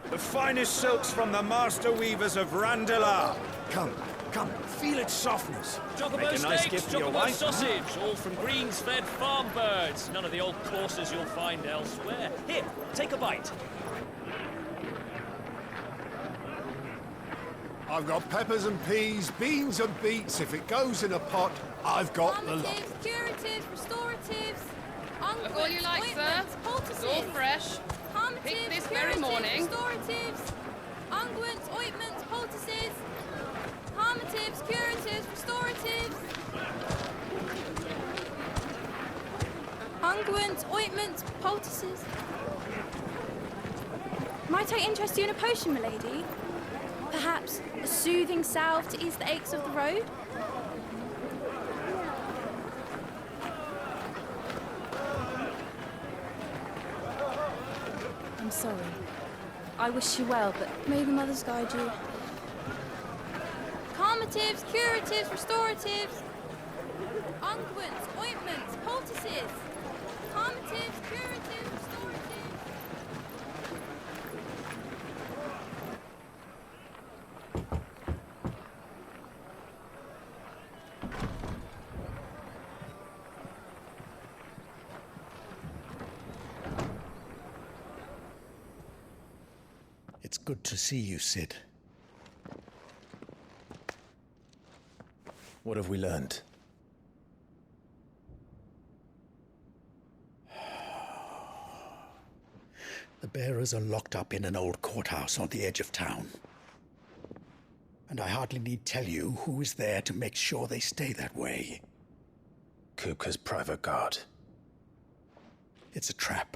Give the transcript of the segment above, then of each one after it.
The finest silks from the master weavers of Randalar. Come, feel its softness. Chocobo steaks, chocobo sausage, all from greens-fed farm birds. None of the old courses you'll find elsewhere. Here, take a bite. I've got peppers and peas, beans and beets. If it goes in a pot, I've got the lot. Curatives, restoratives, Look all you like, sir. It's all fresh. Picked this very morning. Restoratives, unguents, ointments, poultices, harmatives, curatives, restoratives, unguents, ointments, poultices. Might I interest you in a potion, milady? Perhaps a soothing salve to ease the aches of the road? I'm sorry. I wish you well, but may the mothers guide you. Calmatives, curatives, restoratives, unguents, ointments, poultices. Calmatives, curatives, restoratives. It's good to see you, Sid. What have we learned? The bearers are locked up in an old courthouse on the edge of town. And I hardly need tell you who is there to make sure they stay that way. Kupka's private guard. It's a trap.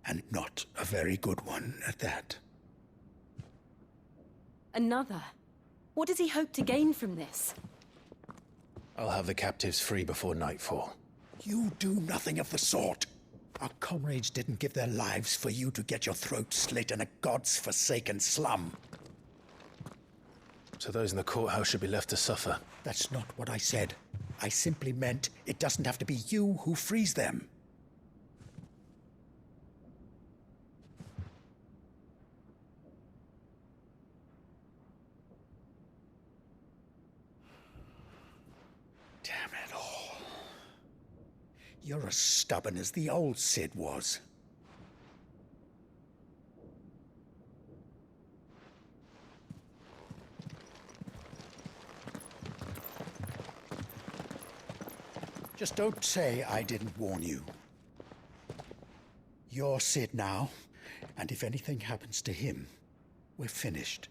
And not a very good one at that. Another? What does he hope to gain from this? I'll have the captives free before nightfall. You do nothing of the sort. Our comrades didn't give their lives for you to get your throat slit in a god's forsaken slum. So those in the courthouse should be left to suffer. That's not what I said. I simply meant it doesn't have to be you who frees them. Damn it all. You're as stubborn as the old Sid was. Just don't say I didn't warn you. You're Sid now, and if anything happens to him, we're finished.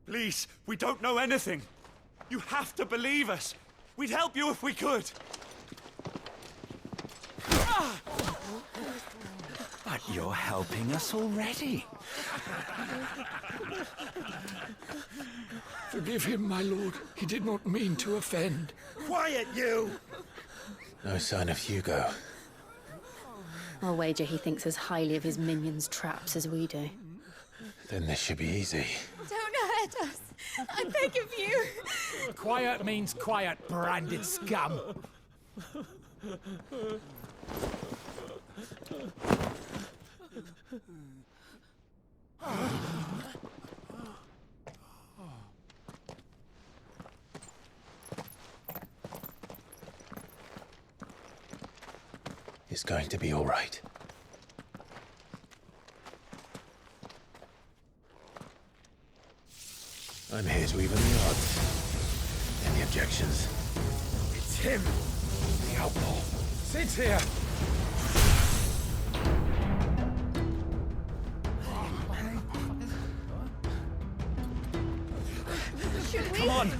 Please, we don't know anything. You have to believe us. We'd help you if we could. But you're helping us already. Forgive him, my lord. He did not mean to offend. Quiet, you! No sign of Hugo. I'll wager he thinks as highly of his minions' traps as we do. Then this should be easy. Don't hurt us. I beg of you. Quiet means quiet, branded scum. It's going to be all right. I'm here to even the odds. Any objections? It's him, the outlaw. Sit here. Come on!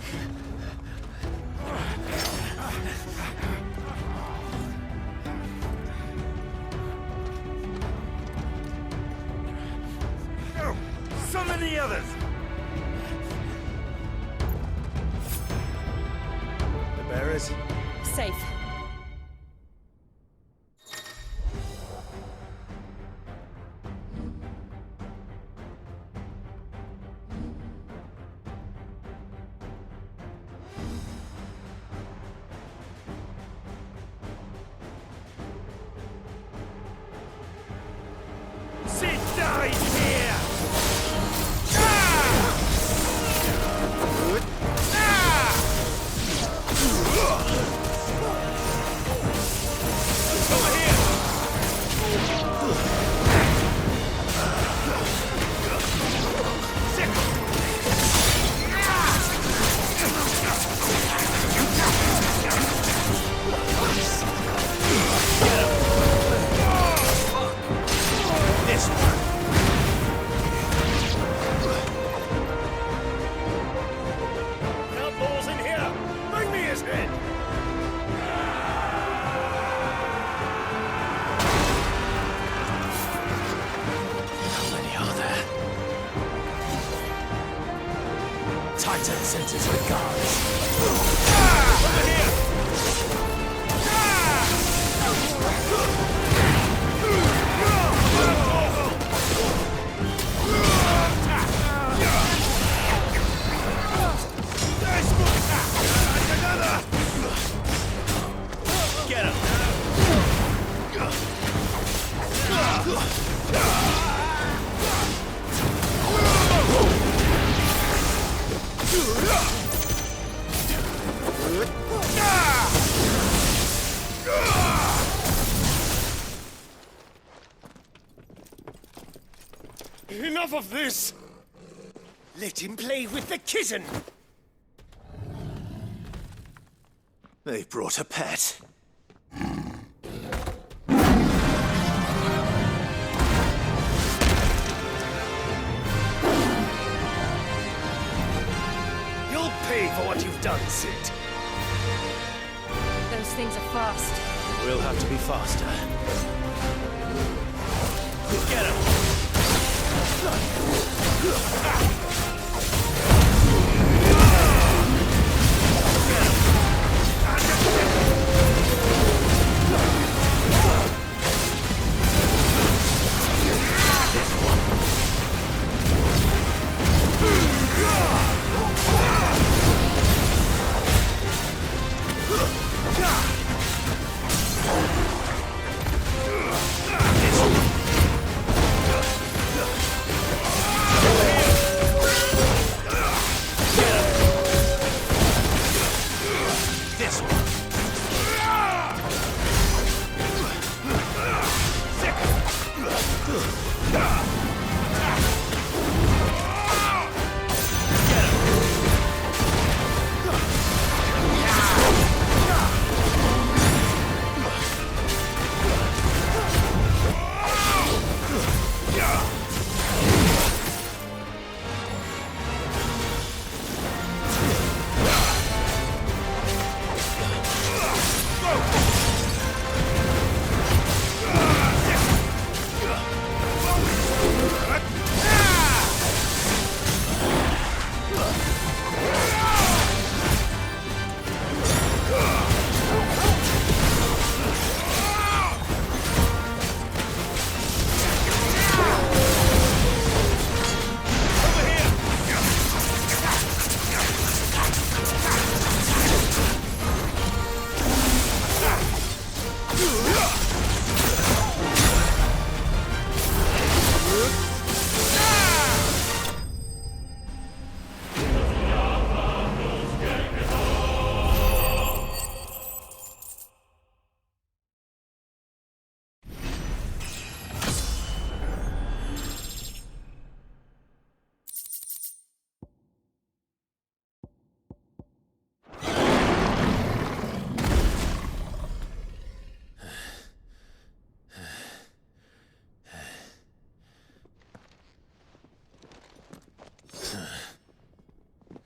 Find the others! The bearers? Safe. Sit down here! Outlaws in here! Bring me his head! How many are there? Titan sends his regards. Over here! Get him! Enough of this! Let him play with the kitten! They brought a pet. You'll pay for what you've done, Sid. Those things are fast. We'll have to be faster. Get him!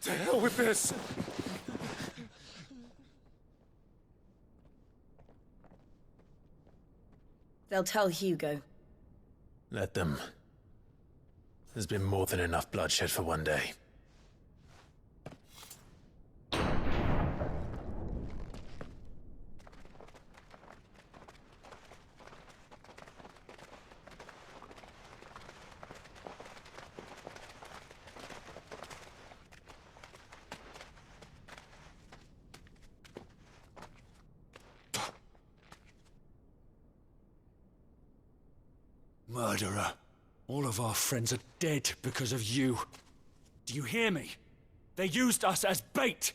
To hell with this! They'll tell Hugo. Let them. There's been more than enough bloodshed for one day. Murderer. All of our friends are dead because of you. Do you hear me? They used us as bait.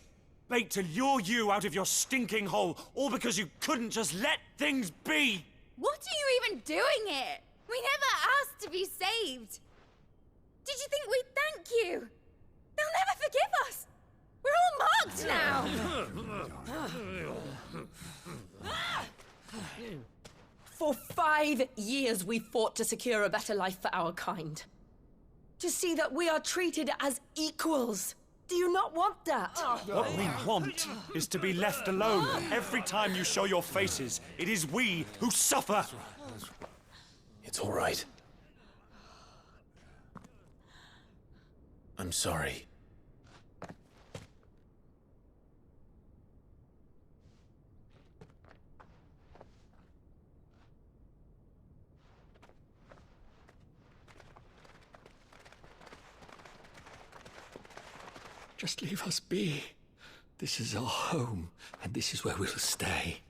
Bait to lure you out of your stinking hole, all because you couldn't just let things be. What are you even doing here? We never asked to be saved. Did you think we'd thank you? They'll never forgive us. We're all marked now. For 5 years we fought to secure a better life for our kind. To see that we are treated as equals. Do you not want that? What we want is to be left alone. Every time you show your faces, it is we who suffer. It's all right. I'm sorry. Just leave us be. This is our home, and this is where we'll stay.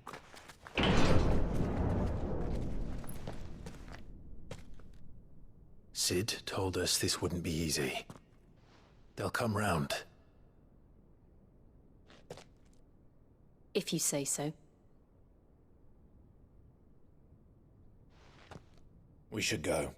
Sid told us this wouldn't be easy. They'll come round. If you say so. We should go.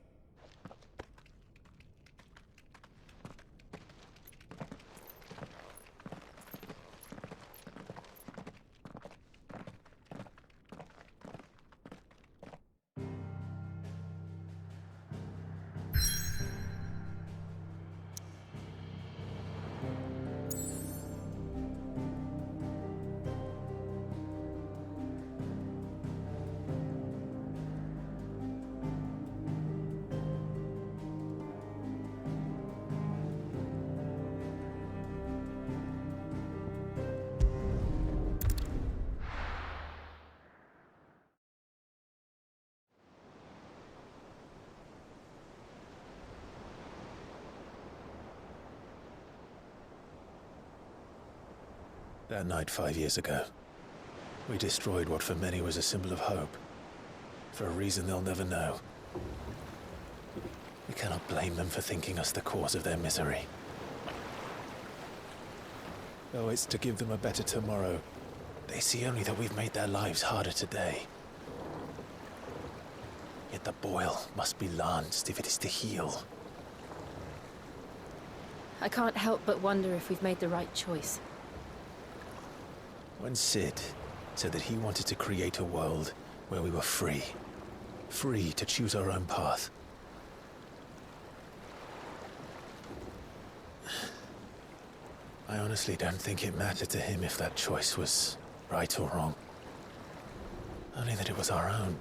That night 5 years ago, we destroyed what for many was a symbol of hope. For a reason they'll never know. We cannot blame them for thinking us the cause of their misery. Though it's to give them a better tomorrow, they see only that we've made their lives harder today. Yet the boil must be lanced if it is to heal. I can't help but wonder if we've made the right choice. When Sid said that he wanted to create a world where we were free. Free to choose our own path. I honestly don't think it mattered to him if that choice was right or wrong. Only that it was our own.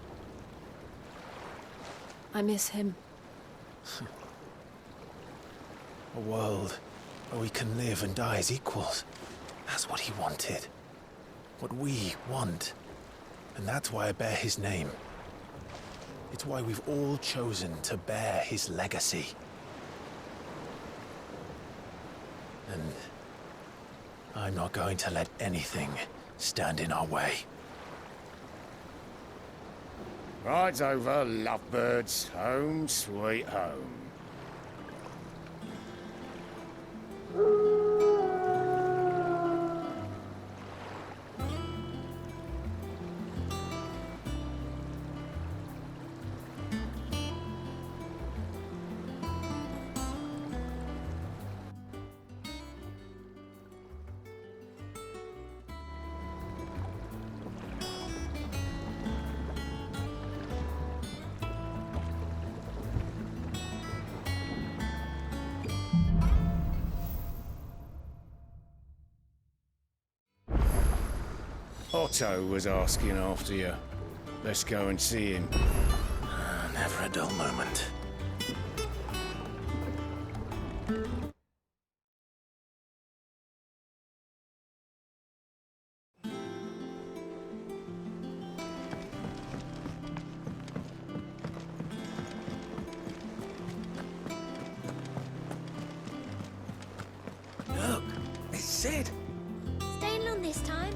I miss him. A world where we can live and die as equals. That's what he wanted. What we want. And that's why I bear his name. It's why we've all chosen to bear his legacy. And I'm not going to let anything stand in our way. Rides over, lovebirds, home sweet home. Otto was asking after you. Let's go and see him. Never a dull moment. Look, it's Sid. Staying on this time?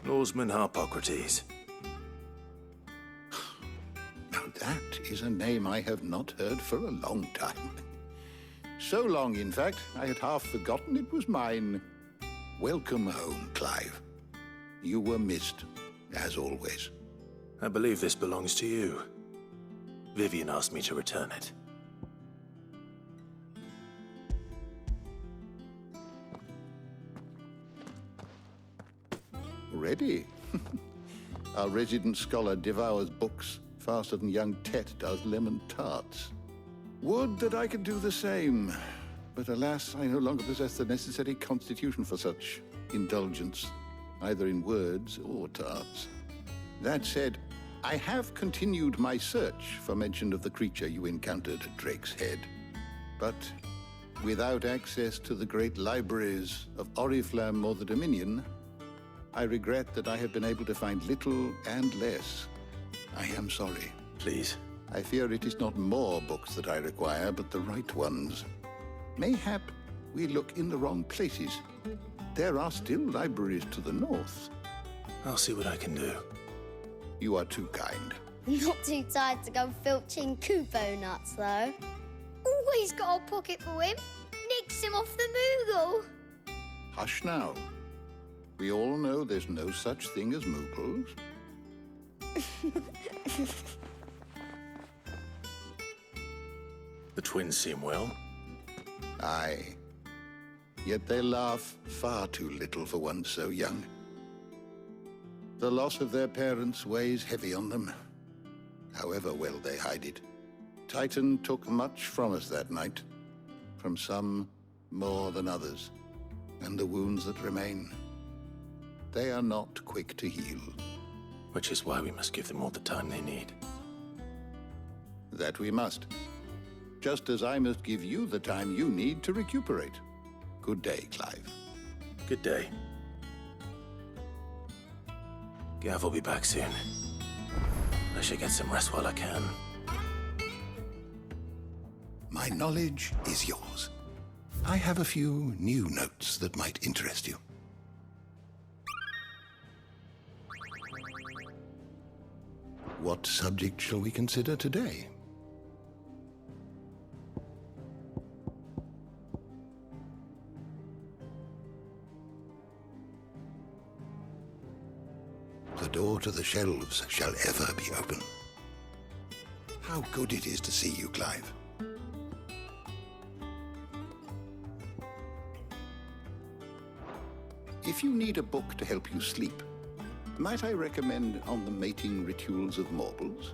Lawsman Harpocrates. Now that is a name I have not heard for a long time. So long, in fact, I had half forgotten it was mine. Welcome home, Clive. You were missed, as always. I believe this belongs to you. Vivian asked me to return it. Ready? Our resident scholar devours books faster than young Tet does lemon tarts. Would that I could do the same, but alas, I no longer possess the necessary constitution for such indulgence, either in words or tarts. That said, I have continued my search for mention of the creature you encountered at Drake's Head, but without access to the great libraries of Oriflamme or the Dominion, I regret that I have been able to find little and less. I am sorry. Please. I fear it is not more books that I require, but the right ones. Mayhap we look in the wrong places. There are still libraries to the north. I'll see what I can do. You are too kind. Not too tired to go filching Kupo nuts, though. Always got a pocket for him. Nicks him off the Moogle. Hush now. We all know there's no such thing as Moogles. The twins seem well. Aye. Yet they laugh far too little for one so young. The loss of their parents weighs heavy on them, however well they hide it. Titan took much from us that night, from some more than others, and the wounds that remain, they are not quick to heal. Which is why we must give them all the time they need. That we must. Just as I must give you the time you need to recuperate. Good day, Clive. Good day. Gav will be back soon. I should get some rest while I can. My knowledge is yours. I have a few new notes that might interest you. What subject shall we consider today? The door to the shelves shall ever be open. How good it is to see you, Clive. If you need a book to help you sleep, might I recommend On the Mating Rituals of Mortals?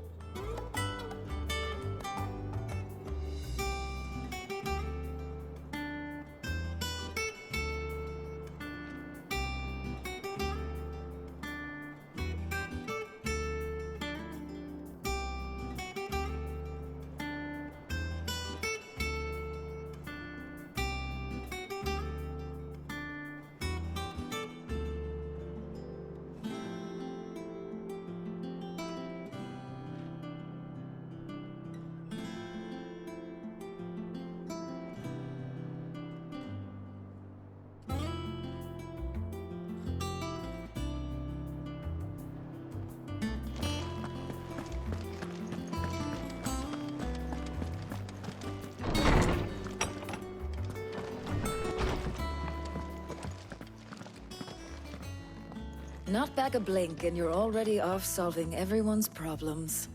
Not back a blink and you're already off solving everyone's problems.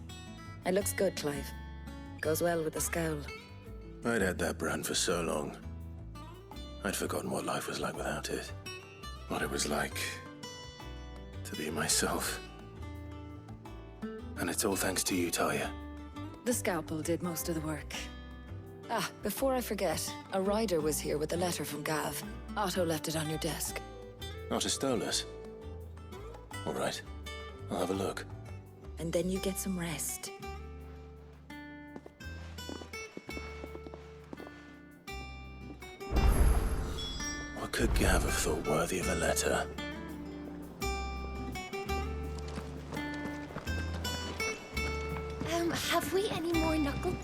It looks good, Clive. Goes well with the scowl. I'd had that brand for so long. I'd forgotten what life was like without it. What it was like to be myself. And it's all thanks to you, Talia. The scalpel did most of the work. Ah, before I forget, a rider was here with a letter from Gav. Otto left it on your desk. Otto stole us. All right, I'll have a look. And then you get some rest. What could Gav have thought worthy of a letter? Have we any more knuckle?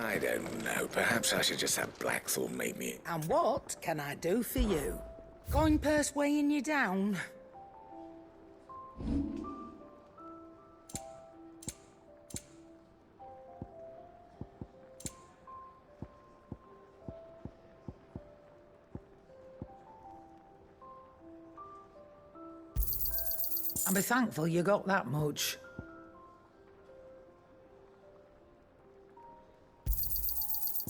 I don't know. Perhaps I should just have Blackthorn meet me. And what can I do for you? Going purse weighing you down? I'll be thankful you got that much.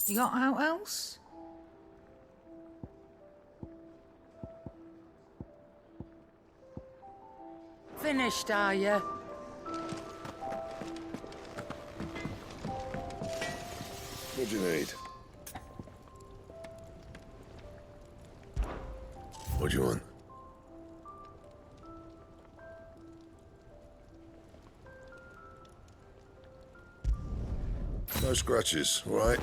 You got out else? Finished, are you? What do you need? What do you want? No scratches, all right?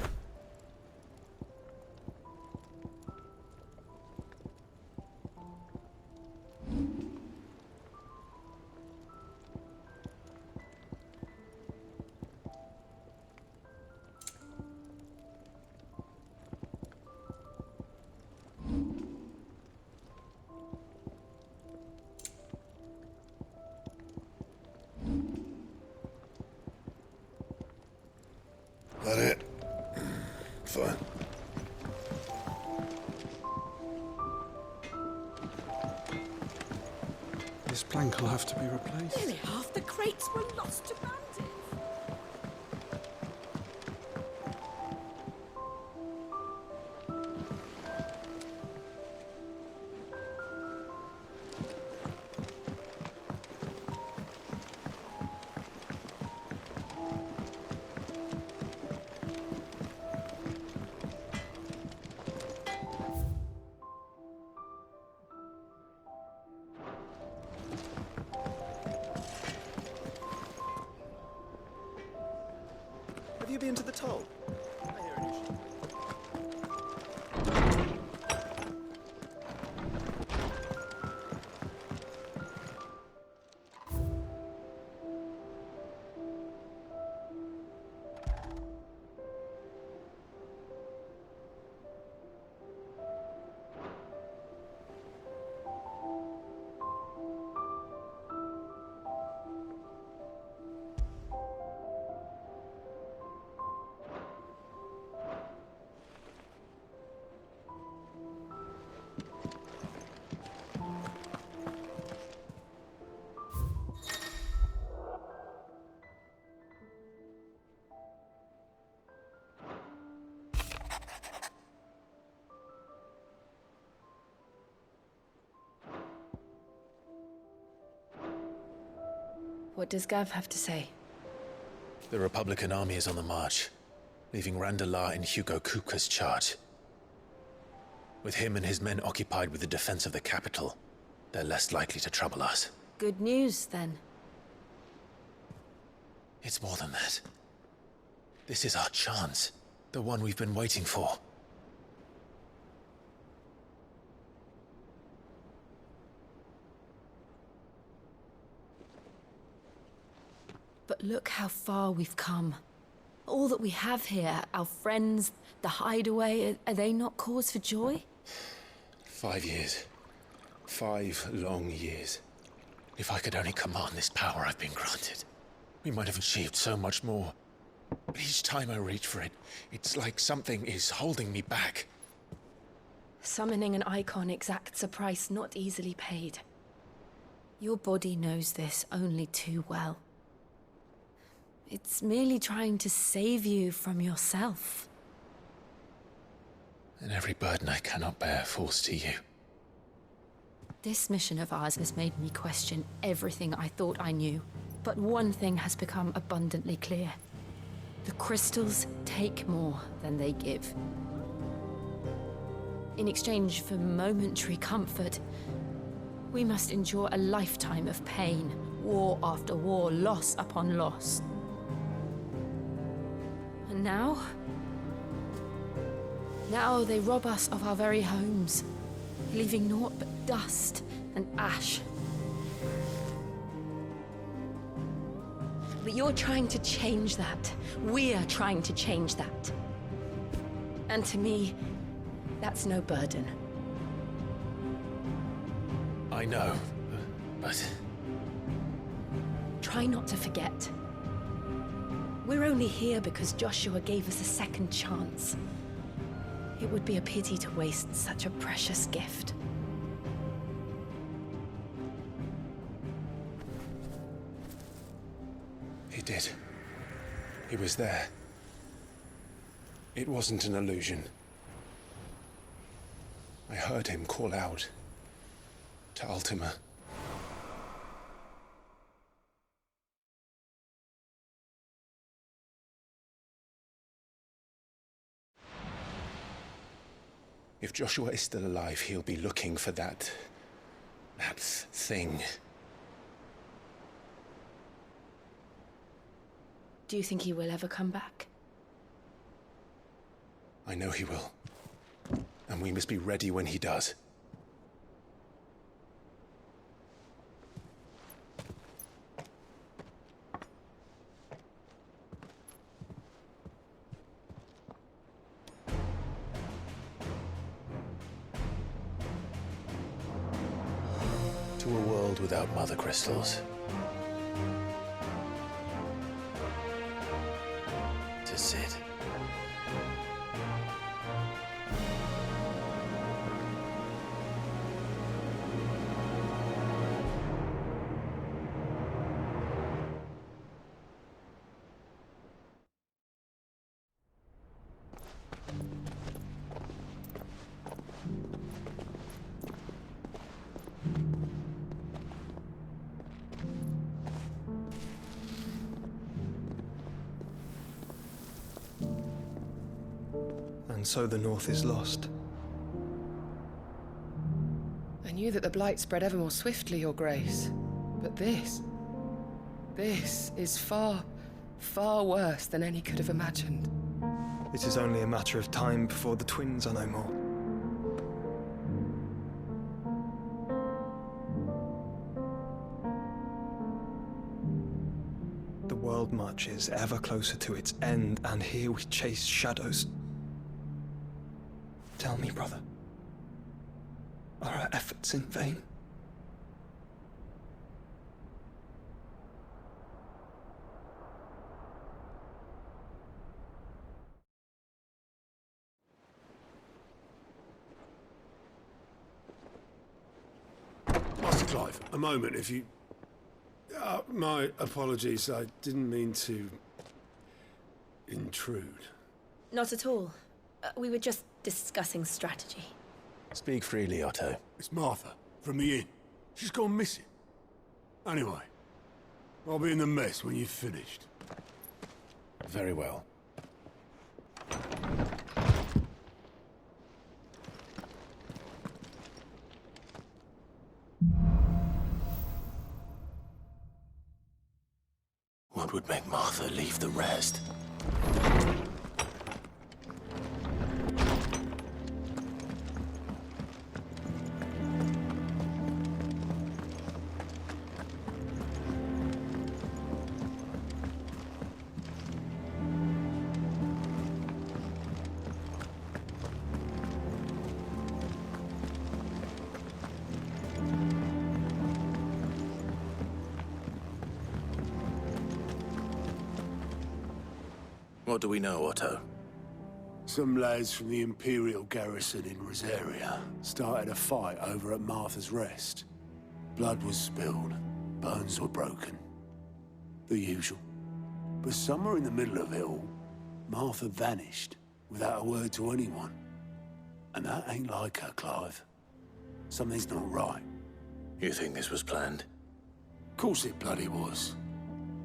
That it? Fine. This plank will have to be replaced. Nearly half the crates were lost to bandits. Have you been to the toll? I hear an issue. What does Gav have to say? The Republican army is on the march, leaving Randalar in Hugo Kuka's charge. With him and his men occupied with the defense of the capital, they're less likely to trouble us. Good news, then. It's more than that. This is our chance. The one we've been waiting for. But look how far we've come. All that we have here, our friends, the hideaway, are they not cause for joy? 5 years. 5 long years. If I could only command this power I've been granted, we might have achieved so much more. But each time I reach for it, it's like something is holding me back. Summoning an icon exacts a price not easily paid. Your body knows this only too well. It's merely trying to save you from yourself. And every burden I cannot bear falls to you. This mission of ours has made me question everything I thought I knew. But one thing has become abundantly clear. The crystals take more than they give. In exchange for momentary comfort, we must endure a lifetime of pain, war after war, loss upon loss. And now they rob us of our very homes, leaving naught but dust and ash. But you're trying to change that. We're trying to change that. And to me, that's no burden. I know, but... Try not to forget. We're only here because Joshua gave us a second chance. It would be a pity to waste such a precious gift. He did. He was there. It wasn't an illusion. I heard him call out to Ultima. If Joshua is still alive, he'll be looking for that thing. Do you think he will ever come back? I know he will. And we must be ready when he does. To a world without mother crystals. To Sid. And so the North is lost. I knew that the Blight spread ever more swiftly, Your Grace. But this is far, far worse than any could have imagined. It is only a matter of time before the twins are no more. The world marches ever closer to its end, and here we chase shadows. Tell me, brother, are our efforts in vain? Master Clive, a moment, if you... my apologies, I didn't mean to... intrude. Not at all. We were just discussing strategy. Speak freely, Otto. It's Martha, from the inn. She's gone missing. Anyway, I'll be in the mess when you've finished. Very well. What would make Martha leave the rest? What do we know, Otto? Some lads from the Imperial garrison in Rosaria started a fight over at Martha's Rest. Blood was spilled, bones were broken. The usual. But somewhere in the middle of it all, Martha vanished without a word to anyone. And that ain't like her, Clive. Something's not right. You think this was planned? Of course it bloody was.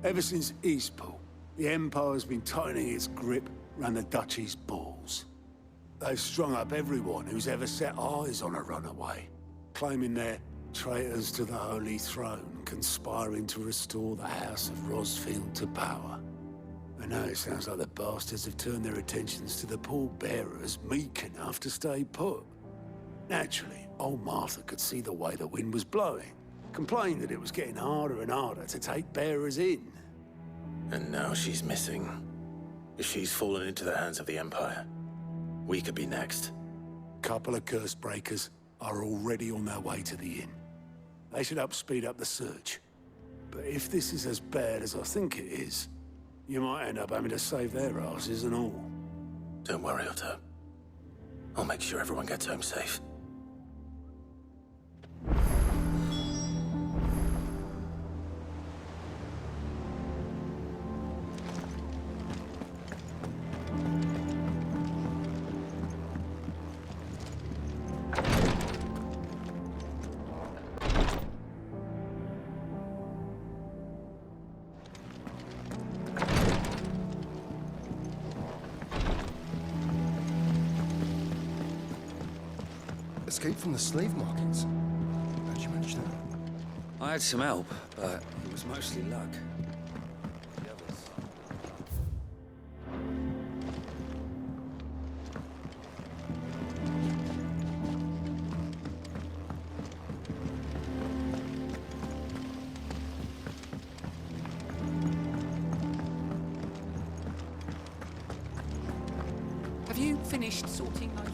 Ever since Eastpool, the Empire's been tightening its grip around the Duchy's balls. They've strung up everyone who's ever set eyes on a runaway, claiming they're traitors to the Holy Throne, conspiring to restore the House of Rosfield to power. And now it sounds like the bastards have turned their attentions to the pallbearers meek enough to stay put. Naturally, old Martha could see the way the wind was blowing, complained that it was getting harder and harder to take bearers in. And now she's missing. If she's fallen into the hands of the Empire, we could be next. Couple of curse breakers are already on their way to the inn. They should help speed up the search. But if this is as bad as I think it is, you might end up having to save their asses and all. Don't worry, Otto. I'll make sure everyone gets home safe. Escape from the slave markets. How'd you manage that? I had some help, but it was mostly luck. Have you finished sorting those?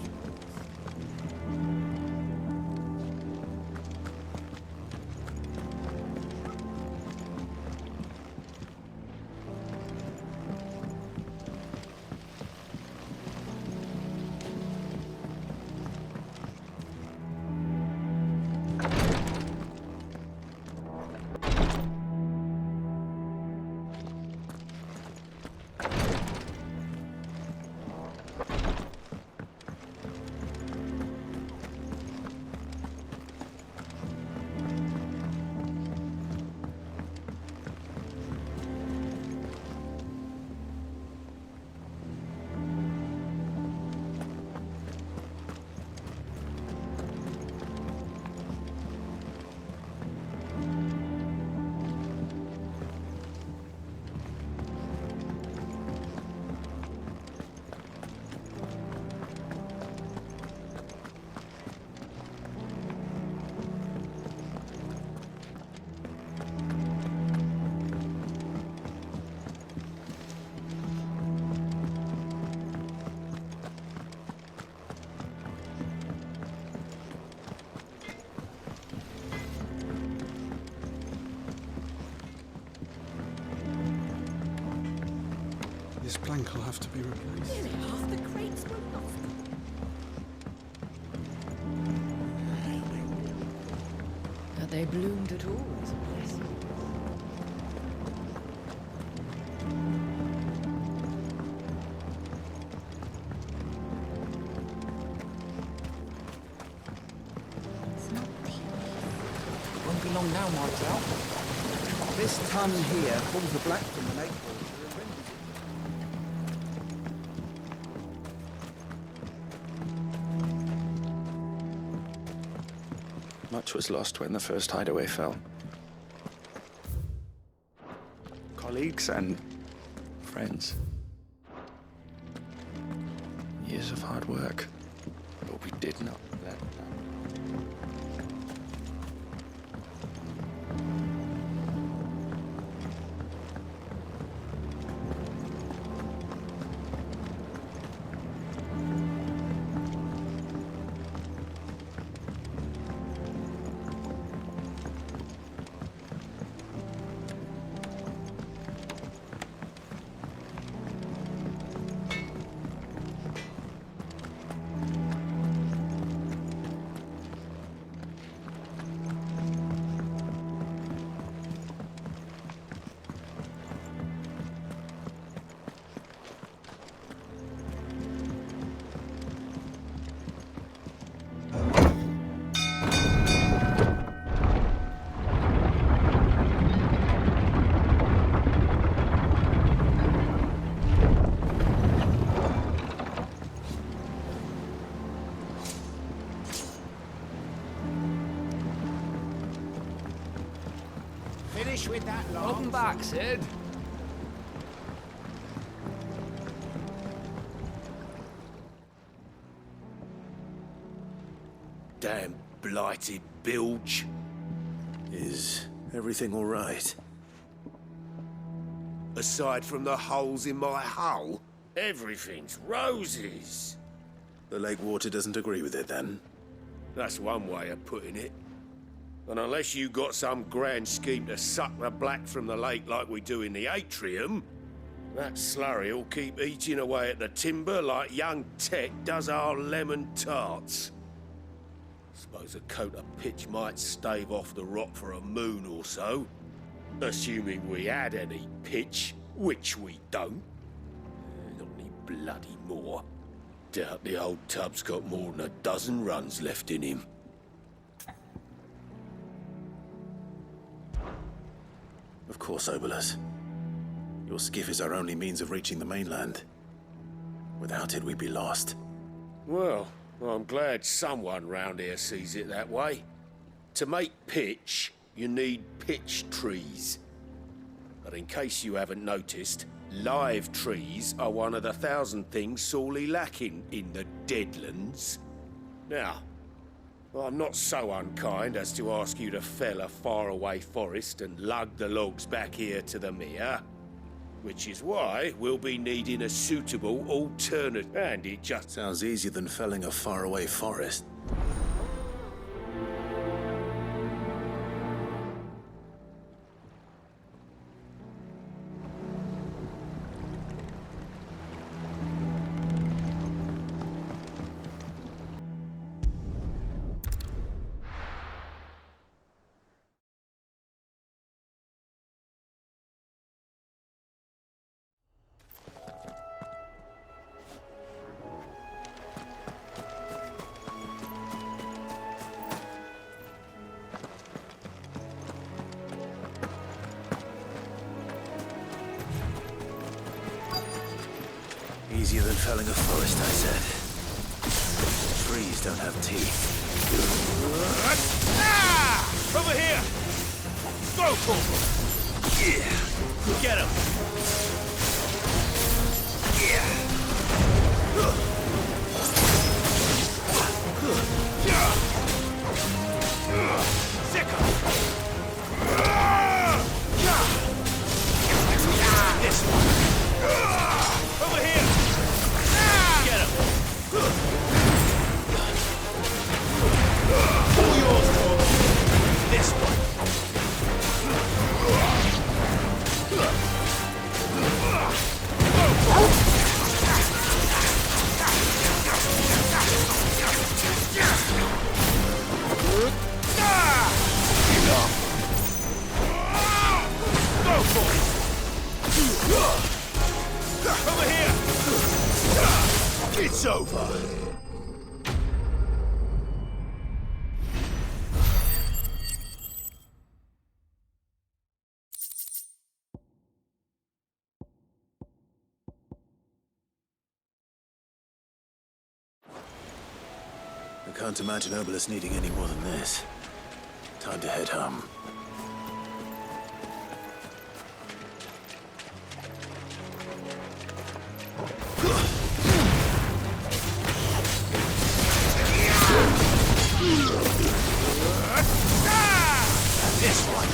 This plank will have to be replaced. Nearly half the crates were lost. That they bloomed at all is a blessing. Won't be long now, Martel. This ton here pulls the black from the lake water and renders it. Much was lost when the first hideaway fell. Colleagues and friends. Years of hard work, but we did not let them. fish with that lot. Welcome back, Sid. Damn blighted bilge. Is everything all right? Aside from the holes in my hull, everything's roses. The lake water doesn't agree with it, then? That's one way of putting it. And unless you got some grand scheme to suck the black from the lake like we do in the atrium, that slurry will keep eating away at the timber like young Tech does our lemon tarts. Suppose a coat of pitch might stave off the rot for a moon or so. Assuming we had any pitch, which we don't. Not any bloody more. Doubt the old tub's got more than a dozen runs left in him. Of course, Obolus. Your skiff is our only means of reaching the mainland. Without it, we'd be lost. Well, I'm glad someone round here sees it that way. To make pitch, you need pitch trees. But in case you haven't noticed, live trees are one of the 1,000 things sorely lacking in the Deadlands. Now, I'm not so unkind as to ask you to fell a faraway forest and lug the logs back here to the mere, which is why we'll be needing a suitable alternative. And it just sounds easier than felling a faraway forest. Easier than felling a forest, I said. Trees don't have teeth. Ah! Over here! Go, Corporal! Yeah! Get him! This one! Over here! Get him! All yours, Corporal! This one! Go for it! Over here! It's over! I can't imagine Obolus needing any more than this. Time to head home. This one!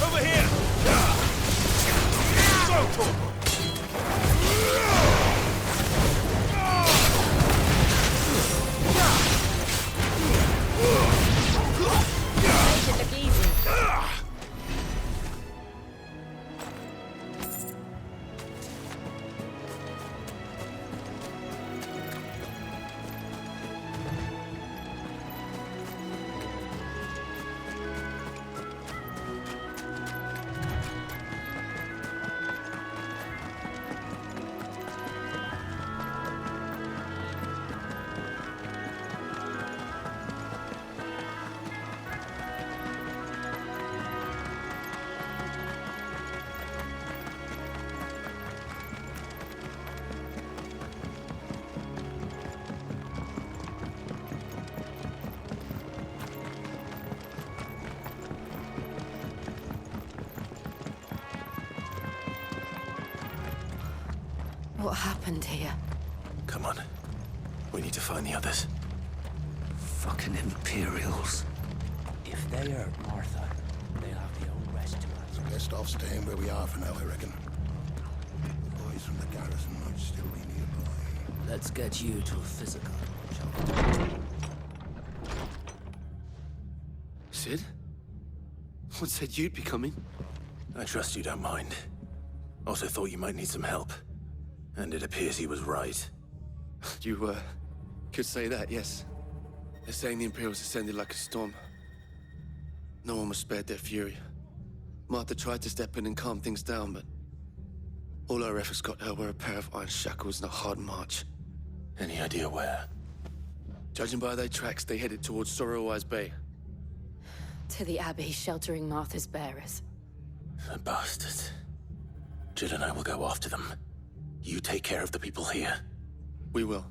Over here! Go, Corporal! What happened here? Come on. We need to find the others. Fucking Imperials. If they hurt Martha, they'll have the old rest to answer. Best off staying where we are for now, I reckon. The boys from the garrison might still be nearby. Let's get you to a physical, shall we? Sid? What said you'd be coming? I trust you don't mind. Also thought you might need some help. And it appears he was right. You, could say that, yes. They're saying the Imperials ascended like a storm. No one was spared their fury. Martha tried to step in and calm things down, but all our efforts got her were a pair of iron shackles and a hard march. Any idea where? Judging by their tracks, they headed towards Sorrowwise Bay. To the Abbey sheltering Martha's bearers. The bastards. Jill and I will go after them. You take care of the people here. We will.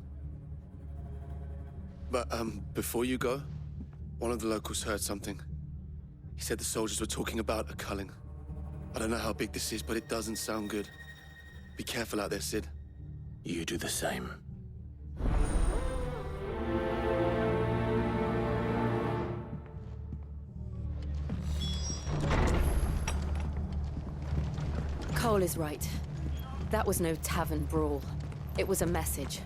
But, before you go, one of the locals heard something. He said the soldiers were talking about a culling. I don't know how big this is, but it doesn't sound good. Be careful out there, Sid. You do the same. Cole is right. That was no tavern brawl. It was a message.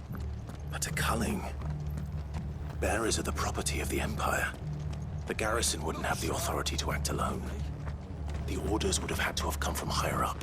But a culling. Bearers are the property of the Empire. The garrison wouldn't have the authority to act alone. The orders would have had to have come from higher up.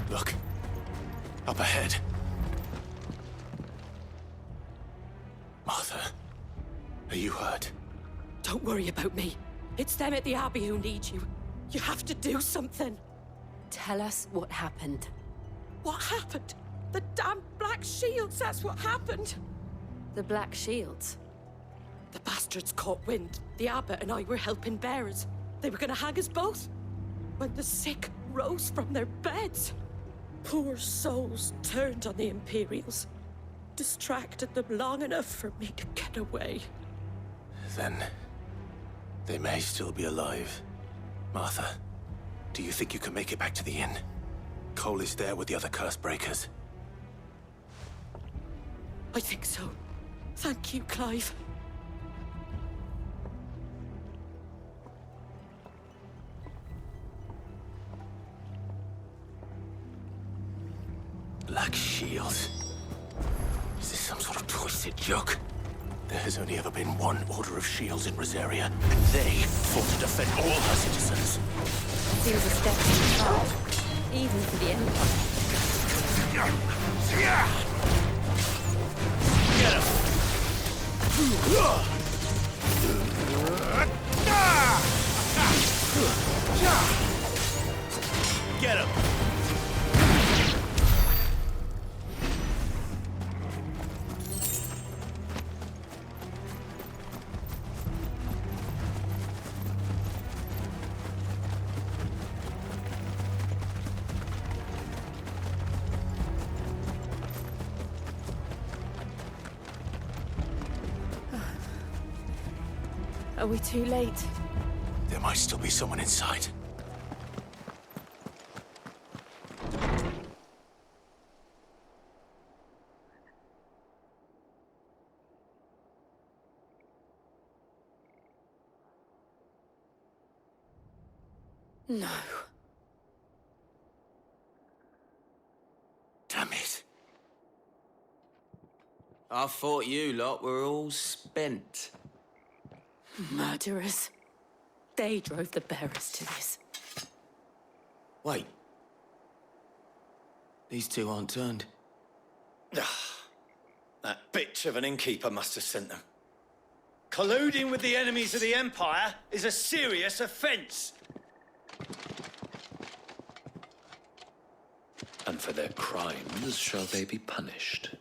Look. Up ahead. Martha, are you hurt? Don't worry about me. It's them at the Abbey who need you. You have to do something. Tell us what happened. What happened? The damn Black Shields, that's what happened. The Black Shields? The bastards caught wind. The abbot and I were helping bearers. They were gonna hang us both. When the sick rose from their beds. Poor souls turned on the Imperials. Distracted them long enough for me to get away. Then, they may still be alive. Martha, do you think you can make it back to the inn? Cole is there with the other curse breakers. I think so. Thank you, Clive. Black Shields. Is this some sort of twisted joke? There has only ever been one Order of Shields in Rosaria, and they fought to defend all her citizens. Seems a step too far, even for the Empire. Get him! Get him! Are we too late? There might still be someone inside. No. Damn it. I thought you lot were all spent. Murderers. They drove the bearers to this. Wait. These two aren't turned. That bitch of an innkeeper must have sent them. Colluding with the enemies of the Empire is a serious offence. And for their crimes shall they be punished.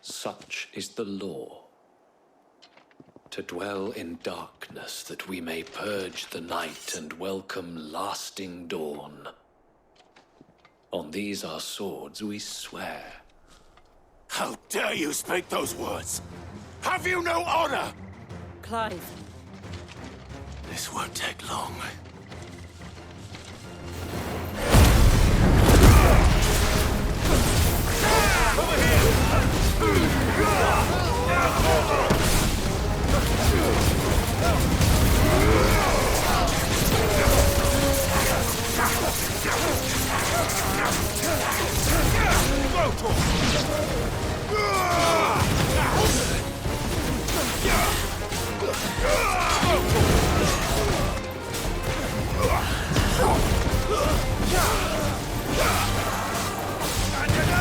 Such is the law. To dwell in darkness that we may purge the night and welcome lasting dawn. On these our swords we swear. How dare you speak those words? Have you no honor? Clive. This won't take long. Over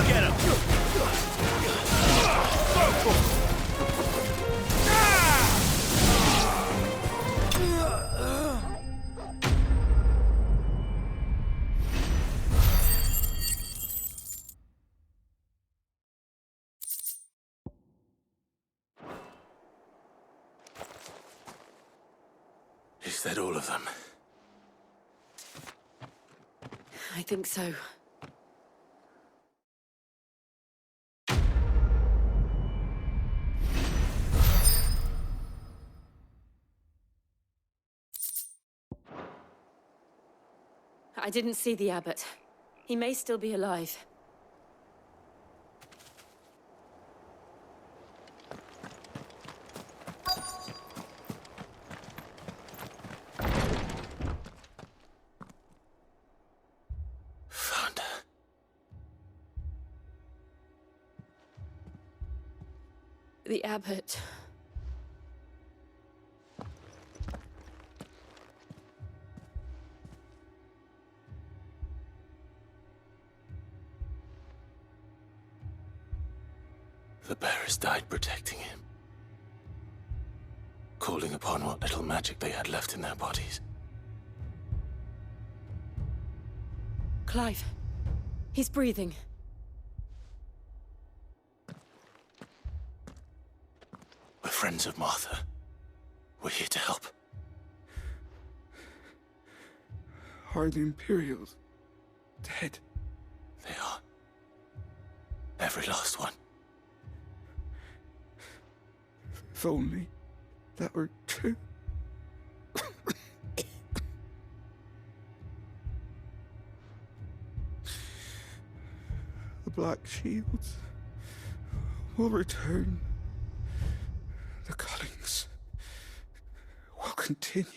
Get him! Is that all of them? I think so. I didn't see the abbot. He may still be alive. Found her. The abbot. The bearers died protecting him. Calling upon what little magic they had left in their bodies. Clive. He's breathing. We're friends of Martha. We're here to help. Are the Imperials dead? They are. Every last one. If only that were true. The Black Shields will return. The cuttings will continue.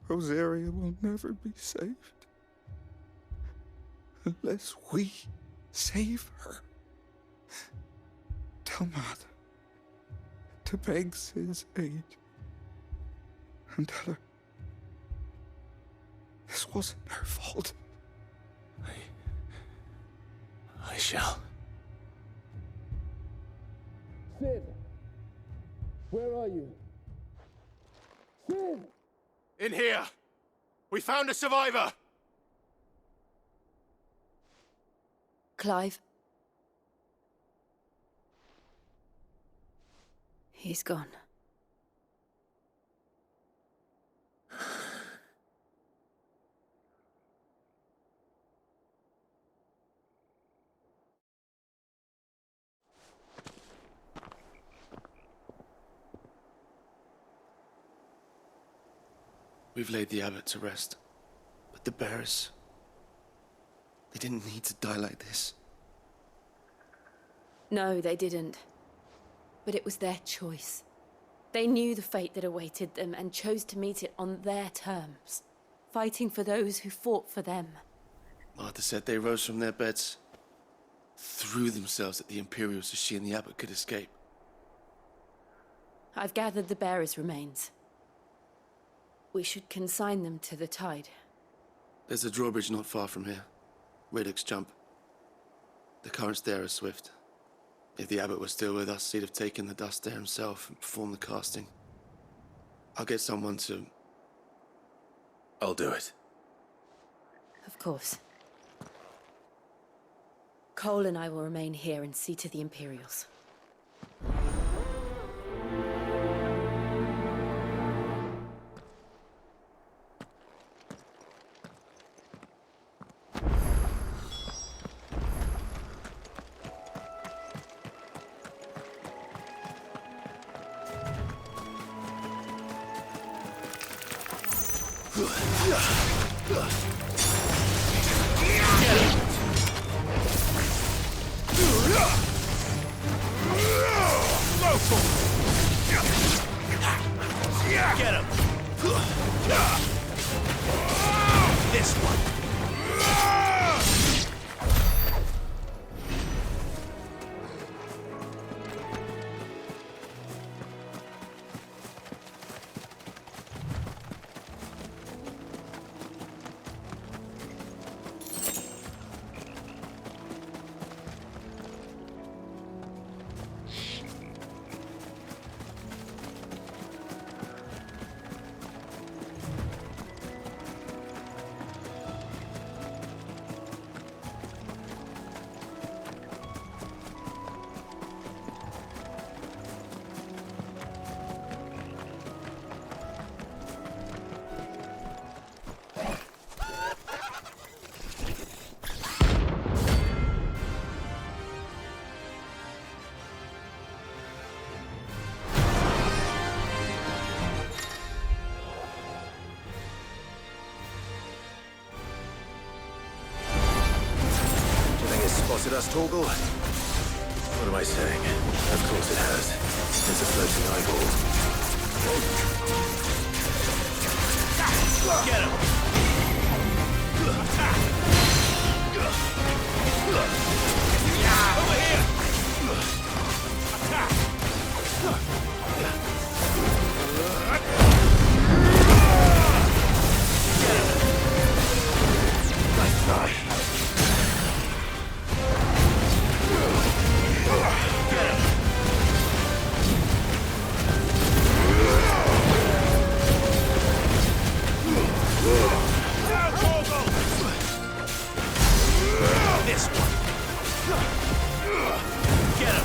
Rosaria will never be saved unless we save her. Tell Martha to beg Sid's aid and tell her this wasn't her fault. I shall. Sid! Where are you? Sid! In here! We found a survivor! Clive. He's gone. We've laid the abbot to rest. But the bearers... they didn't need to die like this. No, they didn't. But it was their choice. They knew the fate that awaited them and chose to meet it on their terms, fighting for those who fought for them. Martha said they rose from their beds, threw themselves at the Imperials so she and the Abbot could escape. I've gathered the bearers' remains. We should consign them to the tide. There's a drawbridge not far from here. Riddick's Jump. The currents there are swift. If the Abbot was still with us, he'd have taken the dust there himself and performed the casting. I'll get someone to... I'll do it. Of course. Cole and I will remain here and see to the Imperials. Get him! This one! Spotted us, Torgal? What am I saying? Of course it has. It's a floating eyeball. Get him! Over here! Attack! Get him! Nice try. This one. Get him. Get him.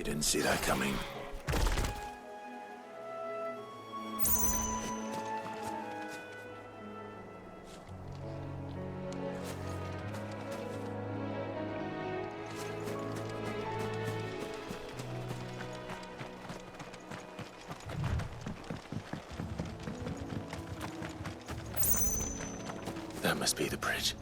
You didn't see that coming. That must be the bridge.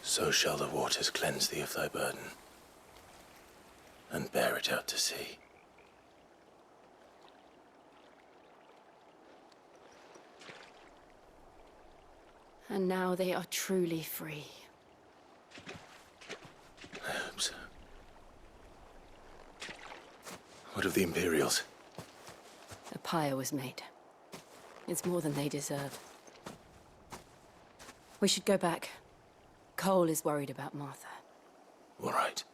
So shall the waters cleanse thee of thy burden, and bear it out to sea. And now they are truly free. I hope so. What of the Imperials? A pyre was made. It's more than they deserve. We should go back. Cole is worried about Martha. All right.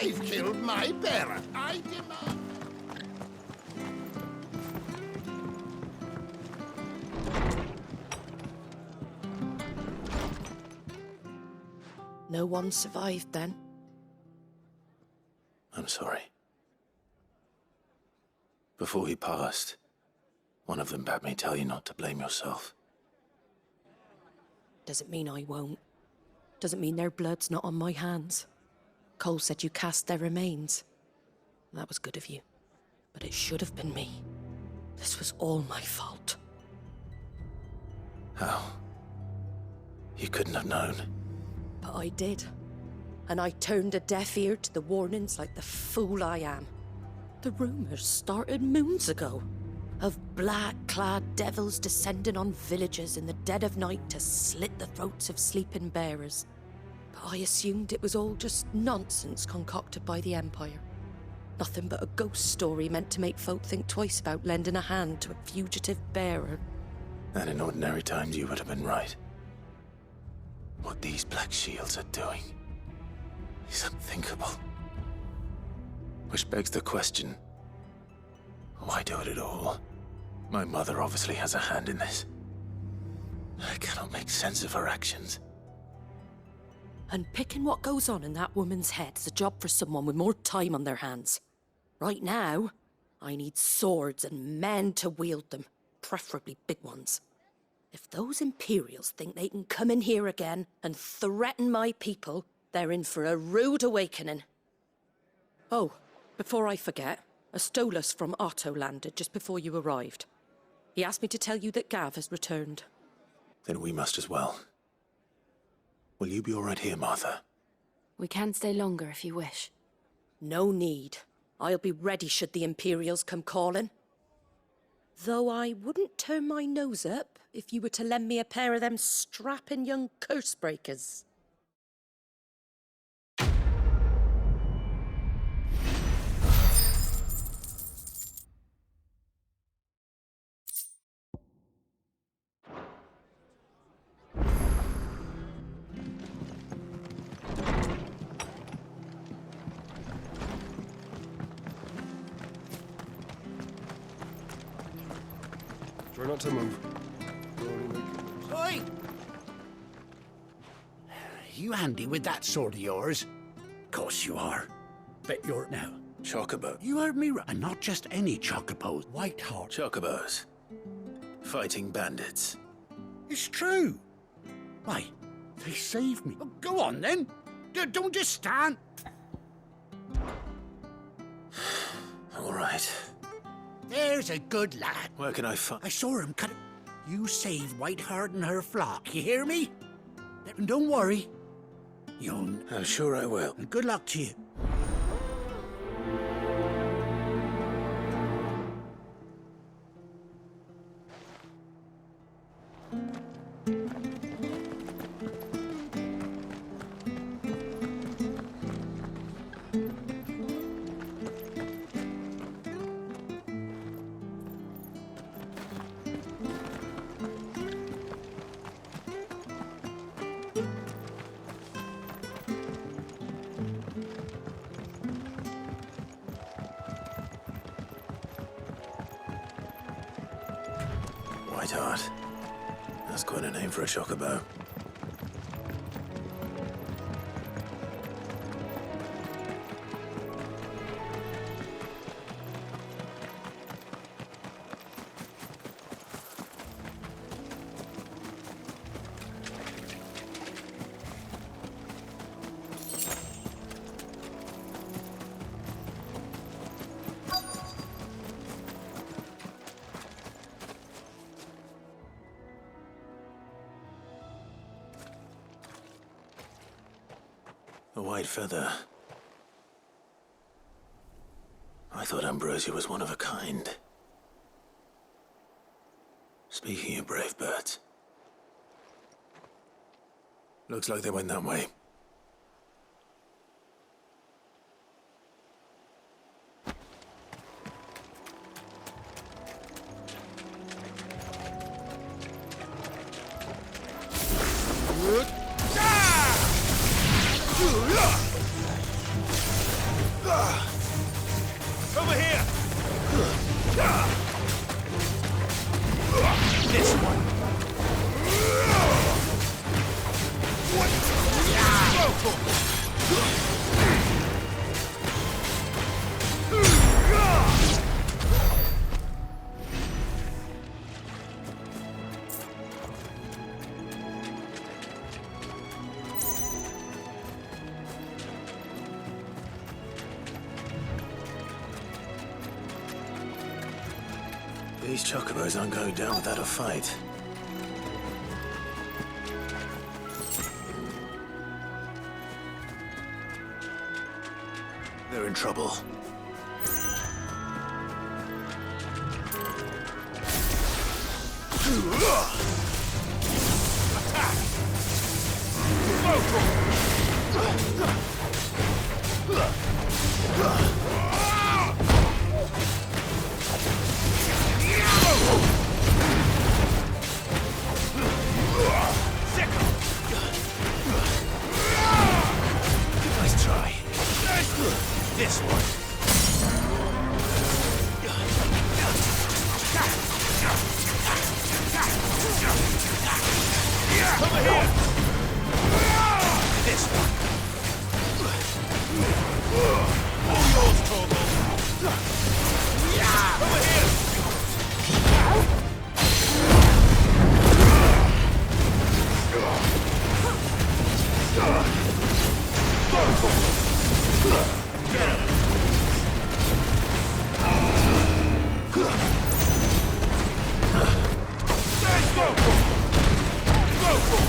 They've killed my bearer. I demand... No one survived then? I'm sorry. Before he passed, one of them bade me tell you not to blame yourself. Doesn't mean I won't. Doesn't mean their blood's not on my hands. Cole said you cast their remains. That was good of you. But it should have been me. This was all my fault. How? You couldn't have known. But I did. And I turned a deaf ear to the warnings like the fool I am. The rumours started moons ago. Of black-clad devils descending on villages in the dead of night to slit the throats of sleeping bearers. But I assumed it was all just nonsense concocted by the Empire. Nothing but a ghost story meant to make folk think twice about lending a hand to a fugitive bearer. And in ordinary times you would have been right. What these Black Shields are doing is unthinkable. Which begs the question, why do it at all? My mother obviously has a hand in this. I cannot make sense of her actions. And picking what goes on in that woman's head is a job for someone with more time on their hands. Right now, I need swords and men to wield them, preferably big ones. If those Imperials think they can come in here again and threaten my people, they're in for a rude awakening. Oh, before I forget, a Stolas from Otto landed just before you arrived. He asked me to tell you that Gav has returned. Then we must as well. Will you be all right here, Martha? We can stay longer if you wish. No need. I'll be ready should the Imperials come calling. Though I wouldn't turn my nose up if you were to lend me a pair of them strapping young curse breakers. Try not to move. Oi! You handy with that sword of yours? Course you are. Bet you're now. Chocobo. You heard me right. And not just any chocobos. White Heart. Chocobos. Fighting bandits. It's true. Why, they saved me. Oh, go on then. Don't just stand. All right. There's a good lad. Where can I find... I saw him cut... You saved Whiteheart and her flock, you hear me? And don't worry. You'll... I'm sure I will. And good luck to you. Whiteheart. That's quite a name for a chocobo. A white feather. I thought Ambrosia was one of a kind. Speaking of brave birds. Looks like they went that way. Over here! This one. These chocobos aren't going down without a fight. They're in trouble. Nice try. This one. Over here. This one. All yours, Torgal. Over here. Get him. Let's go. Go.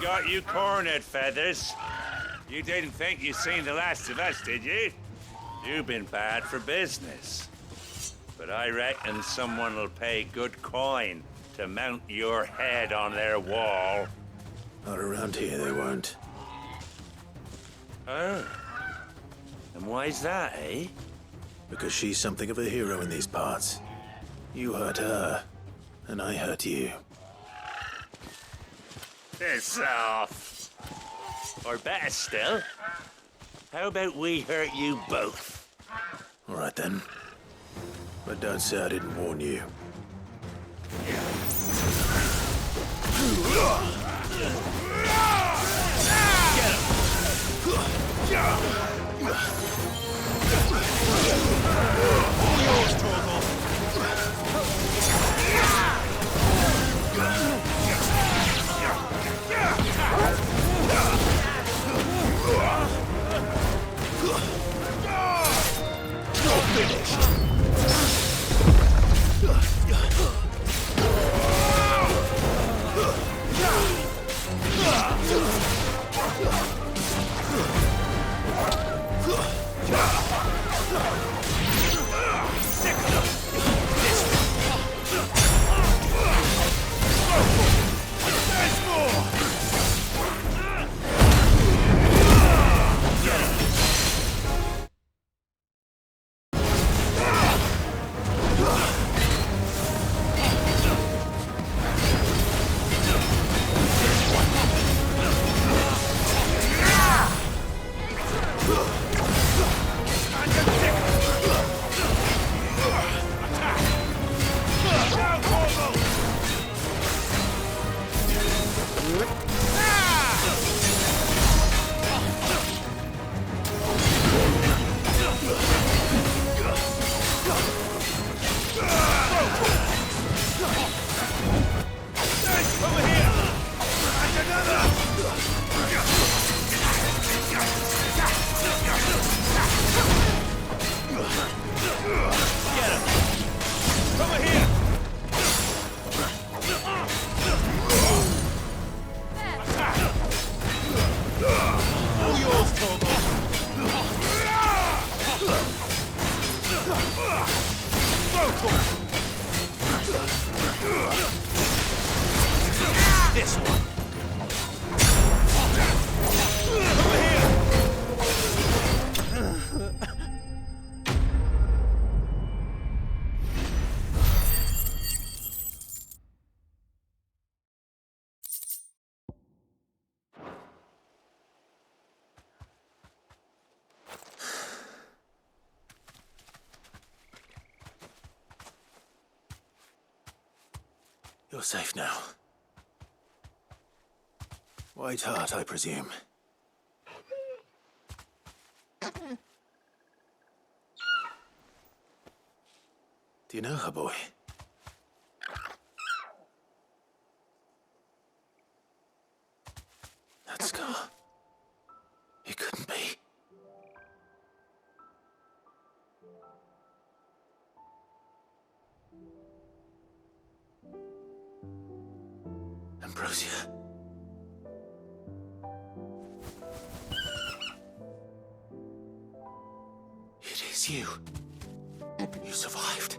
got you cornered, Feathers. You didn't think you'd seen the last of us, did you? You've been bad for business. But I reckon someone will pay good coin to mount your head on their wall. Not around here, they won't. Oh. And why's that, eh? Because she's something of a hero in these parts. You hurt her, and I hurt you. Piss off. Or better still, how about we hurt you both? All right then. But don't say I didn't warn you. All yours, Torgal. You're finished. This one. You're safe now. White Heart, I presume. Do you know her, boy? That scar. It couldn't be. Ambrosia. It is you. You survived.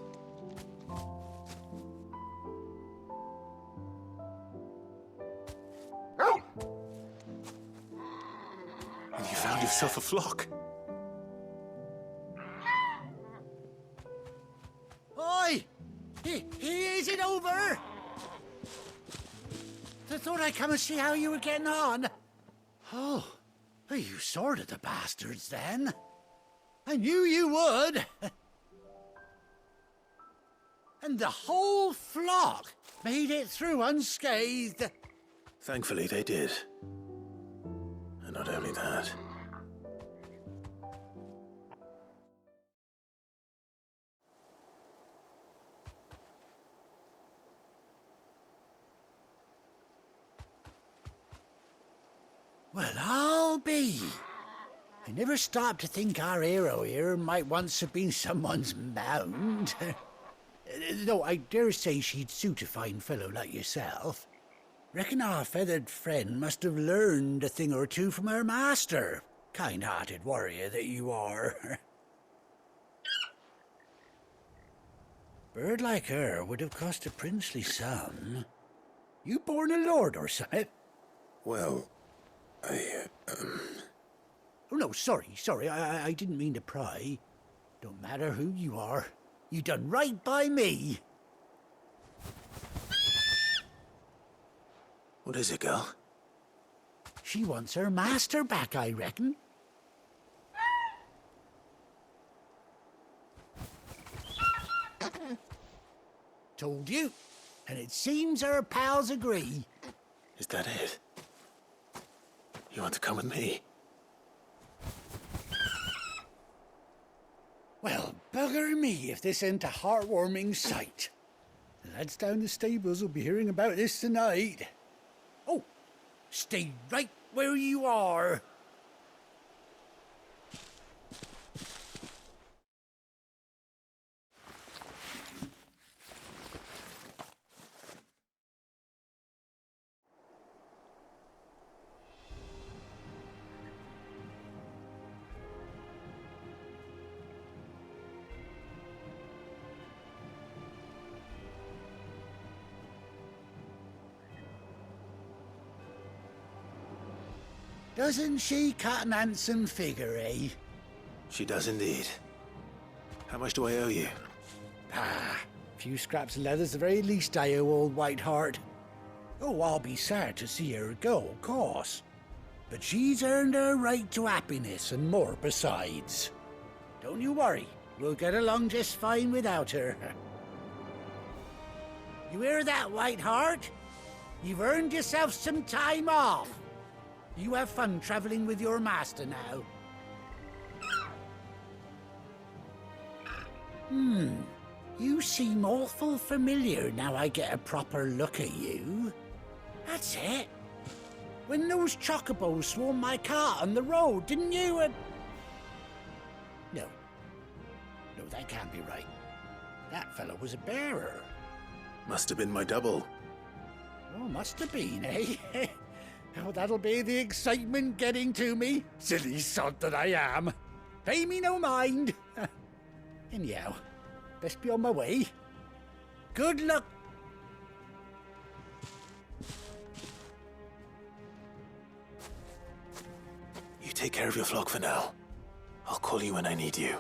And you found yourself a flock. Oi! Is it over? I thought I'd come and see how you were getting on. Oh, you sorted the bastards then. I knew you would. And the whole flock made it through unscathed. Thankfully, they did. And not only that. Well, I'll be. I never stopped to think our hero here might once have been someone's mount. Though I dare say she'd suit a fine fellow like yourself. Reckon our feathered friend must have learned a thing or two from her master. Kind-hearted warrior that you are. Bird like her would have cost a princely sum. You born a lord or something? Well, Oh no, sorry. I didn't mean to pry. Don't matter who you are. You done right by me. What is it, girl? She wants her master back, I reckon. Told you. And it seems her pals agree. Is that it? You want to come with me? Well, bugger me if this ain't a heartwarming sight. The lads down the stables will be hearing about this tonight. Oh, stay right where you are. Doesn't she cut an handsome figure, eh? She does indeed. How much do I owe you? Ah, a few scraps of leather's the very least I owe old Whiteheart. Oh, I'll be sad to see her go, of course. But she's earned her right to happiness and more besides. Don't you worry, we'll get along just fine without her. You hear that, Whiteheart? You've earned yourself some time off. You have fun traveling with your master now. You seem awful familiar now I get a proper look at you. That's it. When those chocobos swarmed my cart on the road, didn't you? No, that can't be right. That fellow was a bearer. Must have been my double. Oh, must have been, eh? Oh, that'll be the excitement getting to me. Silly sod that I am. Pay me no mind. Anyhow, best be on my way. Good luck. You take care of your flock for now. I'll call you when I need you.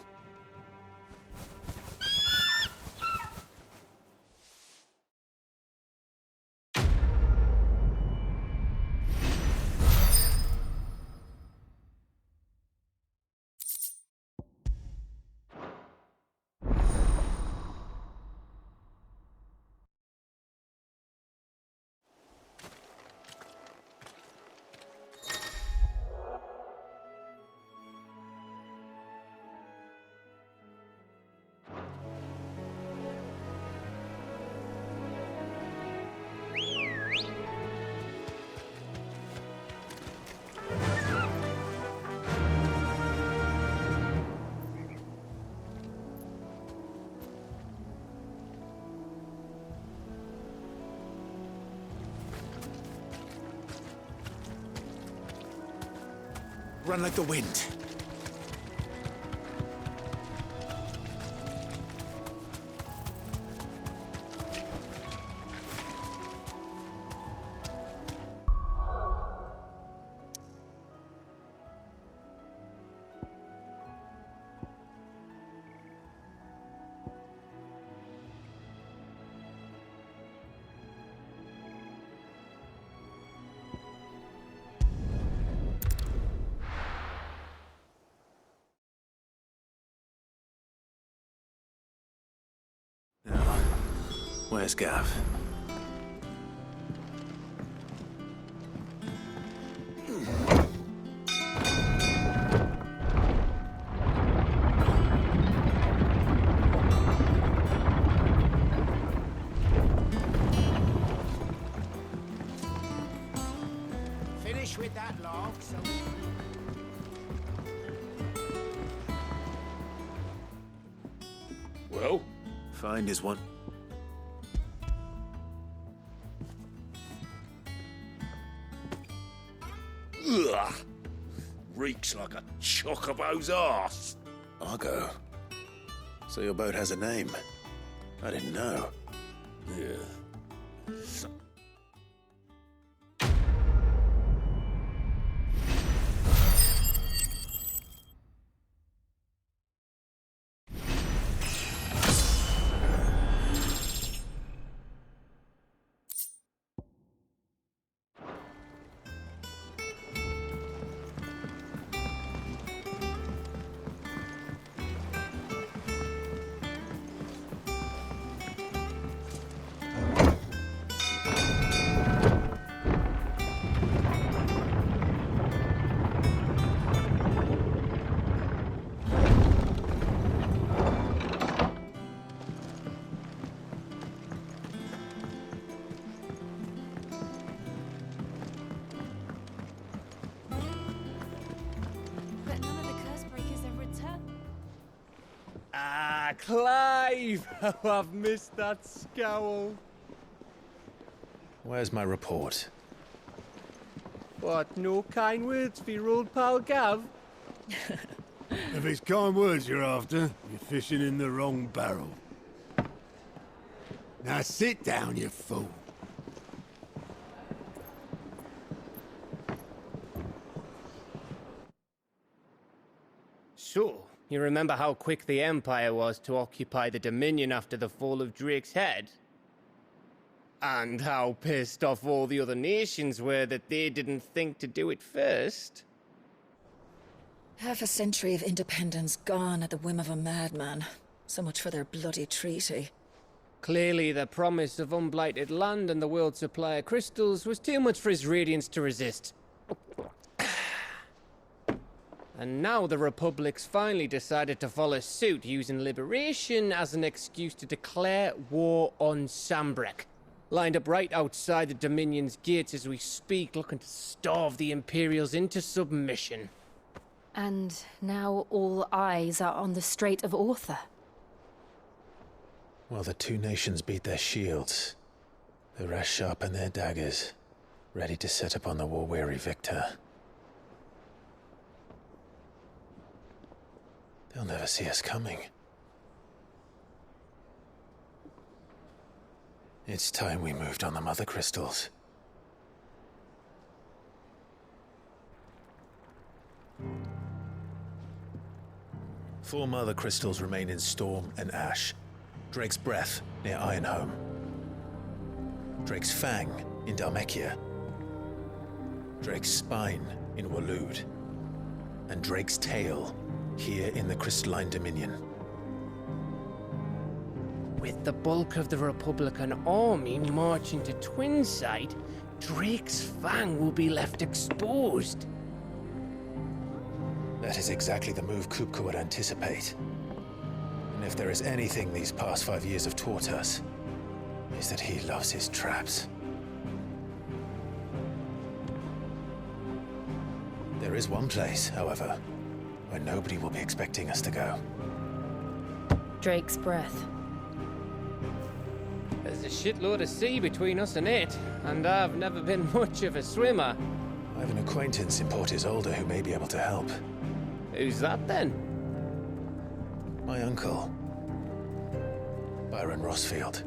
Run like the wind. Where's Gav? Finish with that log, so... Well? Find is one. Ugh! Reeks like a chocobo's arse. Argo. So your boat has a name. I didn't know. Yeah. Clive! Oh, I've missed that scowl. Where's my report? What, no kind words for your old pal Gav? If it's kind words you're after, you're fishing in the wrong barrel. Now sit down, you fool. So, you remember how quick the Empire was to occupy the Dominion after the fall of Drake's head? And how pissed off all the other nations were that they didn't think to do it first? Half a century of independence gone at the whim of a madman. So much for their bloody treaty. Clearly, the promise of unblighted land and the world's supply of crystals was too much for his radiance to resist. And now the Republic's finally decided to follow suit, using liberation as an excuse to declare war on Sambrek. Lined up right outside the Dominion's gates as we speak, looking to starve the Imperials into submission. And now all eyes are on the Strait of Author. Well, the two nations beat their shields. The rest sharpen their daggers, ready to set upon the war-weary victor. They'll never see us coming. It's time we moved on the Mother Crystals. Four Mother Crystals remain in Storm and Ash. Drake's Breath near Ironhome. Drake's Fang in Dhalmekia. Drake's Spine in Waloed. And Drake's Tail here in the Crystalline Dominion. With the bulk of the Republican army marching to Twinside, Drake's Fang will be left exposed. That is exactly the move Kupka would anticipate. And if there is anything these past 5 years have taught us, is that he loves his traps. There is one place, however, where nobody will be expecting us to go. Drake's Breath. There's a shitload of sea between us and it, and I've never been much of a swimmer. I have an acquaintance in Port Isolde who may be able to help. Who's that then? My uncle, Byron Rossfield.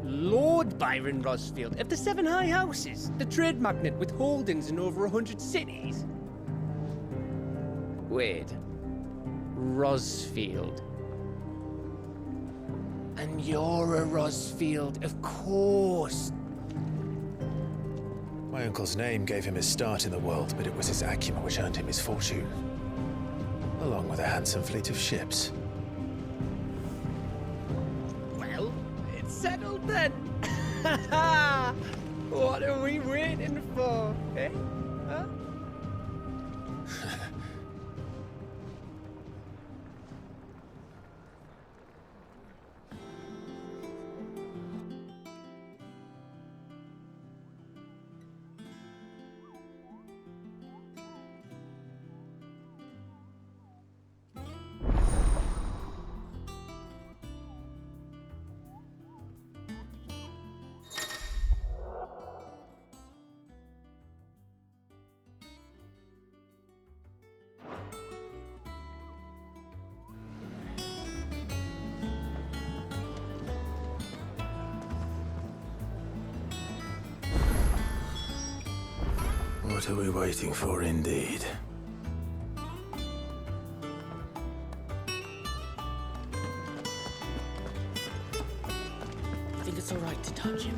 Lord Byron Rossfield of the Seven High Houses, the trade magnate with holdings in over 100 cities. Wait, Rossfield. And you're a Rossfield, of course. My uncle's name gave him his start in the world, but it was his acumen which earned him his fortune, along with a handsome fleet of ships. Well, it's settled then. What are we waiting for, eh? Huh? What are we waiting for, indeed? I think it's all right to touch him.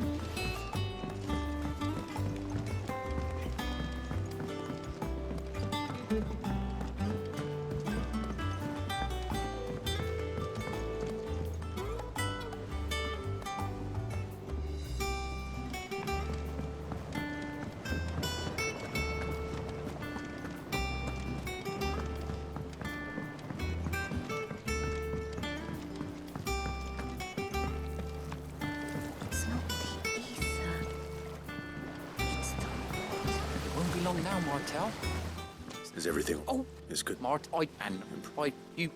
Long now, Martel. Is everything? Oh, it's good. You.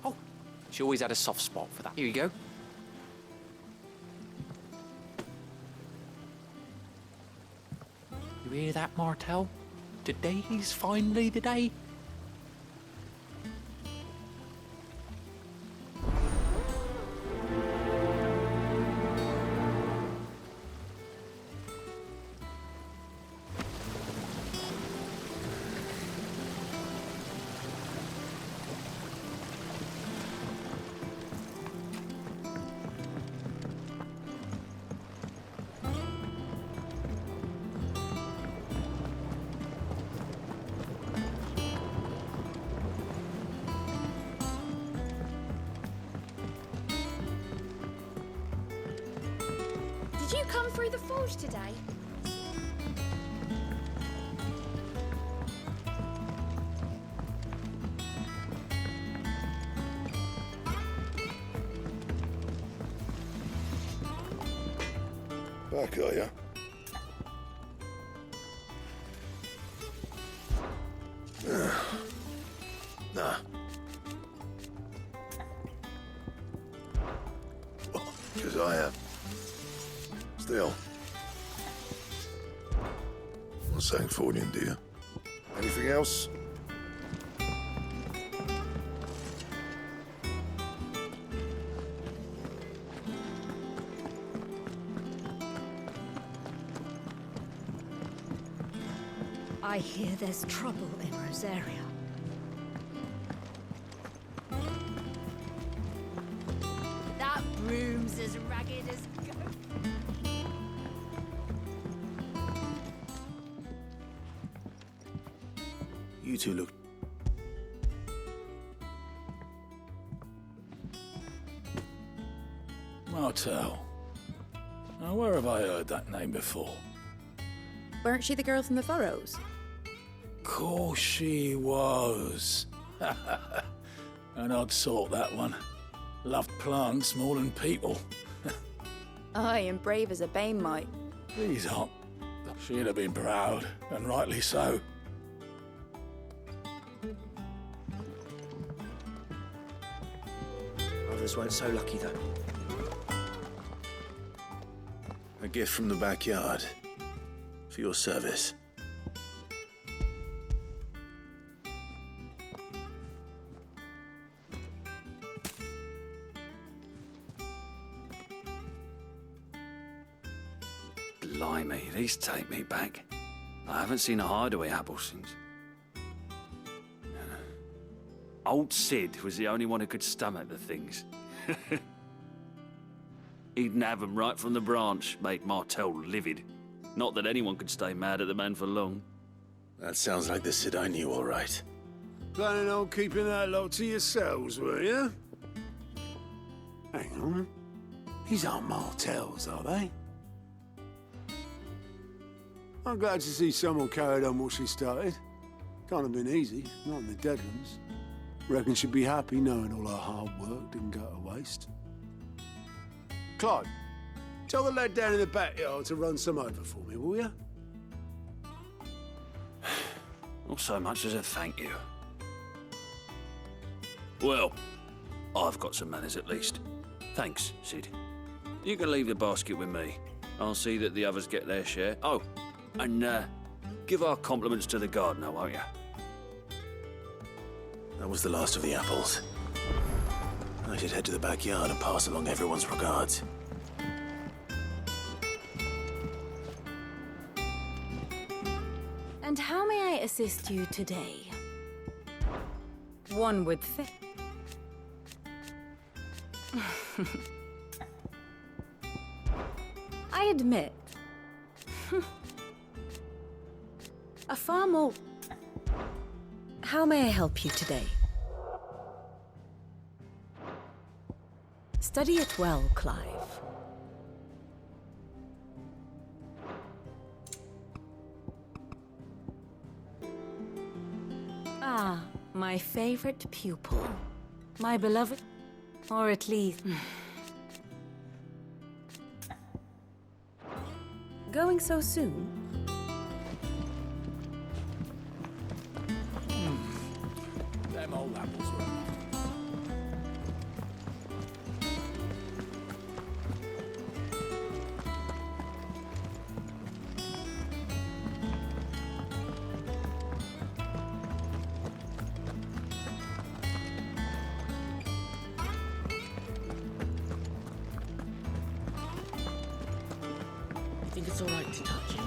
Oh, she always had a soft spot for that. Here you go. You hear that, Martel? Today's finally the day. Did you come through the forge today? Back, are ya? Nah. Because I am. Still. Not saying for you, dear. Anything else? I hear there's trouble in Rosaria. That broom's as ragged as goat. You two look... Martel. Now, where have I heard that name before? Weren't she the girl from the Furrows? Course she was. An odd sort, that one. Loved plants more than people. Aye, and brave as a bane might. Please aren't. She'd have been proud, and rightly so. Others weren't so lucky, though. A gift from the backyard. For your service. Blimey, these take me back. I haven't seen a hideaway apple since. Old Sid was the only one who could stomach the things. He'd nab 'em right from the branch, made Martel livid. Not that anyone could stay mad at the man for long. That sounds like the Sid I knew, all right. Planning on keeping that lot to yourselves, were you? Hang on. These aren't Martels, are they? I'm glad to see someone carried on what she started. Can't have been easy, not in the Deadlands. Reckon she'd be happy knowing all her hard work didn't go to waste. Clive, tell the lad down in the backyard to run some over for me, will you? Not so much as a thank you. Well, I've got some manners at least. Thanks, Sid. You can leave the basket with me. I'll see that the others get their share. Oh, and give our compliments to the gardener, won't you? That was the last of the apples. I should head to the backyard and pass along everyone's regards. And how may I assist you today? One would think. I admit. A far more... How may I help you today? Study it well, Clive. Ah, my favorite pupil. My beloved... Or at least... Going so soon? Them old apples were enough. You think it's all right to touch him?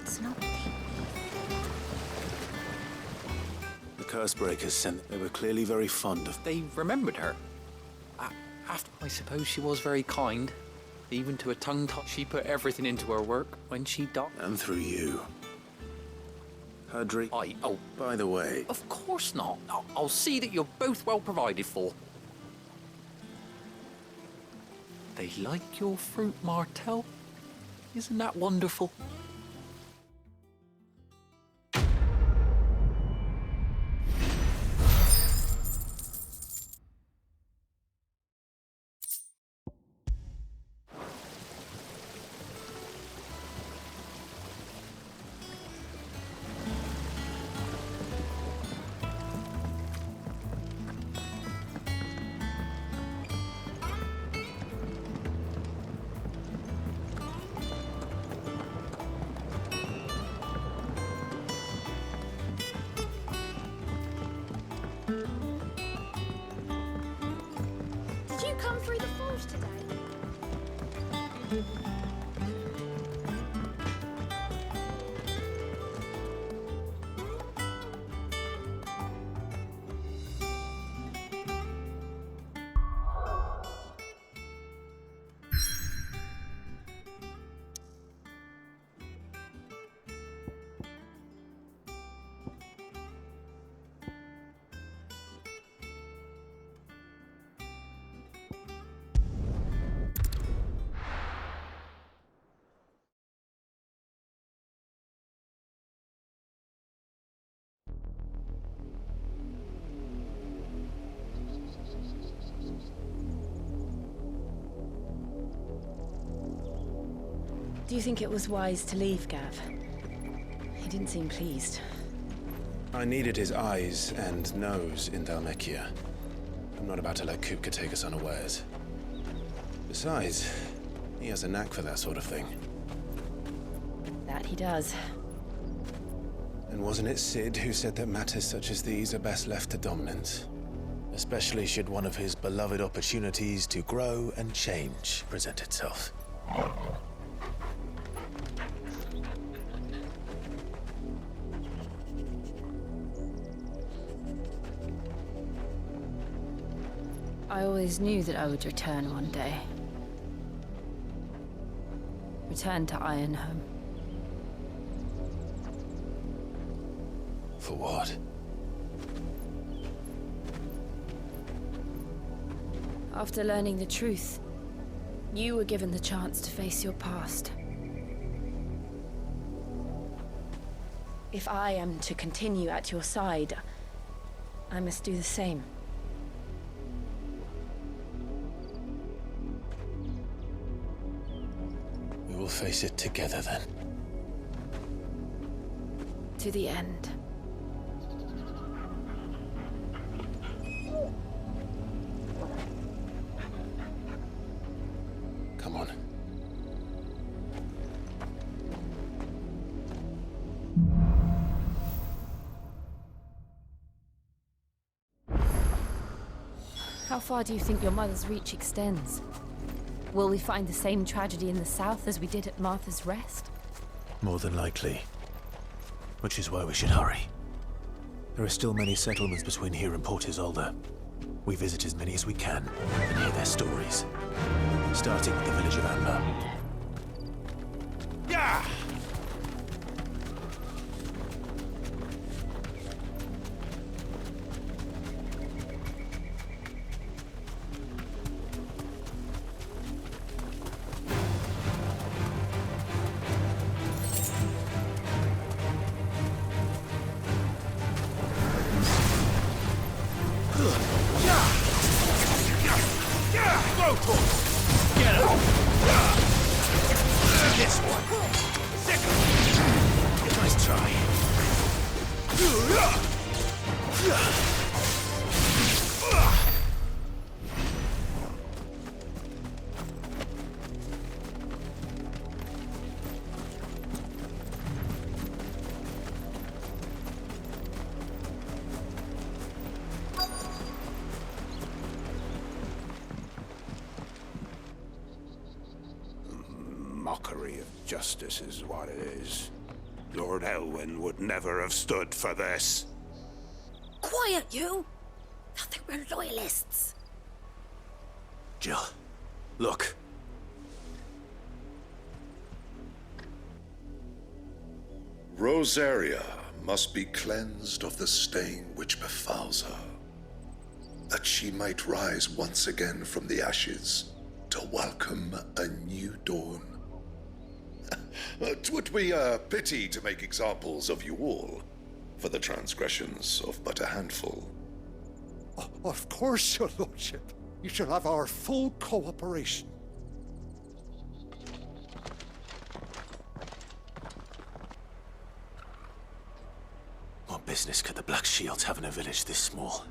It's not... The Cursebreakers sent. They were clearly very fond of. They remembered her. After, I suppose she was very kind. Even to a tongue tie. She put everything into her work when she died. And through you. Her dream. Oh, by the way. Of course not. I'll see that you're both well provided for. They like your fruit, Martel. Isn't that wonderful? Did you come through the forge today? Do you think it was wise to leave, Gav? He didn't seem pleased. I needed his eyes and nose in Dalmekia. I'm not about to let Kupka take us unawares. Besides, he has a knack for that sort of thing. That he does. And wasn't it Sid who said that matters such as these are best left to dominance? Especially should one of his beloved opportunities to grow and change present itself. I always knew that I would return one day. Return to Ironhome. For what? After learning the truth, you were given the chance to face your past. If I am to continue at your side, I must do the same. We will face it together then. To the end. How far do you think your mother's reach extends? Will we find the same tragedy in the south as we did at Martha's Rest? More than likely. Which is why we should hurry. There are still many settlements between here and Port Isolde. We visit as many as we can and hear their stories. Starting with the village of Amber. Yeah! Mockery of justice is what it is. Lord Elwyn would never have stood for this. Quiet, you! Thought they were loyalists. Jill, look. Rosaria must be cleansed of the stain which befouls her, that she might rise once again from the ashes to welcome a new dawn. 'Twould be a pity to make examples of you all for the transgressions of but a handful. Of course, your lordship. You shall have our full cooperation. What business could the Black Shields have in a village this small?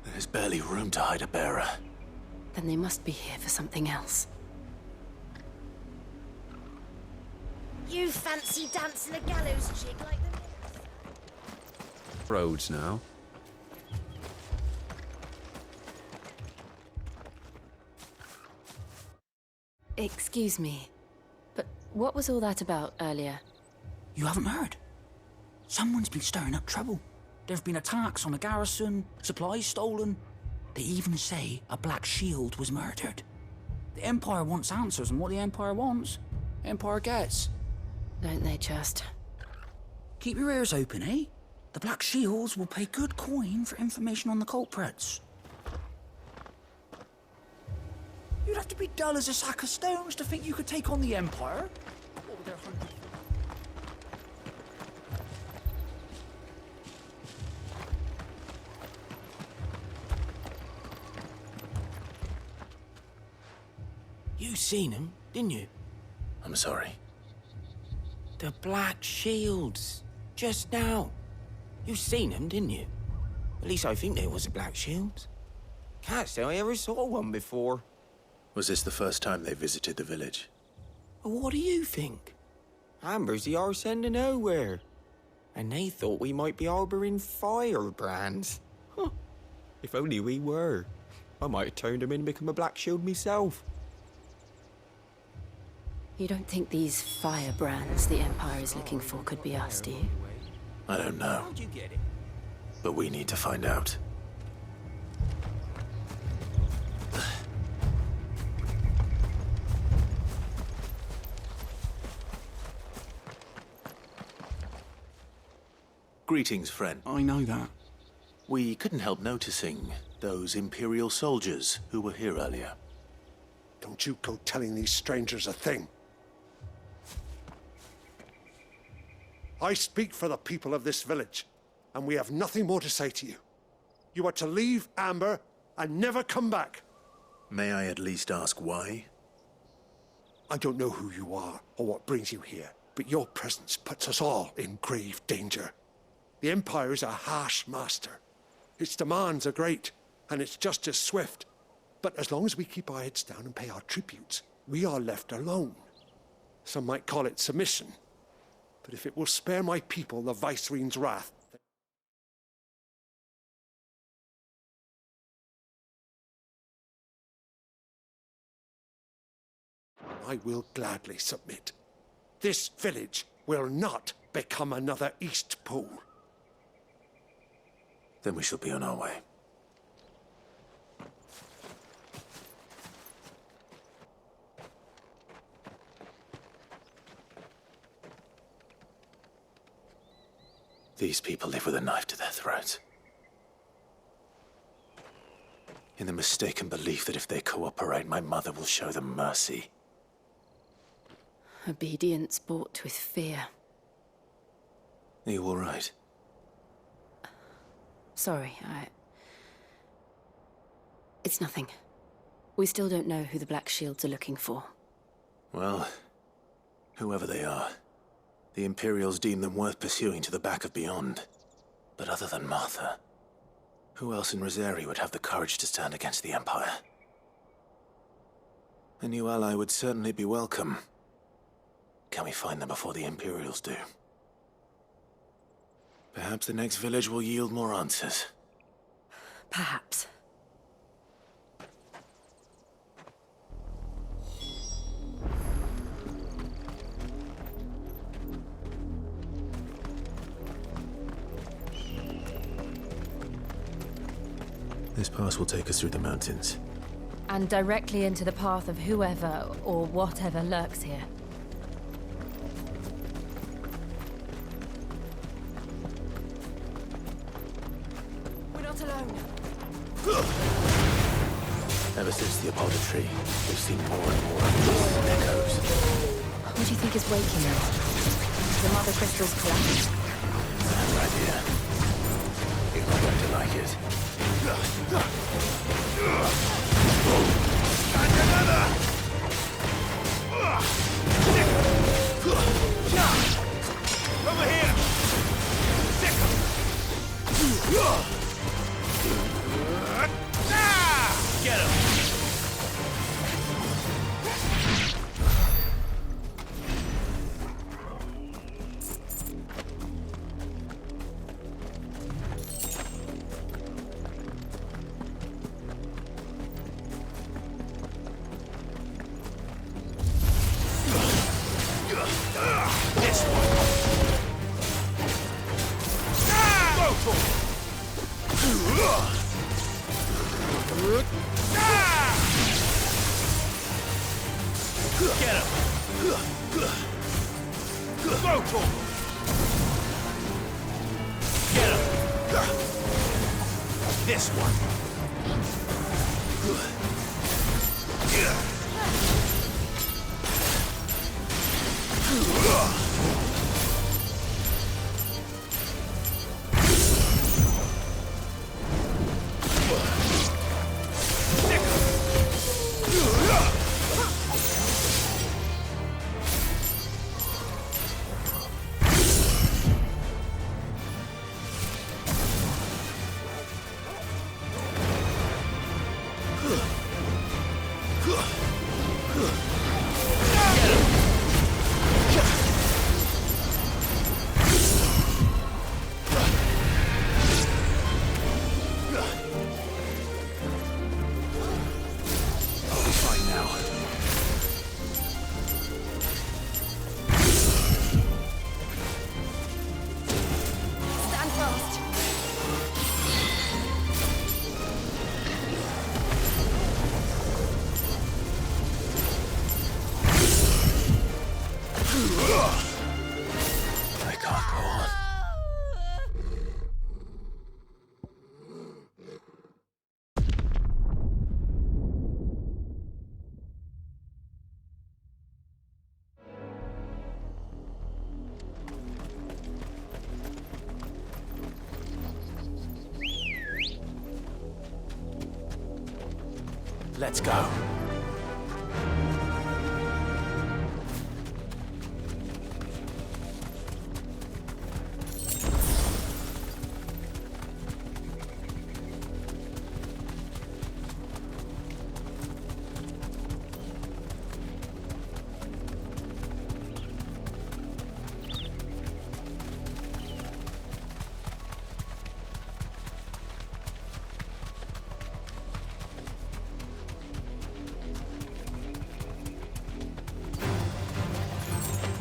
There's barely room to hide a bearer. Then they must be here for something else. You fancy dancing a gallows jig like the... Roads now. Excuse me, but what was all that about earlier? You haven't heard? Someone's been stirring up trouble. There've been attacks on the garrison, supplies stolen. They even say a Black Shield was murdered. The Empire wants answers, and what the Empire wants, Empire gets. Don't they just? Keep your ears open, eh? The Black Shields will pay good coin for information on the culprits. You'd have to be dull as a sack of stones to think you could take on the Empire. What were their 100... You seen him, didn't you? I'm sorry. The Black Shields. Just now. You seen them, didn't you? At least I think there was a Black Shield. Can't say I ever saw one before. Was this the first time they visited the village? What do you think? Amber's the arse end of nowhere. And they thought we might be harbouring firebrands. Huh. If only we were. I might have turned them in and become a Black Shield myself. You don't think these firebrands the Empire is looking for could be us, do you? I don't know. How'd you get it? But we need to find out. Greetings, friend. I know that. We couldn't help noticing those Imperial soldiers who were here earlier. Don't you go telling these strangers a thing. I speak for the people of this village, and we have nothing more to say to you. You are to leave Amber and never come back. May I at least ask why? I don't know who you are or what brings you here, but your presence puts us all in grave danger. The Empire is a harsh master. Its demands are great, and its justice swift. But as long as we keep our heads down and pay our tributes, we are left alone. Some might call it submission. But if it will spare my people the Viceroy's wrath, I will gladly submit. This village will not become another Eastpool. Then we shall be on our way. These people live with a knife to their throats. In the mistaken belief that if they cooperate, my mother will show them mercy. Obedience bought with fear. Are you all right? Sorry, It's nothing. We still don't know who the Black Shields are looking for. Well, whoever they are, the Imperials deem them worth pursuing to the back of beyond. But other than Martha, who else in Rosari would have the courage to stand against the Empire? A new ally would certainly be welcome. Can we find them before the Imperials do? Perhaps the next village will yield more answers. Perhaps. This pass will take us through the mountains. And directly into the path of whoever or whatever lurks here. We're not alone. Ever since the Apollo tree, we've seen more and more of these echoes. What do you think is waking them? The mother crystals collapsed? Bad idea. You're not going to like it. And another! Over here! Get him! This one. Get him. Get him. This one. Let's go.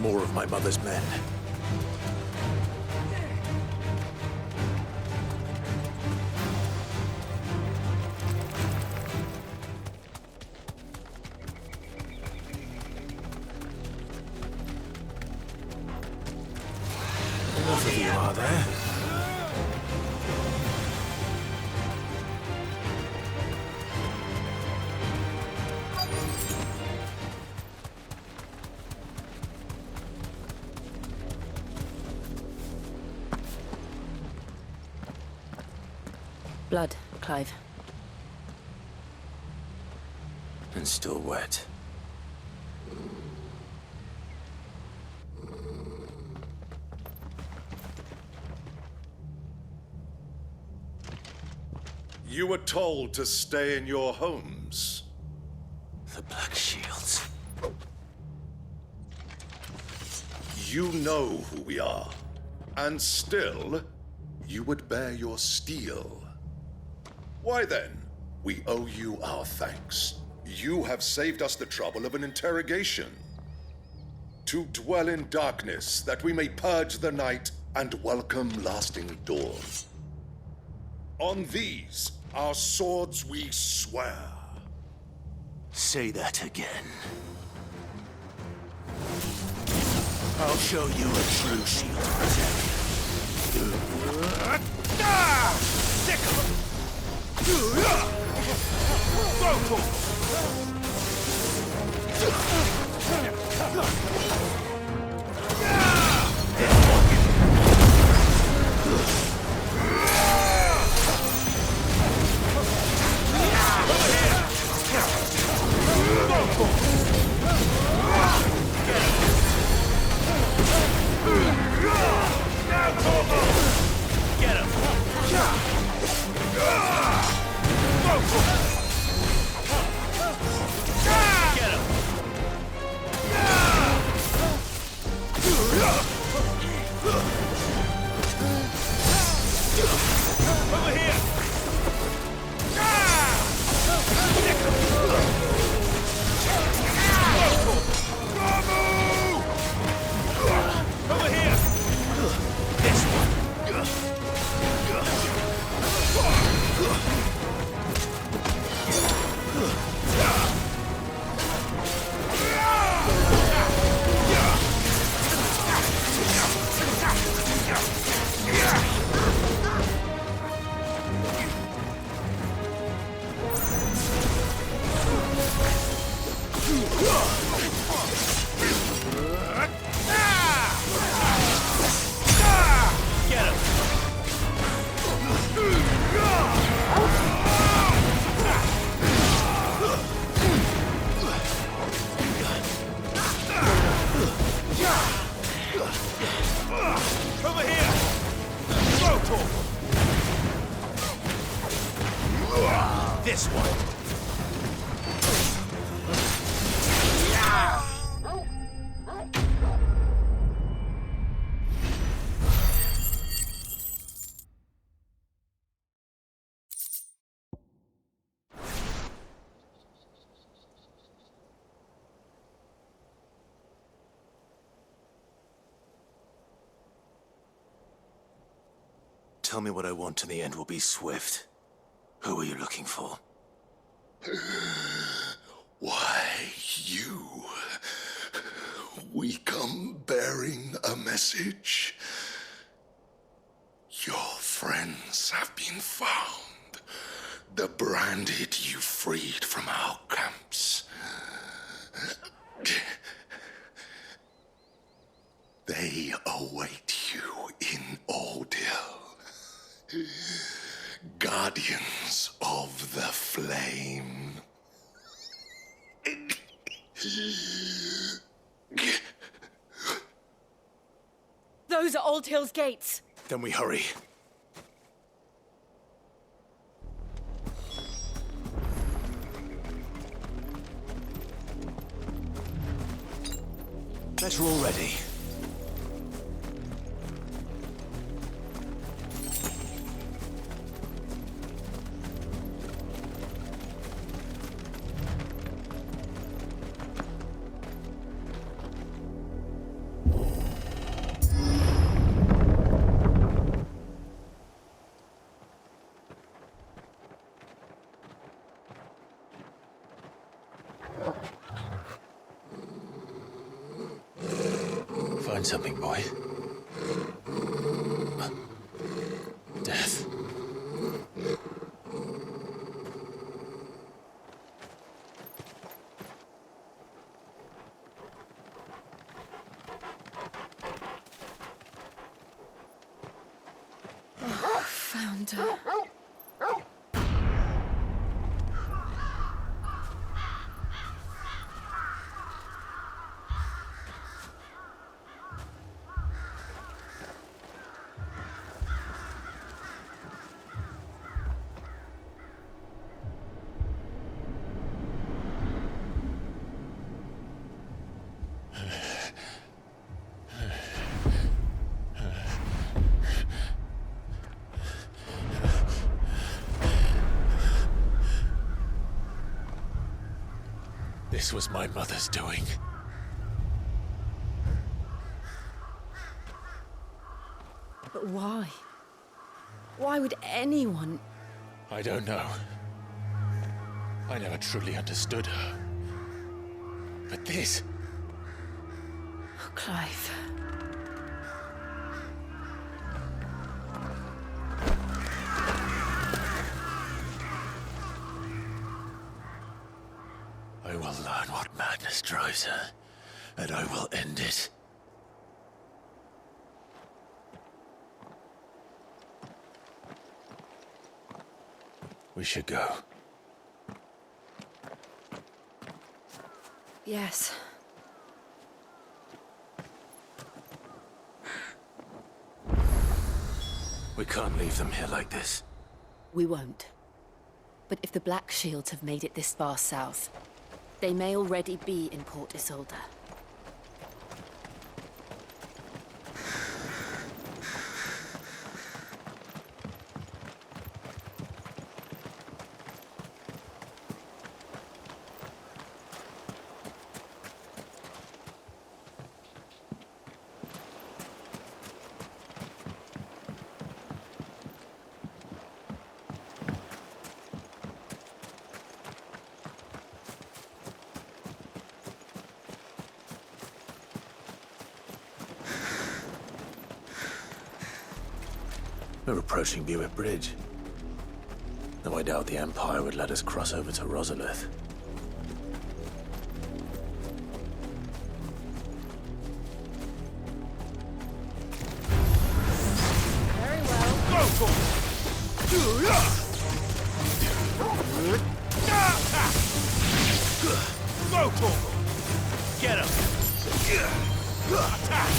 more of my mother's men. Enough of you, are there? Blood, Clive. And still wet. You were told to stay in your homes. The Black Shields. You know who we are. And still, you would bear your steel. Why then? We owe you our thanks. You have saved us the trouble of an interrogation. To dwell in darkness, that we may purge the night and welcome lasting dawn. On these, our swords we swear. Say that again. I'll show you a true shield protect. Sick of them! Go Get him! Over here! Over here! This one! Get him! Over here! Brutal! This one! Tell me what I want and the end will be swift. Who are you looking for? Why, you. We come bearing a message. Your friends have been found. The branded you freed from our camps. They await you in Odil. Guardians of the Flame. Those are Old Hill's gates. Then we hurry. Better already. find something, boy. Death. Oh, found her. This was my mother's doing. But why? Why would anyone... I don't know. I never truly understood her. But this... Oh, Clive. I will learn what madness drives her, and I will end it. We should go. Yes. We can't leave them here like this. We won't. But if the Black Shields have made it this far south, they may already be in Port Isolde. We're approaching Buick Bridge. Though I doubt the Empire would let us cross over to Rosalith. Very well. Go for it! Go for it! Get him! Attack!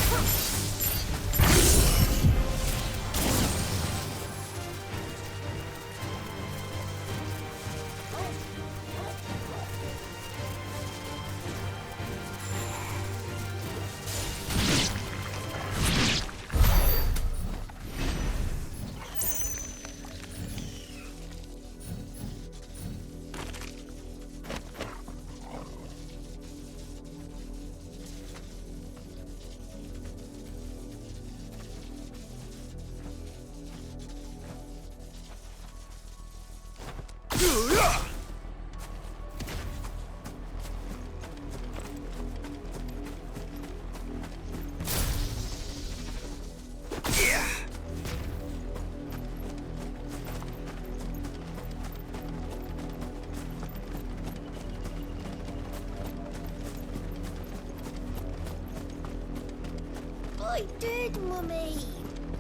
I did, Mummy.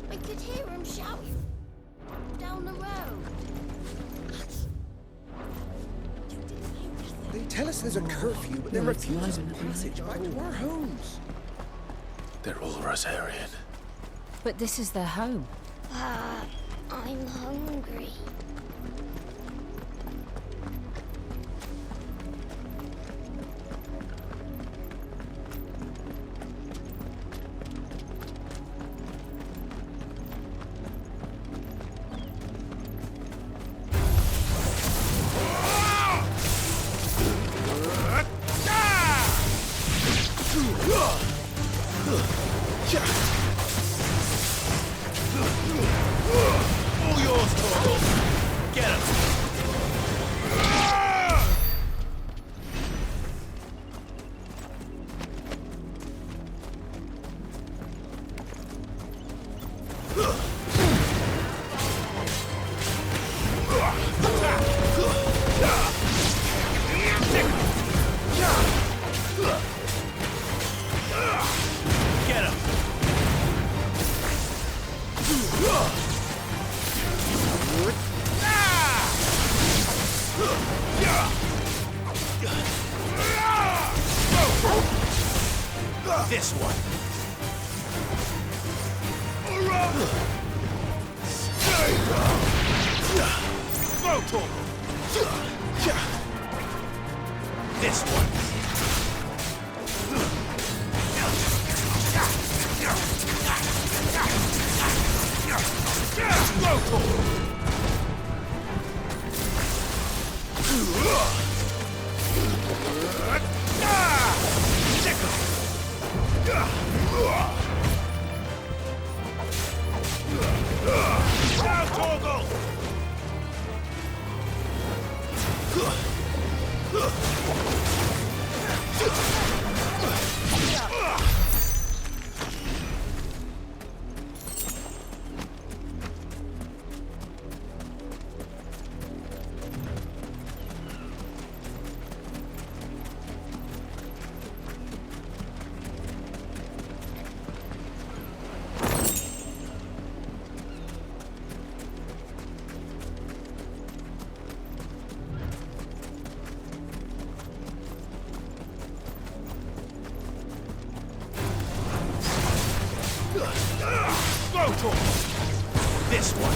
I could hear him shouting down the road. They tell us there's a curfew, but then refuse passage back to our homes. They're all Rosarian. But this is their home. I'm hungry. All yours, Torgal! Get him! This one. This one. This one.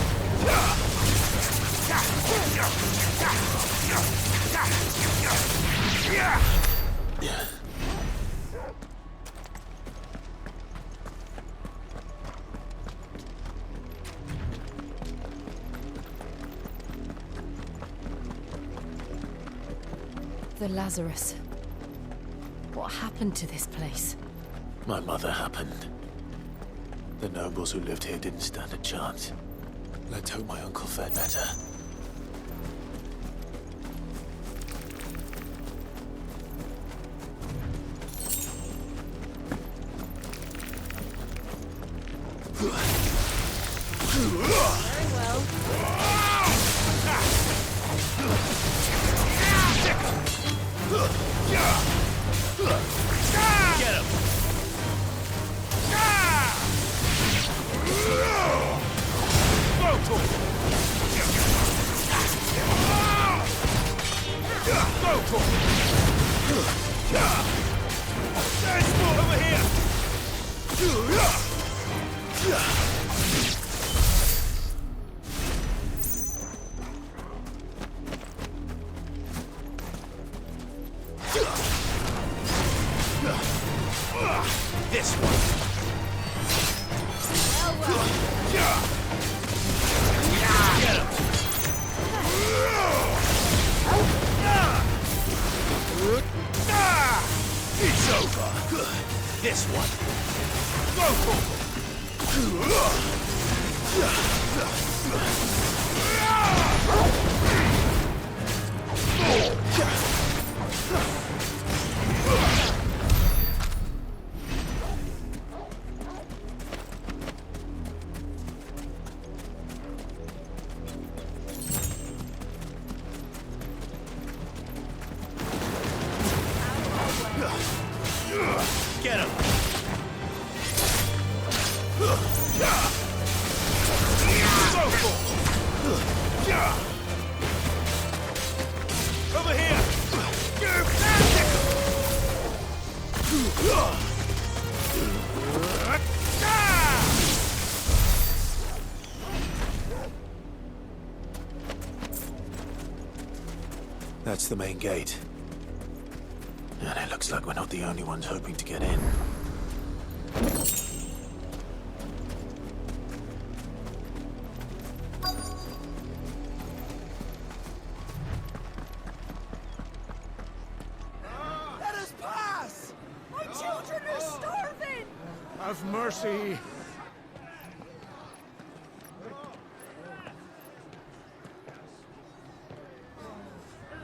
The Lazarus. What happened to this place? My mother happened. The nobles who lived here didn't stand a chance. Let's hope my uncle fared better. Very well. Get him! There's more over here! This one. Get him! It's over. This one. Get him! Over here! That's the main gate. And it looks like we're not the only ones hoping to get in. Let us pass! My children are starving! Have mercy.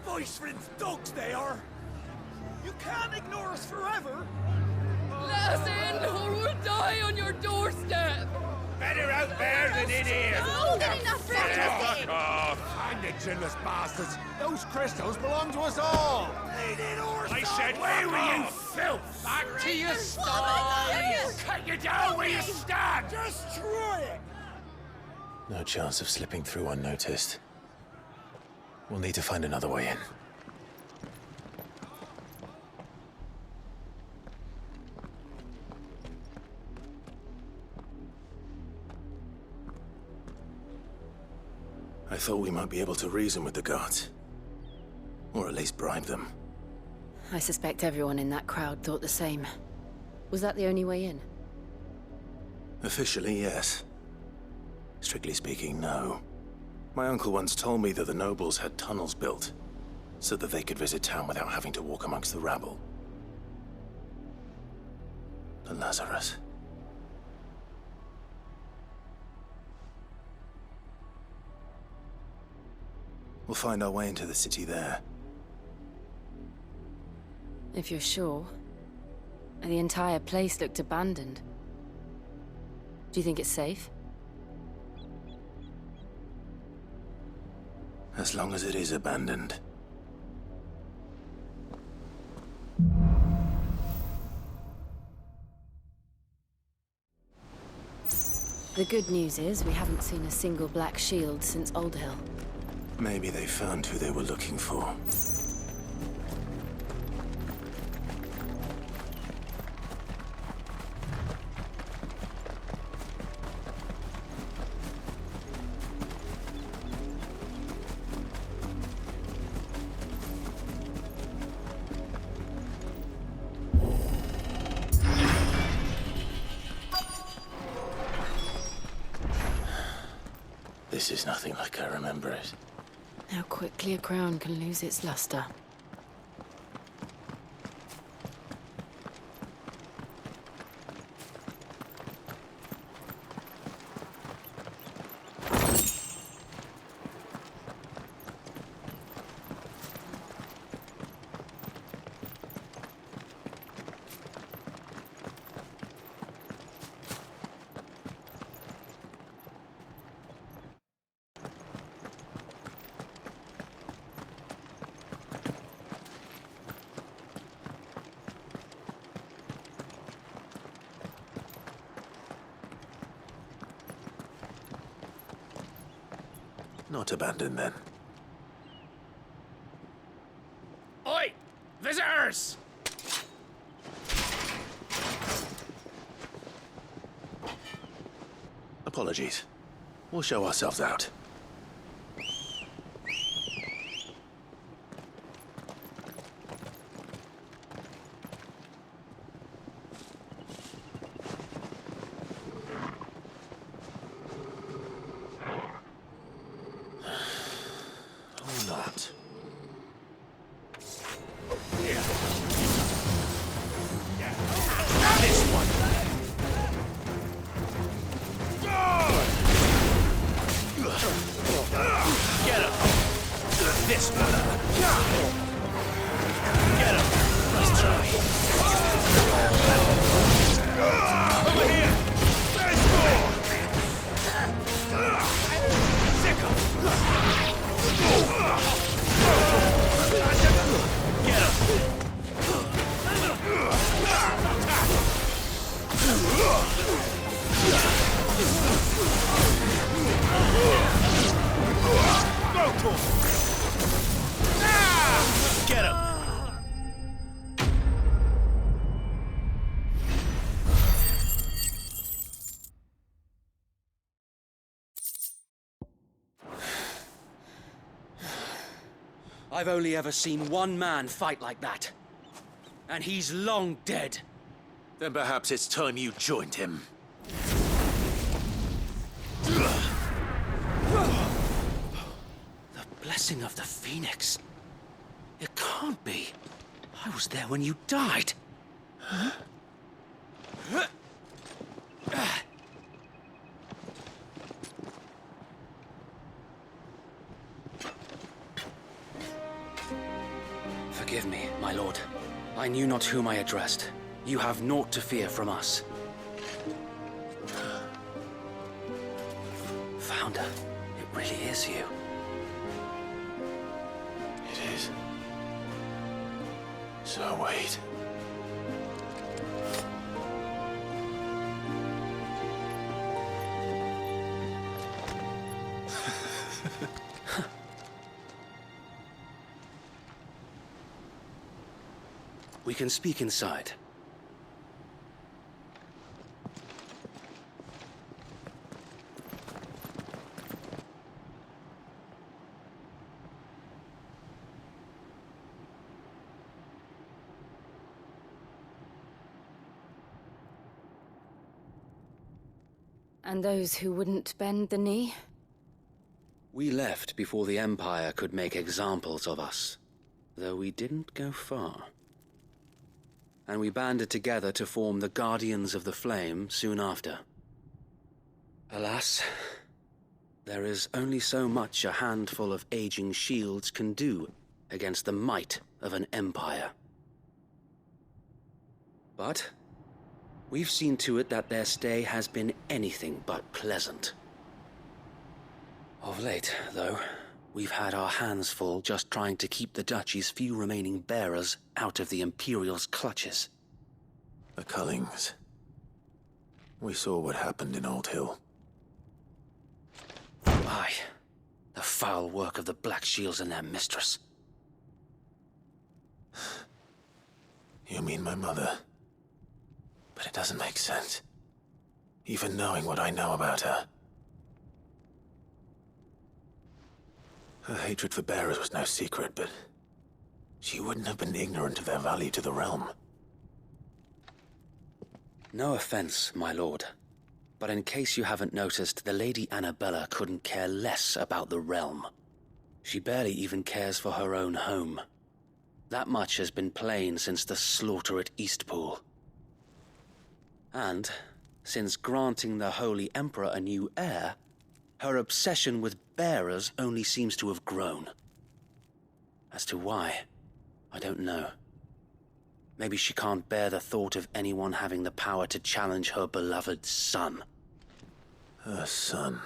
Voice-rinsed dogs they are! You can't ignore us forever! Let us in, or we'll die on your doorstep! Better out there! Get in here! More than enough for everything! Fuck off! Find the generous bastards. Those crystals belong to us all. I said, where were you, filth? Back to your What am I gonna do? Cut you down where you stand! Destroy it. No chance of slipping through unnoticed. We'll need to find another way in. I thought we might be able to reason with the guards. Or at least bribe them. I suspect everyone in that crowd thought the same. Was that the only way in? Officially, yes. Strictly speaking, no. My uncle once told me that the nobles had tunnels built, so that they could visit town without having to walk amongst the rabble. The Lazarus. We'll find our way into the city there. If you're sure. The entire place looked abandoned. Do you think it's safe? As long as it is abandoned. The good news is we haven't seen a single black shield since Old Hill. Maybe they found who they were looking for. This is nothing like I remember it. How quickly a crown can lose its luster. Not abandoned, then. Oi! Visitors! Apologies. We'll show ourselves out. I've only ever seen one man fight like that. And he's long dead. Then perhaps it's time you joined him. The blessing of the Phoenix. It can't be. I was there when you died. Huh? Forgive me, my lord. I knew not whom I addressed. You have naught to fear from us. Founder, it really is you. It is. So wait. We can speak inside. And those who wouldn't bend the knee? We left before the Empire could make examples of us, though we didn't go far. And we banded together to form the Guardians of the Flame soon after. Alas, there is only so much a handful of aging shields can do against the might of an empire. But we've seen to it that their stay has been anything but pleasant. Of late, though, we've had our hands full just trying to keep the Duchy's few remaining bearers out of the Imperial's clutches. The Cullings. We saw what happened in Old Hill. Aye. The foul work of the Black Shields and their mistress. You mean my mother? But it doesn't make sense. Even knowing what I know about her. Her hatred for bearers was no secret, but she wouldn't have been ignorant of their value to the realm. No offense, my lord, but in case you haven't noticed, the Lady Annabella couldn't care less about the realm. She barely even cares for her own home. That much has been plain since the slaughter at Eastpool. And, since granting the Holy Emperor a new heir, her obsession with bearers only seems to have grown. As to why, I don't know. Maybe she can't bear the thought of anyone having the power to challenge her beloved son. Her son.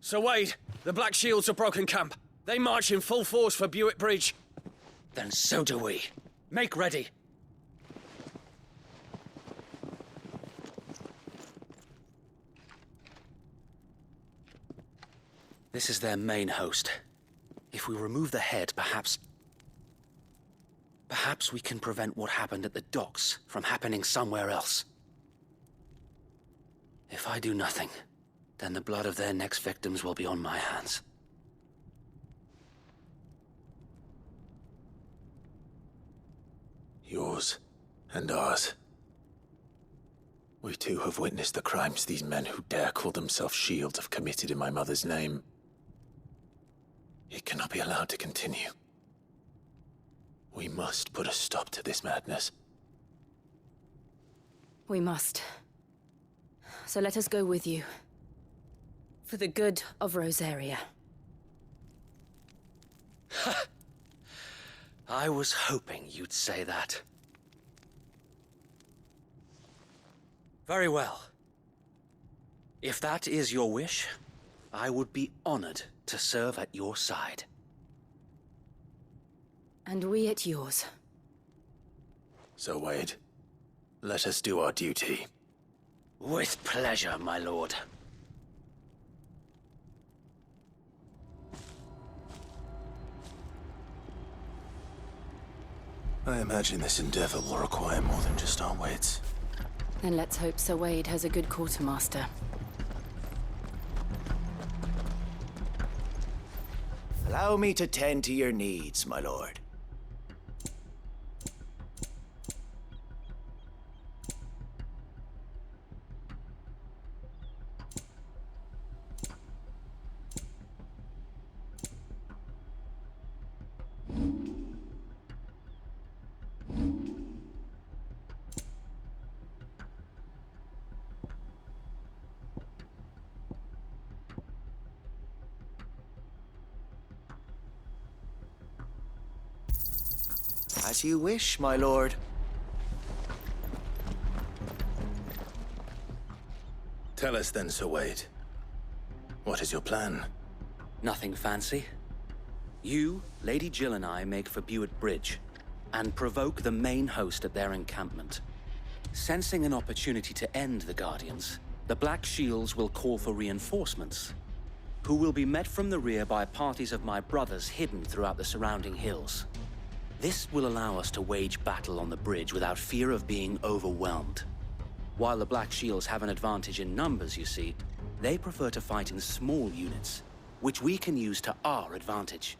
Sir Wade, the Black Shields have broken camp. They march in full force for Buick Bridge. Then so do we. Make ready. This is their main host. If we remove the head, perhaps we can prevent what happened at the docks from happening somewhere else. If I do nothing, then the blood of their next victims will be on my hands. Yours and ours. We too have witnessed the crimes these men who dare call themselves shields have committed in my mother's name. It cannot be allowed to continue. We must put a stop to this madness. We must. So let us go with you. For the good of Rosaria. I was hoping you'd say that. Very well. If that is your wish, I would be honored to serve at your side. And we at yours. So, Wade, let us do our duty. With pleasure, my lord. I imagine this endeavor will require more than just our wits. Then let's hope Sir Wade has a good quartermaster. Allow me to tend to your needs, my lord. As you wish, my lord. Tell us then, Sir Wade. What is your plan? Nothing fancy. You, Lady Jill and I make for Buett Bridge and provoke the main host at their encampment. Sensing an opportunity to end the Guardians, the Black Shields will call for reinforcements, who will be met from the rear by parties of my brothers hidden throughout the surrounding hills. This will allow us to wage battle on the bridge without fear of being overwhelmed. While the Black Shields have an advantage in numbers, you see, they prefer to fight in small units, which we can use to our advantage.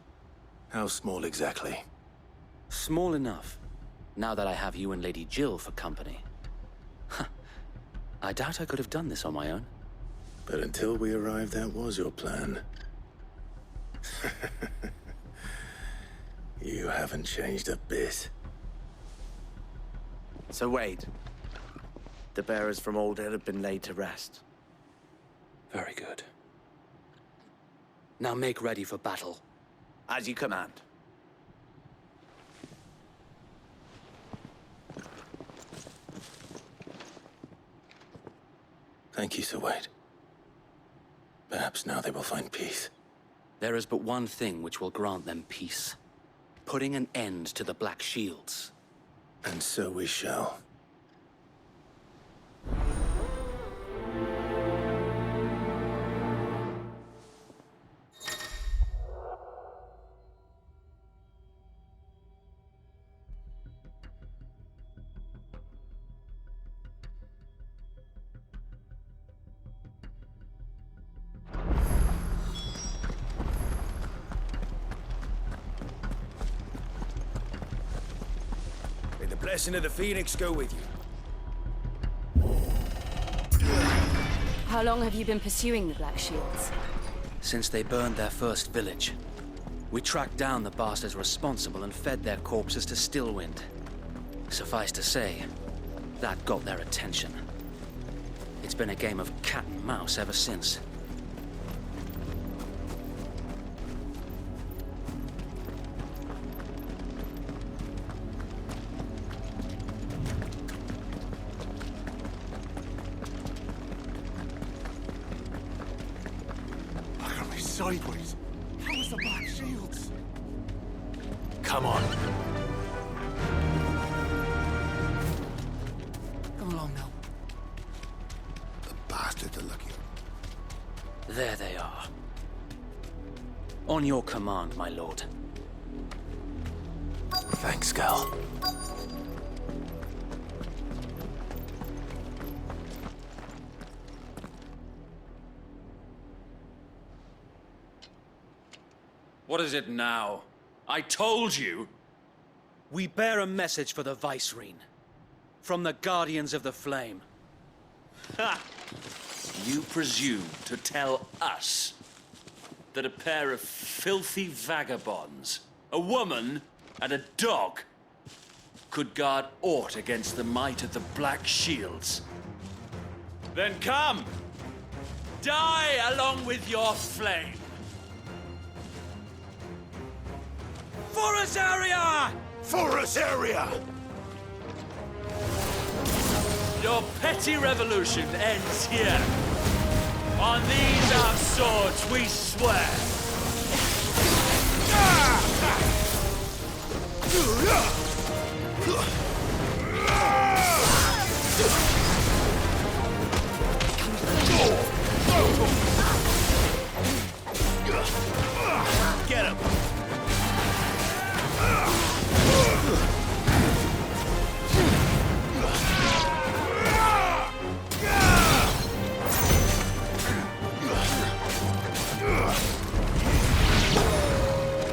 How small exactly? Small enough, now that I have you and Lady Jill for company. I doubt I could have done this on my own. But until we arrived, that was your plan. You haven't changed a bit. So Wade, the bearers from Old Hill have been laid to rest. Very good. Now make ready for battle. As you command. Thank you, Sir Wade. Perhaps now they will find peace. There is but one thing which will grant them peace. Putting an end to the Black Shields. And so we shall. May the blessing of the Phoenix go with you. How long have you been pursuing the Black Shields? Since they burned their first village. We tracked down the bastards responsible and fed their corpses to Stillwind. Suffice to say, that got their attention. It's been a game of cat and mouse ever since. Look at me sideways. How was the Black Shields? Come on. Come along now. The bastards are lucky. There they are. On your command, my lord. Thanks, Gal. What is it now? I told you! We bear a message for the Vicereine. From the Guardians of the Flame. Ha! You presume to tell us that a pair of filthy vagabonds, a woman and a dog, could guard aught against the might of the Black Shields? Then come! Die along with your flame! For us area! For us area! Your petty revolution ends here. On these our swords we swear. Get him!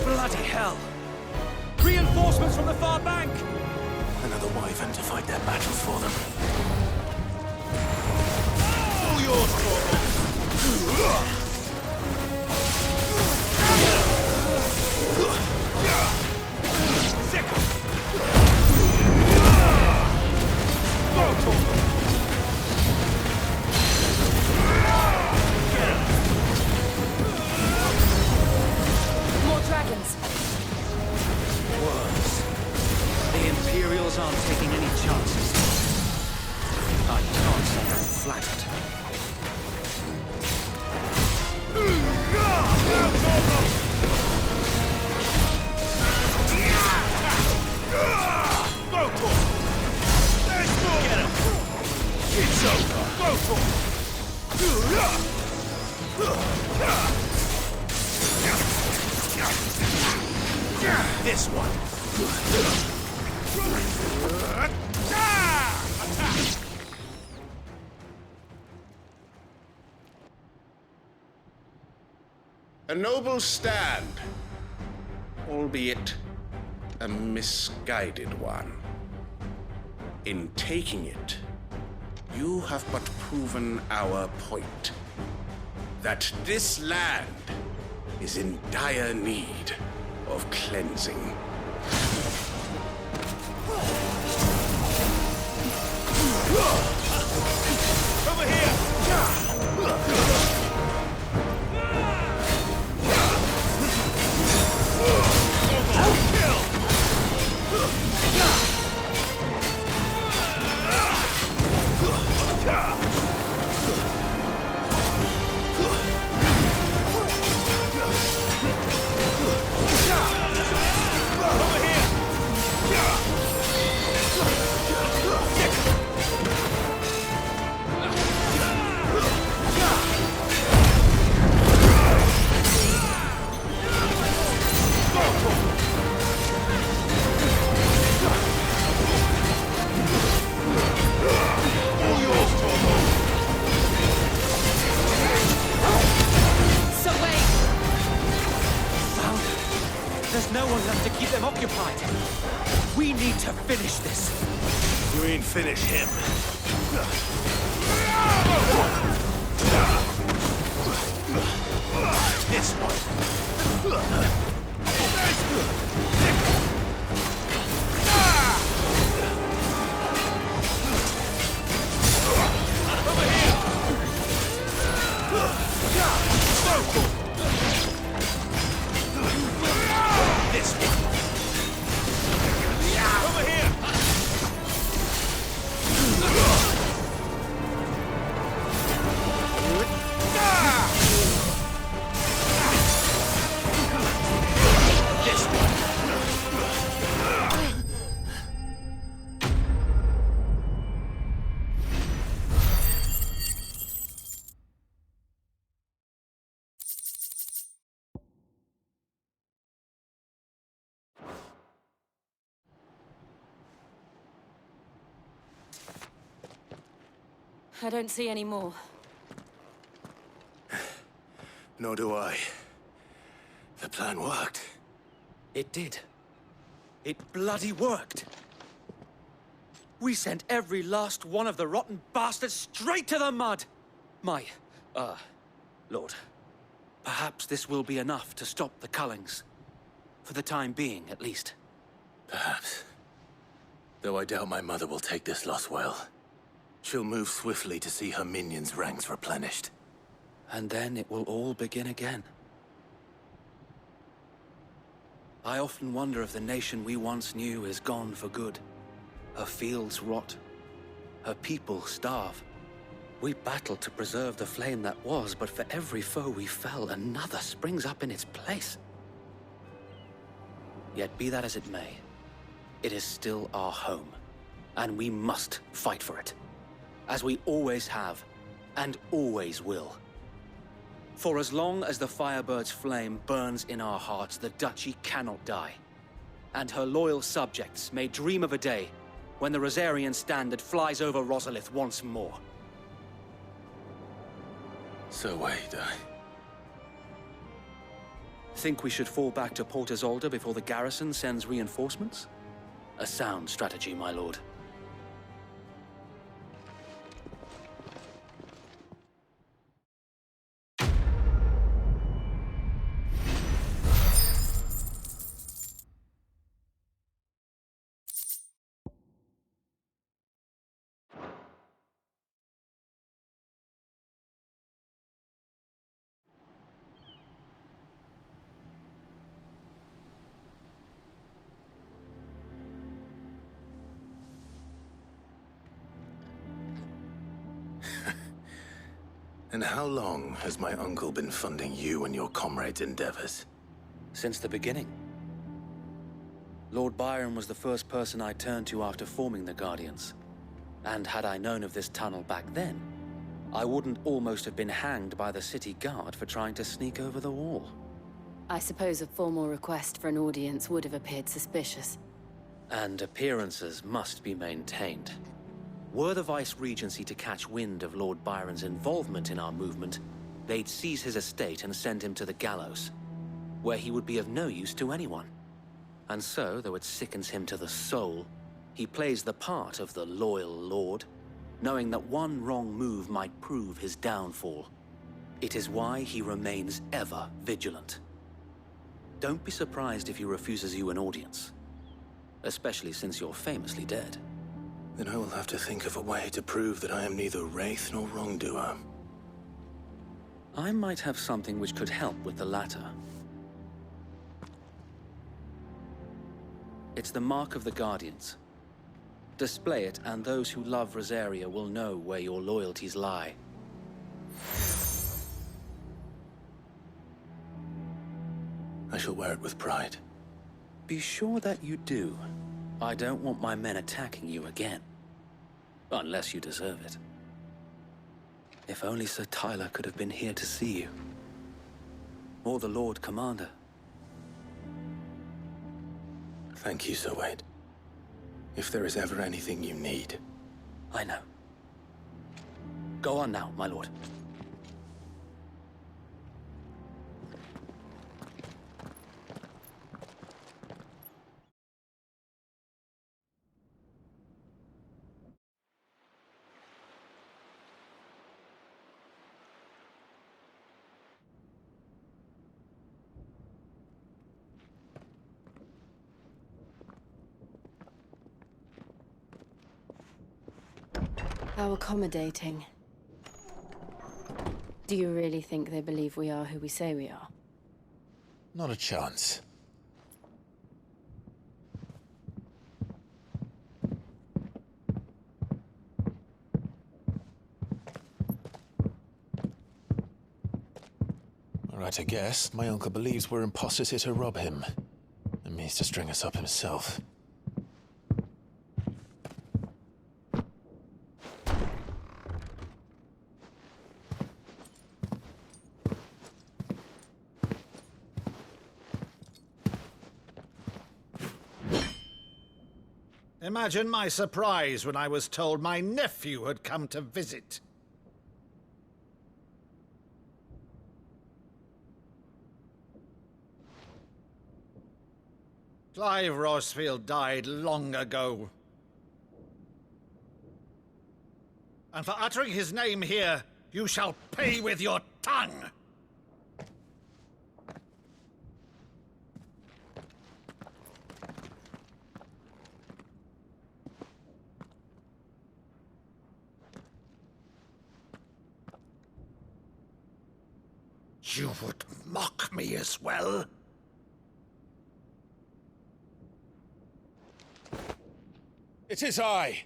Bloody hell! Reinforcements from the far bank! Another wyvern to fight their battles for them. This one. A noble stand, albeit a misguided one. In taking it, you have but proven our point. That this land is in dire need of cleansing. Over here! Finish this. You mean finish him? This one. Over here. This one. Over here! This one! I don't see any more. Nor do I. The plan worked. It did. It bloody worked. We sent every last one of the rotten bastards straight to the mud! Lord, perhaps this will be enough to stop the Cullings. For the time being, at least. Perhaps. Though I doubt my mother will take this loss well. She'll move swiftly to see her minions' ranks replenished. And then it will all begin again. I often wonder if the nation we once knew is gone for good. Her fields rot. Her people starve. We battled to preserve the flame that was, but for every foe we fell, another springs up in its place. Yet be that as it may, it is still our home, and we must fight for it. As we always have, and always will. For as long as the Firebird's flame burns in our hearts, the Duchy cannot die. And her loyal subjects may dream of a day when the Rosarian standard flies over Rosalith once more. So wait, Think we should fall back to Port Isolde before the garrison sends reinforcements? A sound strategy, my lord. And how long has my uncle been funding you and your comrades' endeavors? Since the beginning. Lord Byron was the first person I turned to after forming the Guardians. And had I known of this tunnel back then, I wouldn't almost have been hanged by the city guard for trying to sneak over the wall. I suppose a formal request for an audience would have appeared suspicious. And appearances must be maintained. Were the Vice-Regency to catch wind of Lord Byron's involvement in our movement, they'd seize his estate and send him to the gallows, where he would be of no use to anyone. And so, though it sickens him to the soul, he plays the part of the loyal lord, knowing that one wrong move might prove his downfall. It is why he remains ever vigilant. Don't be surprised if he refuses you an audience, especially since you're famously dead. Then I will have to think of a way to prove that I am neither wraith nor wrongdoer. I might have something which could help with the latter. It's the mark of the Guardians. Display it, and those who love Rosaria will know where your loyalties lie. I shall wear it with pride. Be sure that you do. I don't want my men attacking you again. Unless you deserve it. If only Sir Tyler could have been here to see you. Or the Lord Commander. Thank you, Sir Wade. If there is ever anything you need. I know. Go on now, my lord. How accommodating. Do you really think they believe we are who we say we are? Not a chance. Right, I guess. My uncle believes we're imposters here to rob him. And means to string us up himself. Imagine my surprise when I was told my nephew had come to visit. Clive Rosfield died long ago. And for uttering his name here, you shall pay with your tongue! You would mock me as well? It is I,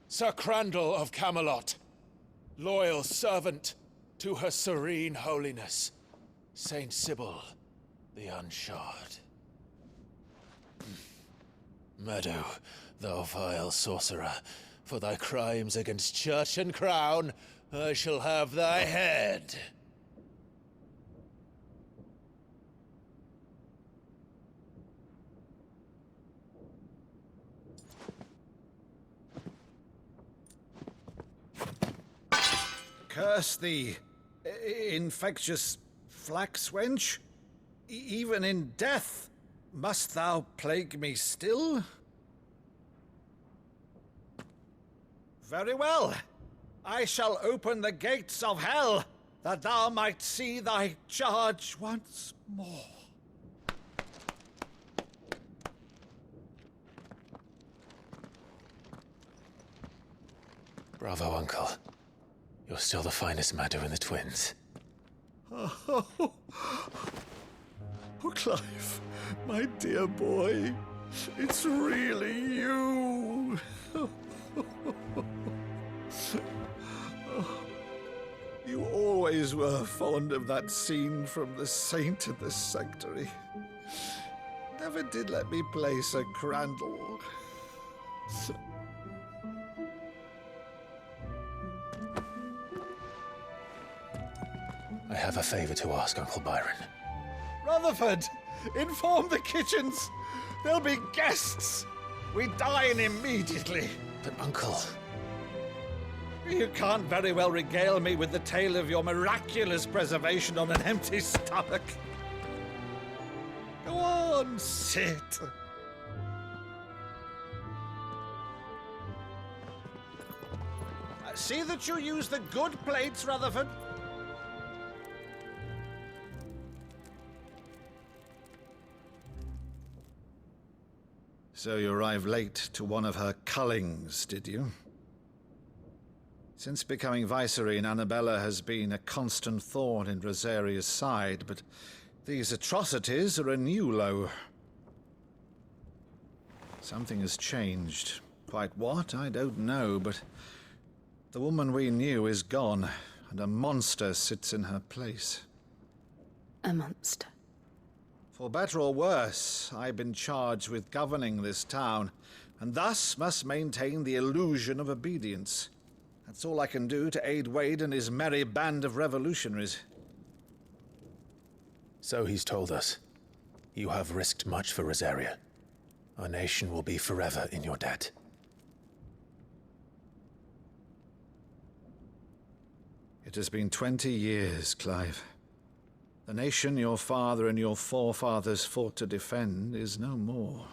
Sir Crandall of Camelot, loyal servant to Her Serene Holiness, Saint Sybil the Unshod. Meadow, thou vile sorcerer, for thy crimes against church and crown, I shall have thy head. Curse thee, infectious flax wench. Even in death, must thou plague me still? Very well. I shall open the gates of hell, that thou might see thy charge once more. Bravo, Uncle. You're still the finest Meadow in the twins. Oh, Clive, my dear boy, it's really you. You always were fond of that scene from The Saint and the Sanctuary. Never did let me play Sir Crandall. I have a favor to ask, Uncle Byron. Rutherford, inform the kitchens. There'll be guests. We dine immediately. But, Uncle... You can't very well regale me with the tale of your miraculous preservation on an empty stomach. Go on, sit. See that you use the good plates, Rutherford. So you arrived late to one of her cullings, did you? Since becoming Vicereine, Annabella has been a constant thorn in Rosaria's side, but these atrocities are a new low. Something has changed. Quite what, I don't know, but the woman we knew is gone, and a monster sits in her place. A monster? For better or worse, I've been charged with governing this town, and thus must maintain the illusion of obedience. That's all I can do to aid Wade and his merry band of revolutionaries. So he's told us. You have risked much for Rosaria. Our nation will be forever in your debt. It has been 20 years, Clive. The nation your father and your forefathers fought to defend is no more.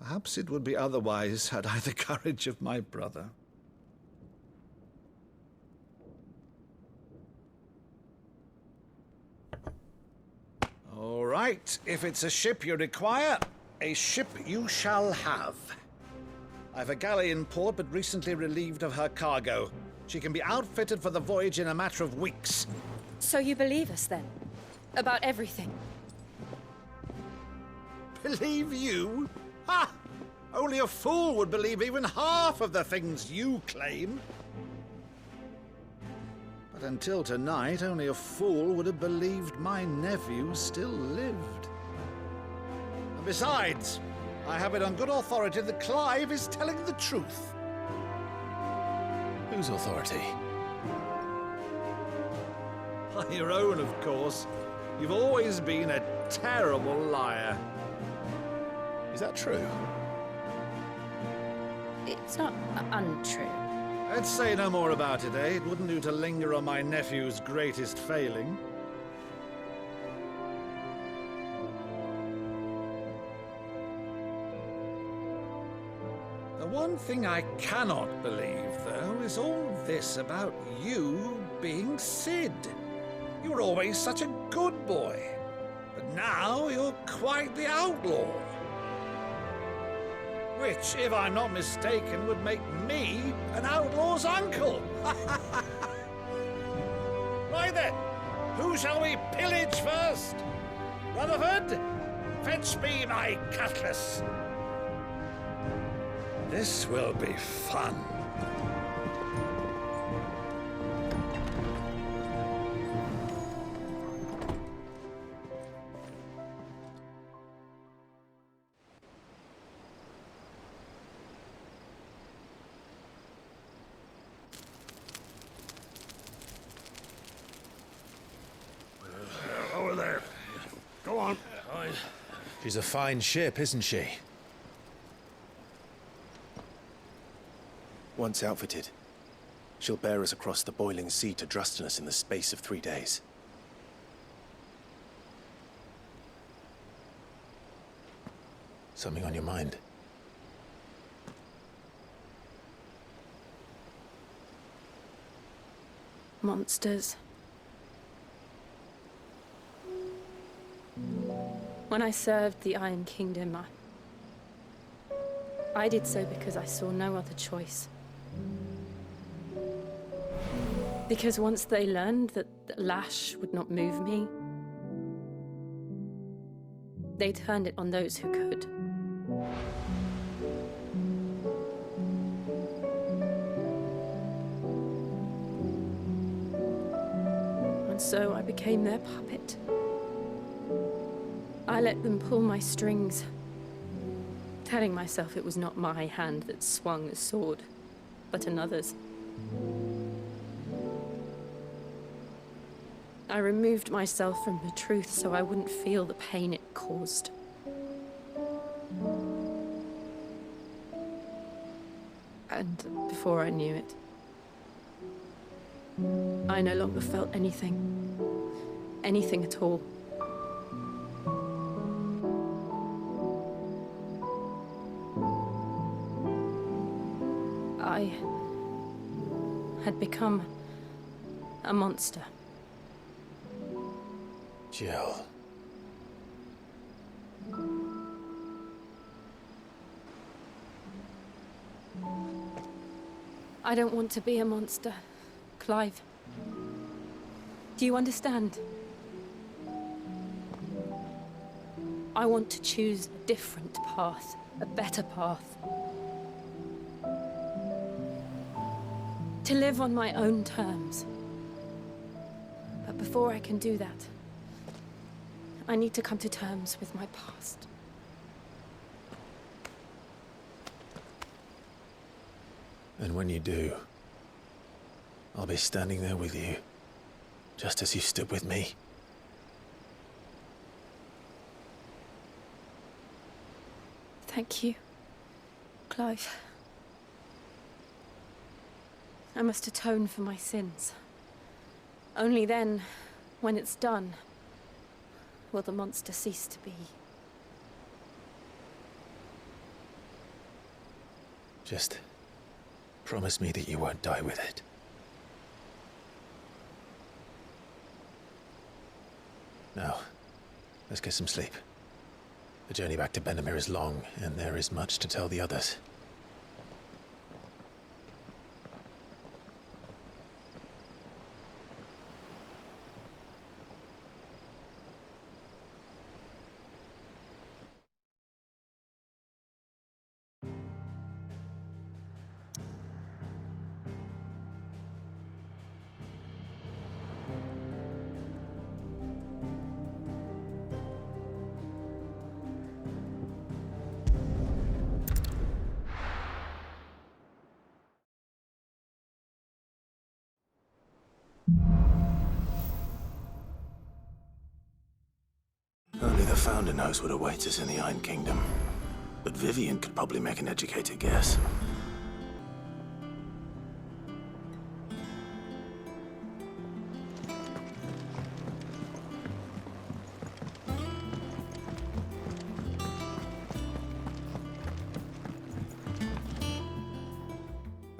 Perhaps it would be otherwise had I the courage of my brother. All right, if it's a ship you require, a ship you shall have. I've a galley in port, but recently relieved of her cargo. She can be outfitted for the voyage in a matter of weeks. So you believe us, then? About everything? Believe you? Ha! Only a fool would believe even half of the things you claim. But until tonight, only a fool would have believed my nephew still lived. And besides, I have it on good authority that Clive is telling the truth. Whose authority? Your own, of course. You've always been a terrible liar. Is that true? It's not untrue. Let's say no more about it, eh? It wouldn't do to linger on my nephew's greatest failing. The one thing I cannot believe, though, is all this about you being Sid. You were always such a good boy, but now you're quite the outlaw. Which, if I'm not mistaken, would make me an outlaw's uncle. Right then, who shall we pillage first? Rutherford, fetch me my cutlass. This will be fun. Over there. Go on. She's a fine ship, isn't she? Once outfitted, she'll bear us across the boiling sea to Drustinus in the space of 3 days. Something on your mind? Monsters. When I served the Iron Kingdom, I did so because I saw no other choice. Because once they learned that the lash would not move me, they turned it on those who could. And so I became their puppet. I let them pull my strings, telling myself it was not my hand that swung the sword, but another's. I removed myself from the truth so I wouldn't feel the pain it caused. And before I knew it, I no longer felt anything. Anything at all. I had become a monster. Jill. I don't want to be a monster, Clive. Do you understand? I want to choose a different path, a better path. To live on my own terms. But before I can do that, I need to come to terms with my past. And when you do, I'll be standing there with you, just as you stood with me. Thank you, Clive. I must atone for my sins. Only then, when it's done, will the monster cease to be. Just promise me that you won't die with it. Now, let's get some sleep. The journey back to Benamir is long, and there is much to tell the others. Only the Founder knows what awaits us in the Iron Kingdom. But Vivian could probably make an educated guess.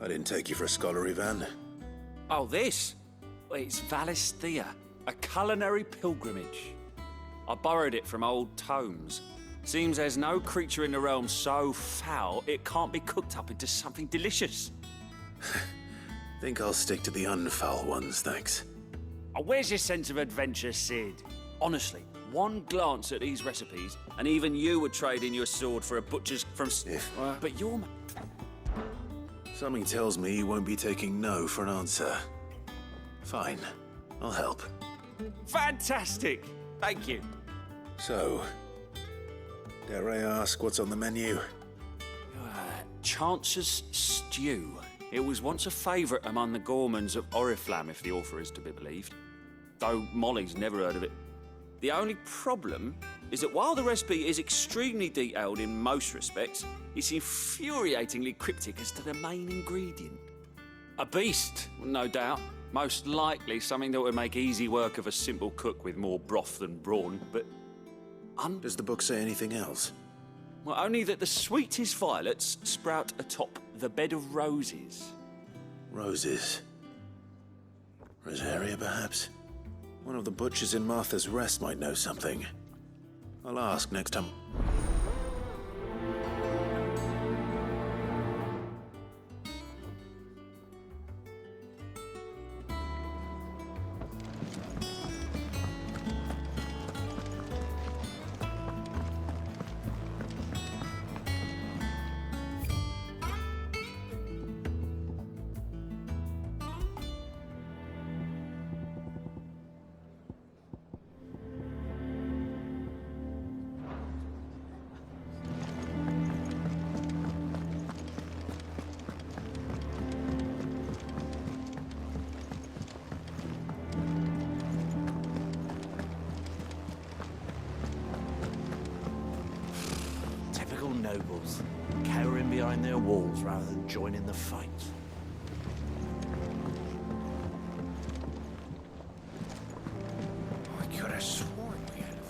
I didn't take you for a scholarly van. Oh, this? It's Valisthea, a culinary pilgrimage. I borrowed it from old tomes. Seems there's no creature in the realm so foul it can't be cooked up into something delicious. Think I'll stick to the unfoul ones, thanks. Oh, where's your sense of adventure, Sid? Honestly, one glance at these recipes, and even you would trade in your sword for a butcher's from... But you're... Something tells me you won't be taking no for an answer. Fine, I'll help. Fantastic! Thank you. So, dare I ask what's on the menu? Chance's Stew. It was once a favourite among the gourmands of Oriflamme, if the author is to be believed. Though Molly's never heard of it. The only problem is that while the recipe is extremely detailed in most respects, it's infuriatingly cryptic as to the main ingredient. A beast, no doubt. Most likely something that would make easy work of a simple cook with more broth than brawn, but... Does the book say anything else? Well, only that the sweetest violets sprout atop the bed of roses. Roses. Rosaria, perhaps? One of the butchers in Martha's Rest might know something. I'll ask next time. behind their walls rather than joining the fight. I could have sworn we had a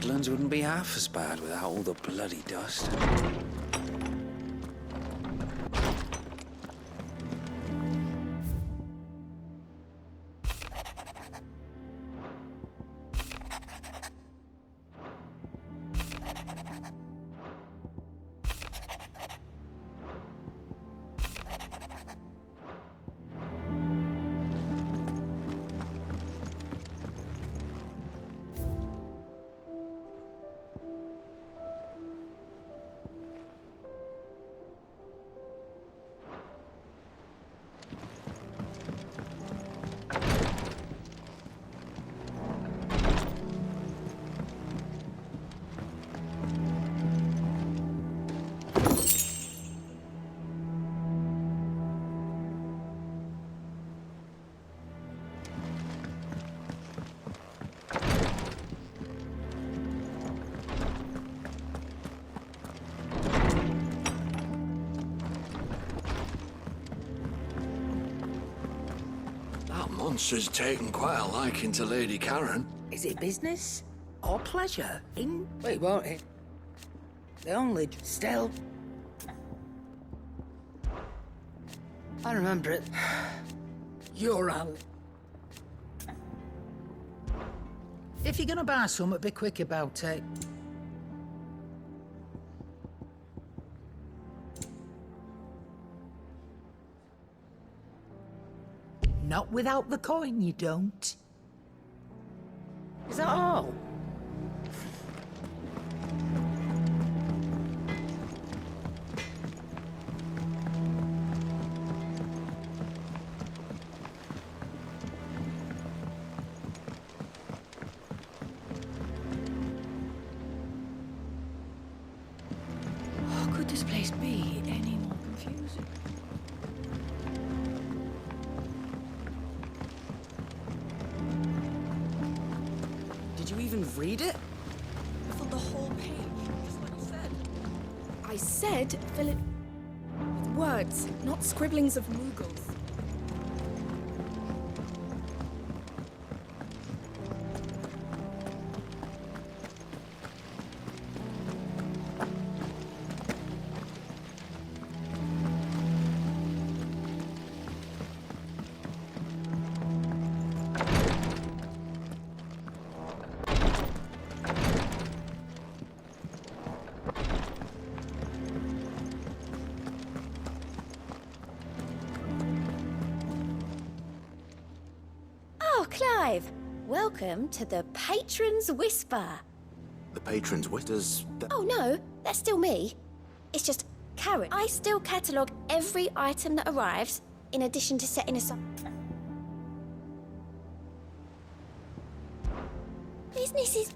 few. Deadlands wouldn't be half as bad without all the bloody dust. Monster's taken quite a liking to Lady Karen. Is it business or pleasure? Wait, won't it? The only still. I remember it. You're out. If you're gonna buy something, be quick about it. Not without the coin, you don't. Is that all? Oh, could this place be any more confusing? Did you even read it? I thought the whole page, just like you said. I said fill it with words, not scribblings of Moogles. Clive, welcome to the Patron's Whisper. The Patron's Whispers. Oh no, that's still me. It's just Karen. I still catalogue every item that arrives, in addition to setting aside. Business is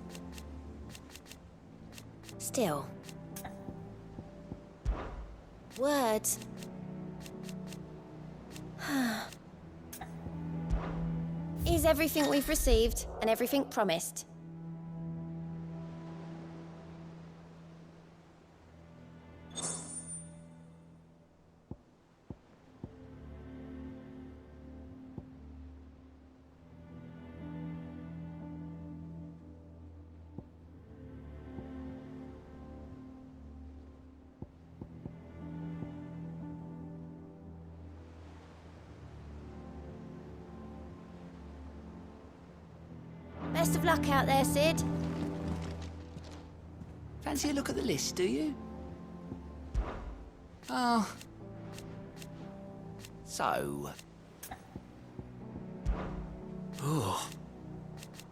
still. Words. Is everything we've received and everything promised? Best of luck out there, Sid. Fancy a look at the list, do you? Oh. So. Oh.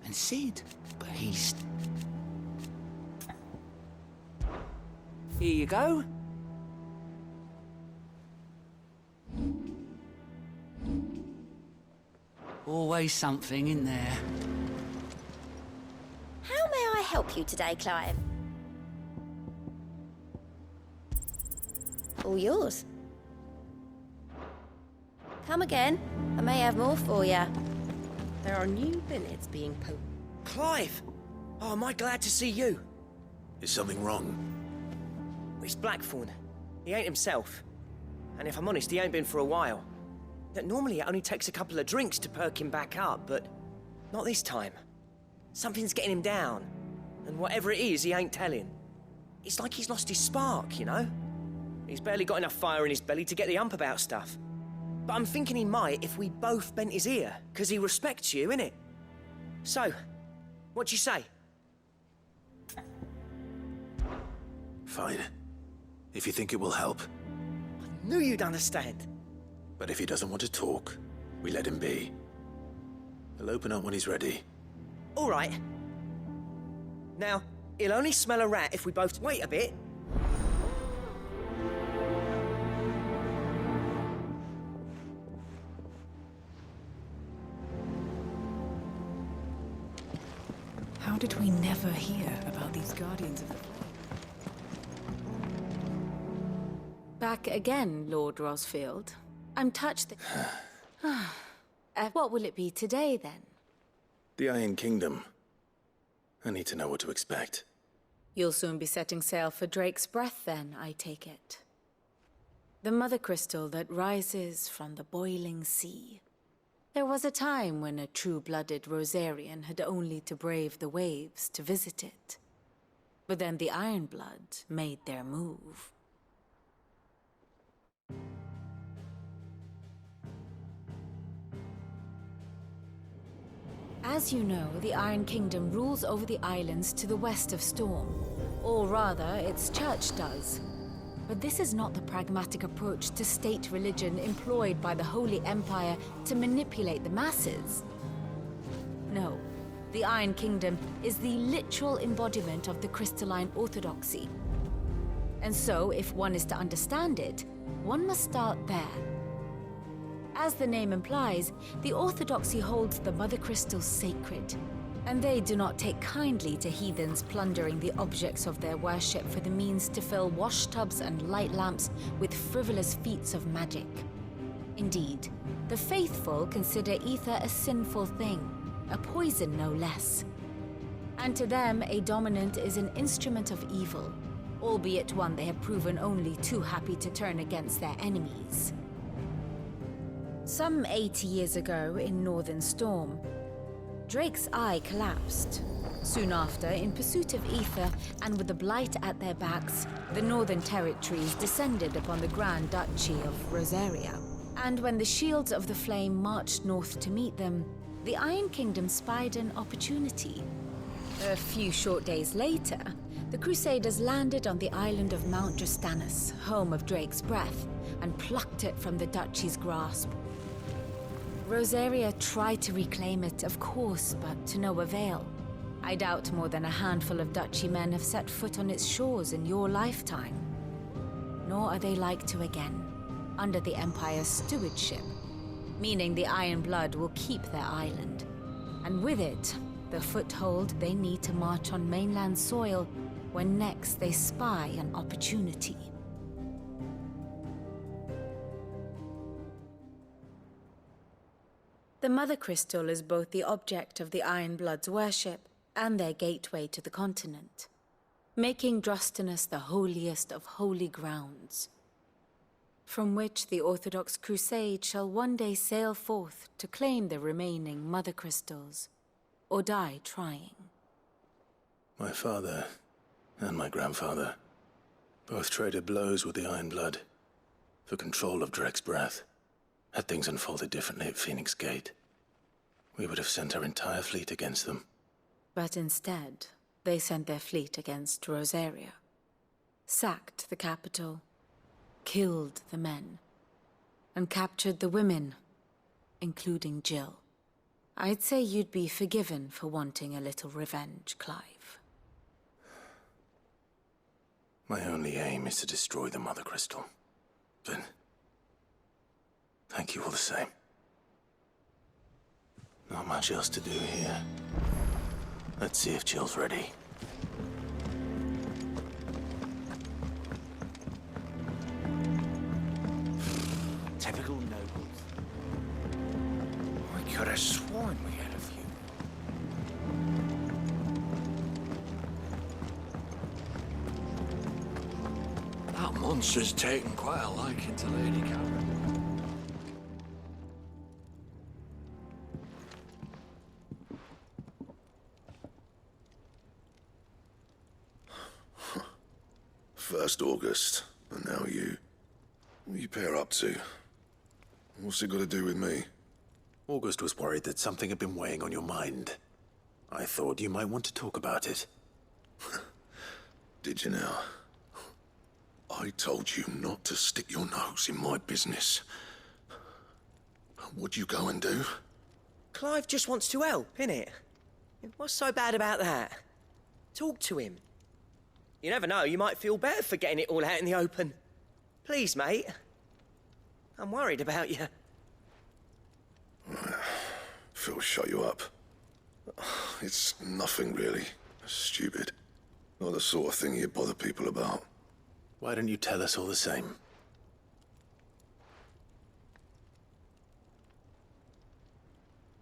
And Sid, but he's... Here you go. Always something in there. How may I help you today, Clive? All yours. Come again. I may have more for you. There are new billets being posted. Clive! Oh, am I glad to see you? Is something wrong? It's Blackthorn. He ain't himself. And if I'm honest, he ain't been for a while. That normally it only takes a couple of drinks to perk him back up, but not this time. Something's getting him down. And whatever it is, he ain't telling. It's like he's lost his spark, you know? He's barely got enough fire in his belly to get the ump about stuff. But I'm thinking he might if we both bent his ear, because he respects you, innit? So, what you say? Fine. If you think it will help. Knew you'd understand. But if he doesn't want to talk, we let him be. He'll open up when he's ready. All right. Now, he'll only smell a rat if we both wait a bit. How did we never hear about these Guardians of the Flame? Back again, Lord Rosfield. I'm touched that... What will it be today, then? The Iron Kingdom. I need to know what to expect. You'll soon be setting sail for Drake's Breath, then, I take it. The mother crystal that rises from the boiling sea. There was a time when a true-blooded Rosarian had only to brave the waves to visit it. But then the Ironblood made their move. As you know, the Iron Kingdom rules over the islands to the west of Storm. Or rather, its church does. But this is not the pragmatic approach to state religion employed by the Holy Empire to manipulate the masses. No, the Iron Kingdom is the literal embodiment of the crystalline orthodoxy. And so, if one is to understand it, one must start there. As the name implies, the orthodoxy holds the mother crystals sacred, and they do not take kindly to heathens plundering the objects of their worship for the means to fill washtubs and light lamps with frivolous feats of magic. Indeed, the faithful consider ether a sinful thing, a poison no less. And to them, a dominant is an instrument of evil, albeit one they have proven only too happy to turn against their enemies. Some 80 years ago in Northern Storm, Drake's eye collapsed. Soon after, in pursuit of ether and with the blight at their backs, the Northern Territories descended upon the Grand Duchy of Rosaria. And when the Shields of the Flame marched north to meet them, the Iron Kingdom spied an opportunity. A few short days later, the Crusaders landed on the island of Mount Justanus, home of Drake's Breath, and plucked it from the Duchy's grasp. Rosaria tried to reclaim it, of course, but to no avail. I doubt more than a handful of Duchy men have set foot on its shores in your lifetime. Nor are they like to again, under the Empire's stewardship, meaning the Iron Blood will keep their island. And with it, the foothold they need to march on mainland soil when next they spy an opportunity. The Mother Crystal is both the object of the Iron Blood's worship and their gateway to the continent, making Drostanus the holiest of holy grounds, from which the Orthodox Crusade shall one day sail forth to claim the remaining Mother Crystals, or die trying. My father and my grandfather both traded blows with the Iron Blood for control of Drake's Breath. Had things unfolded differently at Phoenix Gate, we would have sent our entire fleet against them. But instead, they sent their fleet against Rosaria, sacked the capital, killed the men, and captured the women, including Jill. I'd say you'd be forgiven for wanting a little revenge, Clive. My only aim is to destroy the Mother Crystal. But thank you all the same. Not much else to do here. Let's see if Jill's ready. Typical nobles. have sworn we had a few. That monster's taken quite a liking to Lady Karen. First August, and now you. What are you pair up to? What's it got to do with me? August was worried that something had been weighing on your mind. I thought you might want to talk about it. Did you now? I told you not to stick your nose in my business. What'd you go and do? Clive just wants to help, innit? What's so bad about that? Talk to him. You never know, you might feel better for getting it all out in the open. Please, mate. I'm worried about you. Phil, shut you up. It's nothing really. Stupid. Not the sort of thing you bother people about. Why don't you tell us all the same?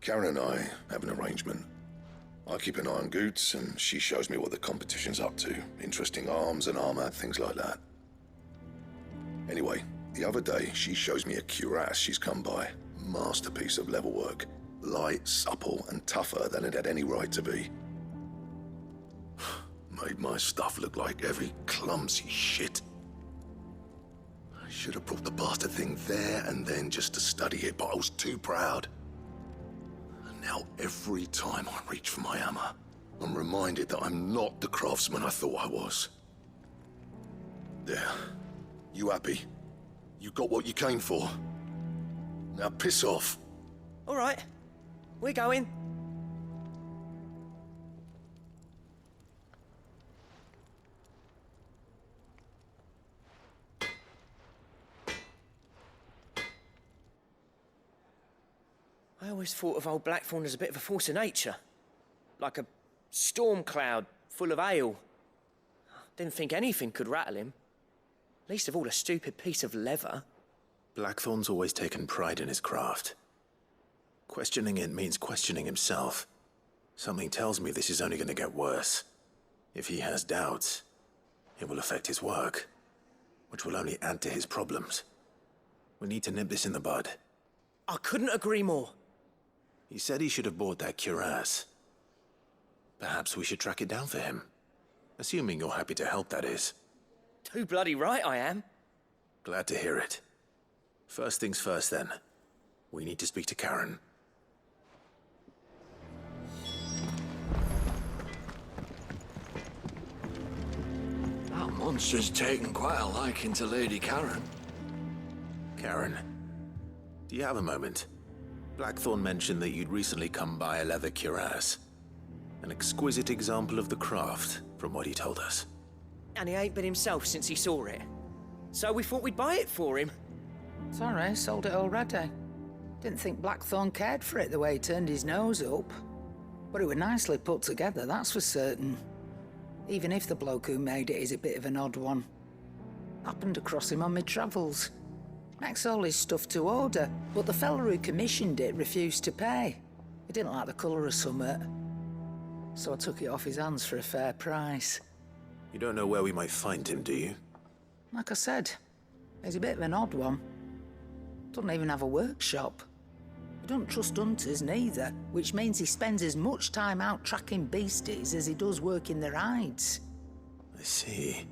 Karen and I have an arrangement. I keep an eye on Goots, and she shows me what the competition's up to. Interesting arms and armor, things like that. Anyway, the other day, she shows me a cuirass she's come by. Masterpiece of level work. Light, supple, and tougher than it had any right to be. Made my stuff look like heavy, clumsy shit. I should have brought the bastard thing there and then just to study it, but I was too proud. And now every time I reach for my hammer, I'm reminded that I'm not the craftsman I thought I was. There. You happy? You got what you came for. Now piss off. All right. We're going. I always thought of old Blackthorn as a bit of a force of nature. Like a storm cloud full of ale. Didn't think anything could rattle him. Least of all a stupid piece of leather. Blackthorn's always taken pride in his craft. Questioning it means questioning himself. Something tells me this is only going to get worse. If he has doubts, it will affect his work, which will only add to his problems. We need to nip this in the bud. I couldn't agree more. He said he should have bought that cuirass. Perhaps we should track it down for him. Assuming you're happy to help, that is. Too bloody right I am. Glad to hear it. First things first, then. We need to speak to Karen. That monster's taken quite a liking to Lady Karen. Karen, do you have a moment? Blackthorn mentioned that you'd recently come by a leather cuirass. An exquisite example of the craft, from what he told us. And he ain't been himself since he saw it. So we thought we'd buy it for him. Sorry, sold it already. Didn't think Blackthorn cared for it the way he turned his nose up. But it were nicely put together, that's for certain. Even if the bloke who made it is a bit of an odd one. Happened across him on my travels. Makes all his stuff to order, but the fella who commissioned it refused to pay. He didn't like the colour of summit. So I took it off his hands for a fair price. You don't know where we might find him, do you? Like I said, he's a bit of an odd one. Doesn't even have a workshop. He don't trust hunters neither, which means he spends as much time out tracking beasties as he does working their hides. I see.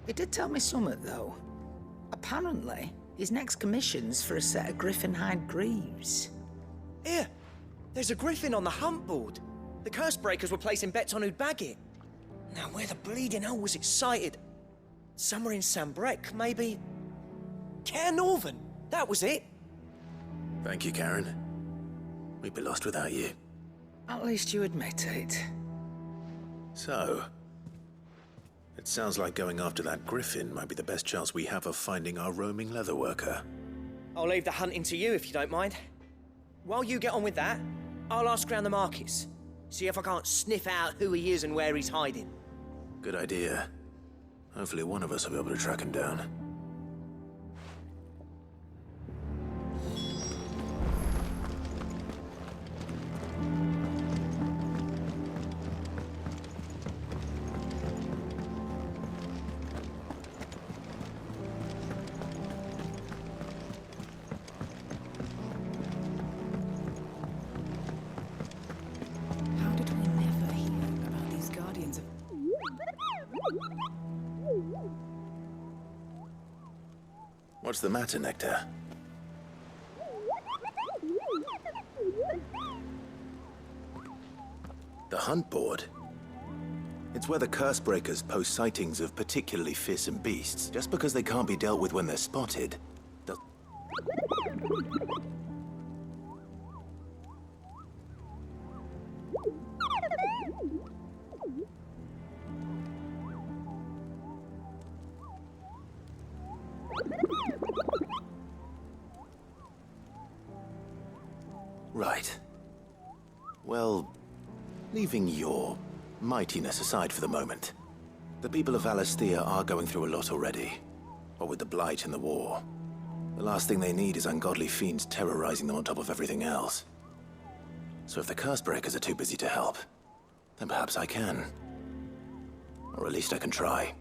He did tell me something, though. Apparently, his next commission's for a set of griffin hide greaves. Here, there's a griffin on the hunt board. The curse breakers were placing bets on who'd bag it. Now, where the bleeding hell was it sighted? Somewhere in Sambrec, maybe... Care Northern, that was it. Thank you, Karen. We'd be lost without you. At least you admit it. So, it sounds like going after that griffin might be the best chance we have of finding our roaming leatherworker. I'll leave the hunting to you if you don't mind. While you get on with that, I'll ask around the markets. See if I can't sniff out who he is and where he's hiding. Good idea. Hopefully one of us will be able to track him down. What's the matter, Nectar? The hunt board? It's where the curse breakers post sightings of particularly fearsome beasts. Just because they can't be dealt with when they're spotted. Right. Well, leaving your mightiness aside for the moment, the people of Valisthea are going through a lot already. What with the Blight and the war. The last thing they need is ungodly fiends terrorizing them on top of everything else. So if the curse breakers are too busy to help, then perhaps I can. Or at least I can try.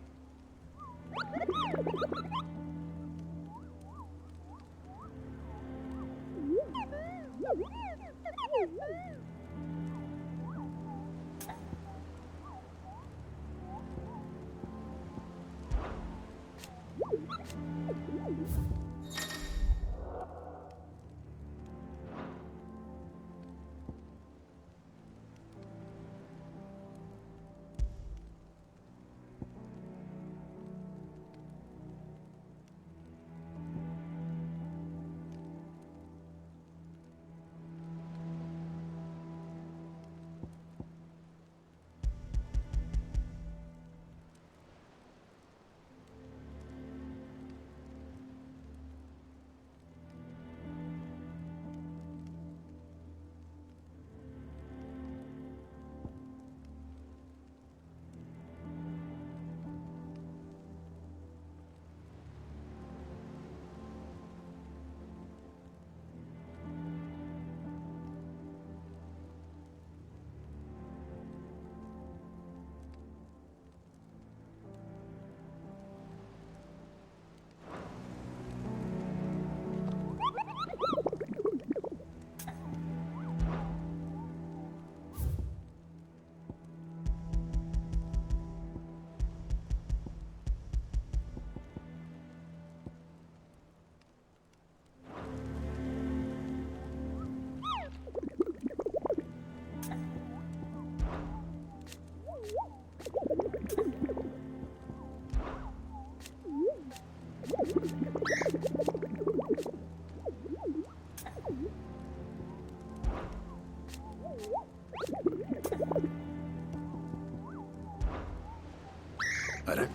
Better?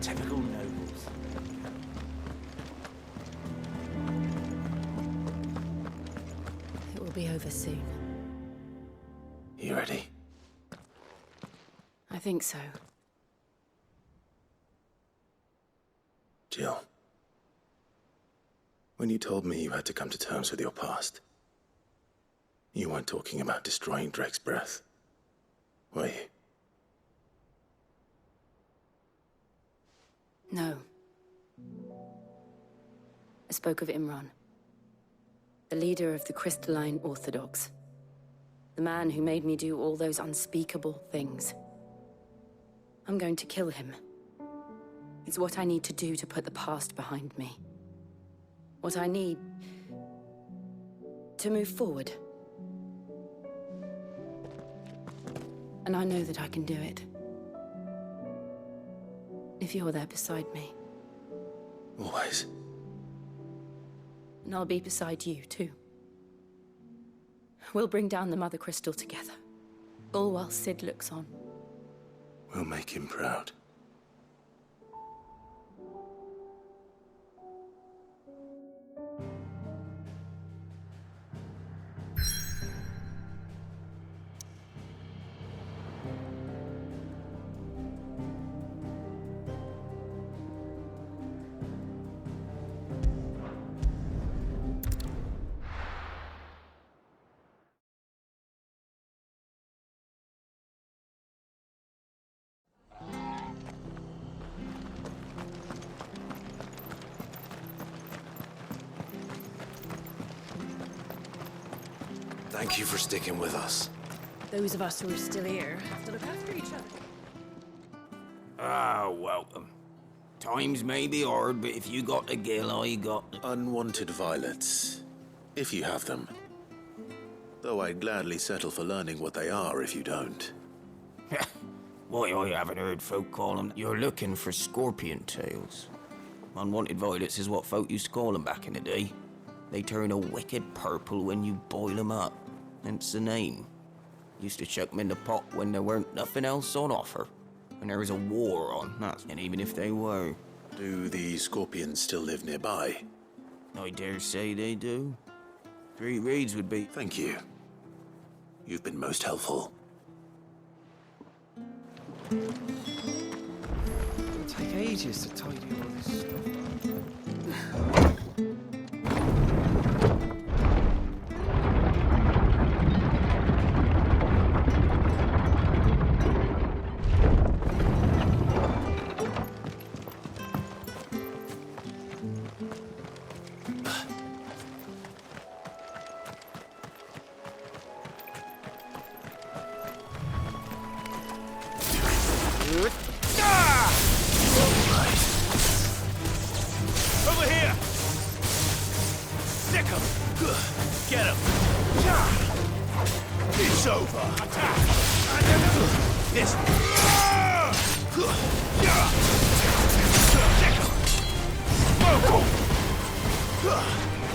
Typical nobles. It will be over soon. You ready? I think so. Jill. When you told me you had to come to terms with your past, you weren't talking about destroying Drake's breath, were you? No. I spoke of Imran, the leader of the Crystalline Orthodox. The man who made me do all those unspeakable things. I'm going to kill him. It's what I need to do to put the past behind me. What I need to move forward. And I know that I can do it. If you're there beside me. Always. And I'll be beside you, too. We'll bring down the Mother Crystal together. All while Sid looks on. We'll make him proud. Thank you for sticking with us. Those of us who are still here have to look after each other. Ah, welcome. Times may be hard, but if you got the gill, I got... Unwanted violets, if you have them. Though I'd gladly settle for learning what they are if you don't. Why, I haven't heard folk call them. You're looking for scorpion tails. Unwanted violets is what folk used to call them back in the day. They turn a wicked purple when you boil them up. Hence the name. Used to chuck them in the pot when there weren't nothing else on offer. When there was a war on, that's... And even if they were... Do the scorpions still live nearby? I dare say they do. 3 reeds would be... Thank you. You've been most helpful. It'll take ages to tidy all this stuff up. Over here! Stick him! Get him! It's over! Attack! This... Stick him! Vocal!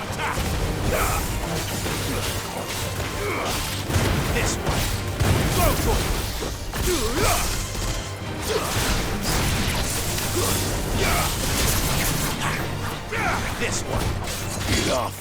Attack! This way! Vocal! This one! Get off!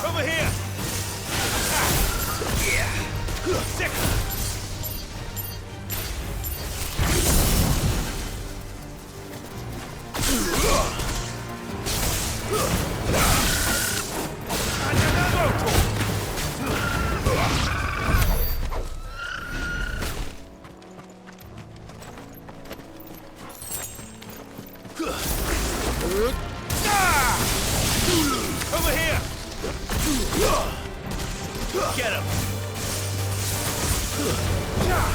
Over here! Attack! Yeah! Stick! Over here! Get him! Attack!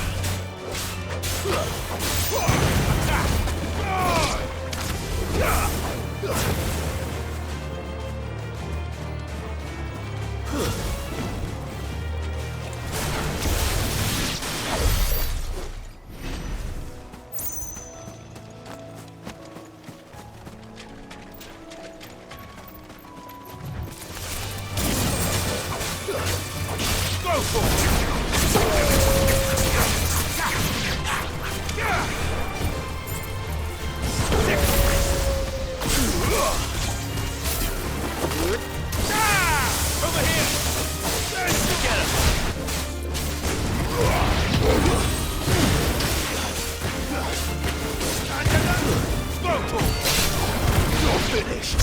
Go for it! Over here! Get him! You're finished!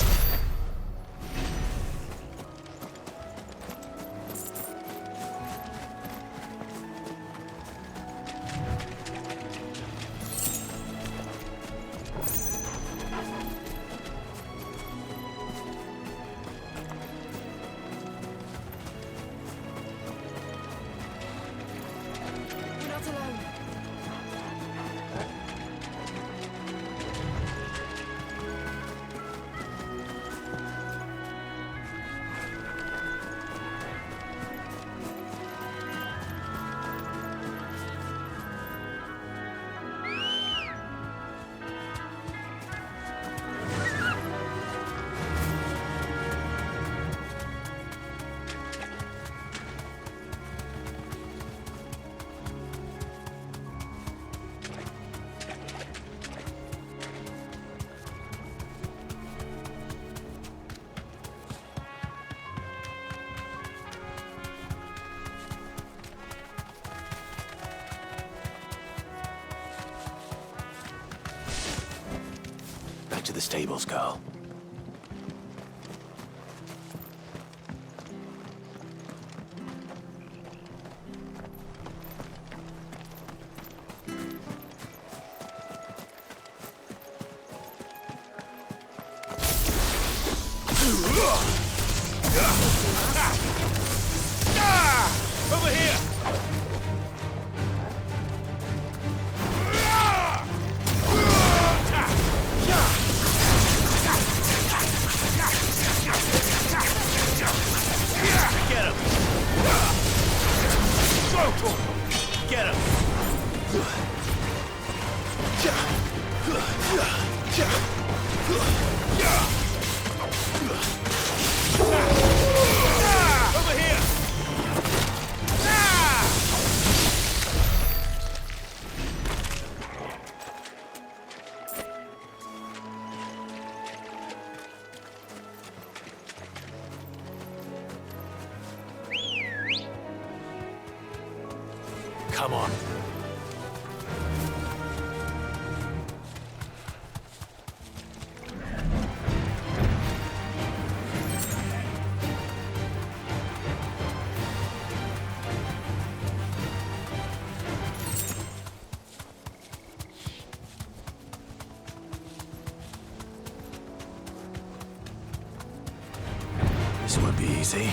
back to the stables, girl. Over here! Get him! Go for him! Get him! Over here! Come on. This won't be easy.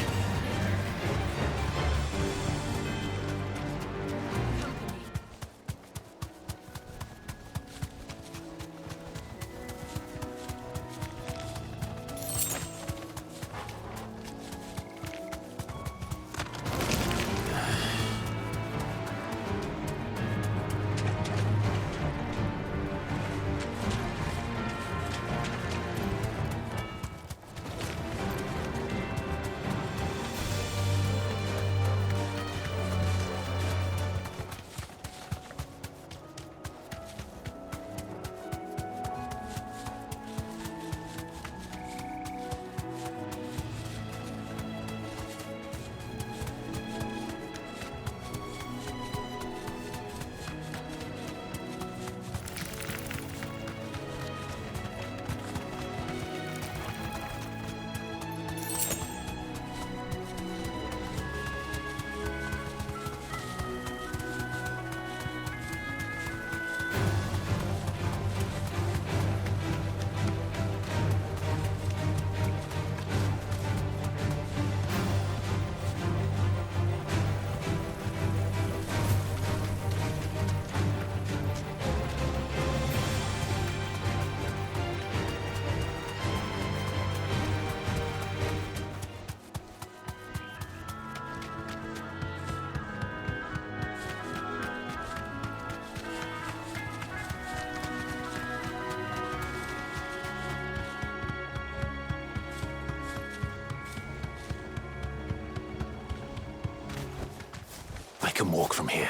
I can walk from here.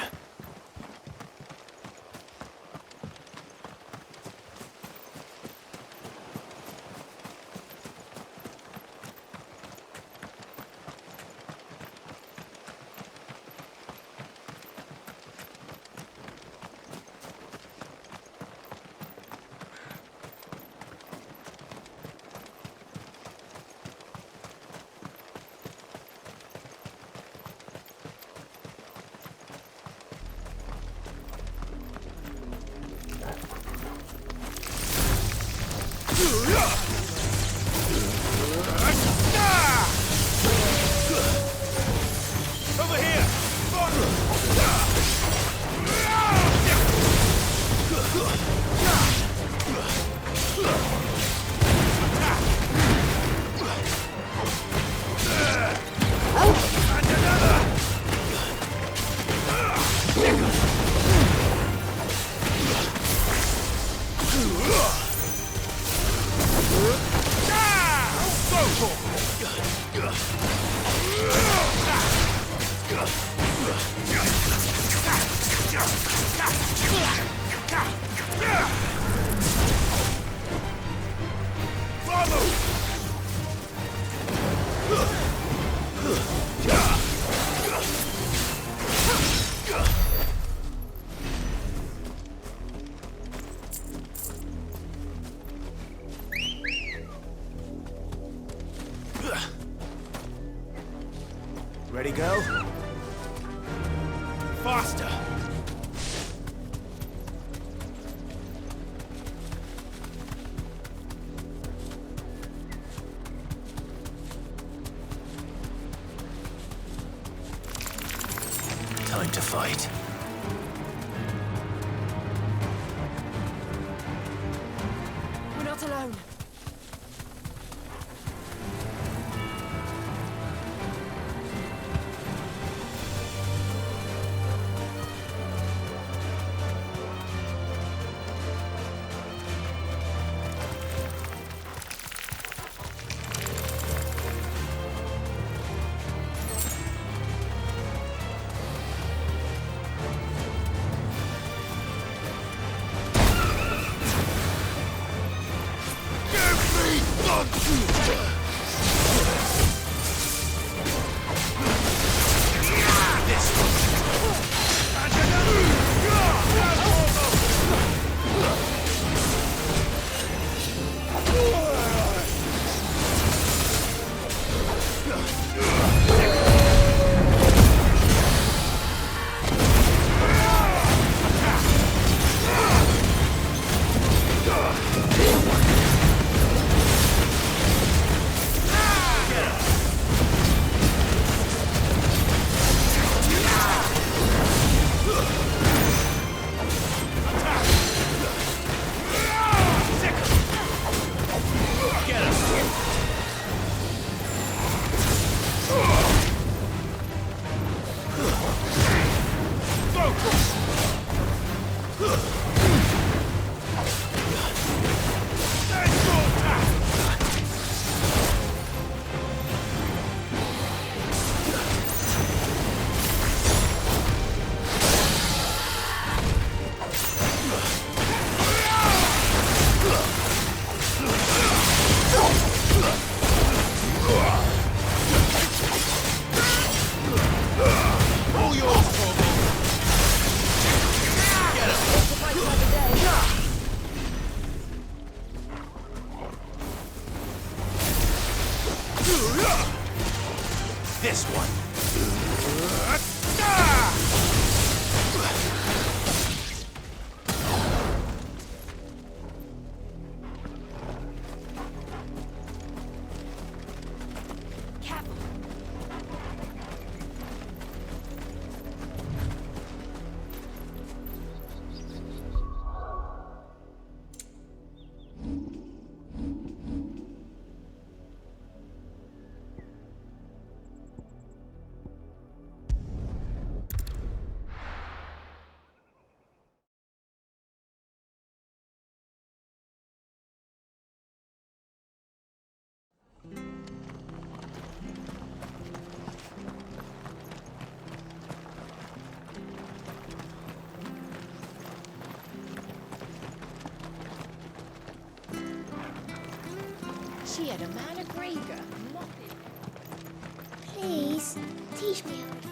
Over here! girl. Faster! Time to fight. We're not alone. This one. She had a man of Grieger. Please, teach me how to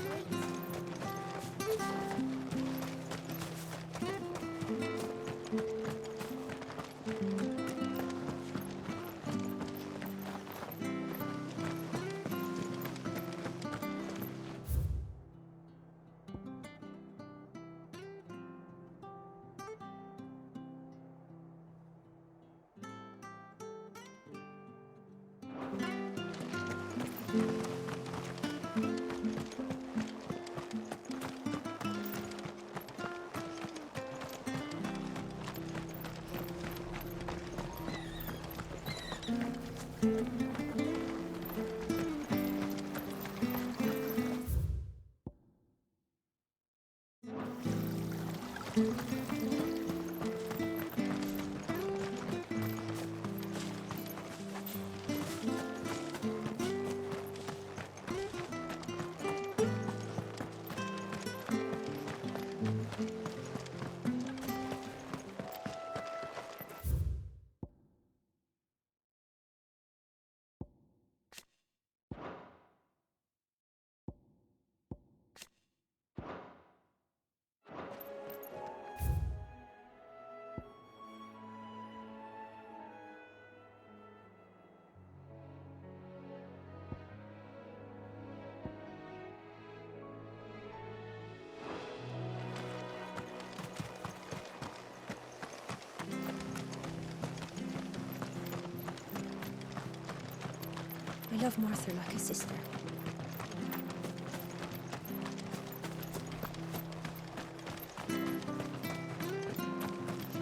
love Martha like a sister.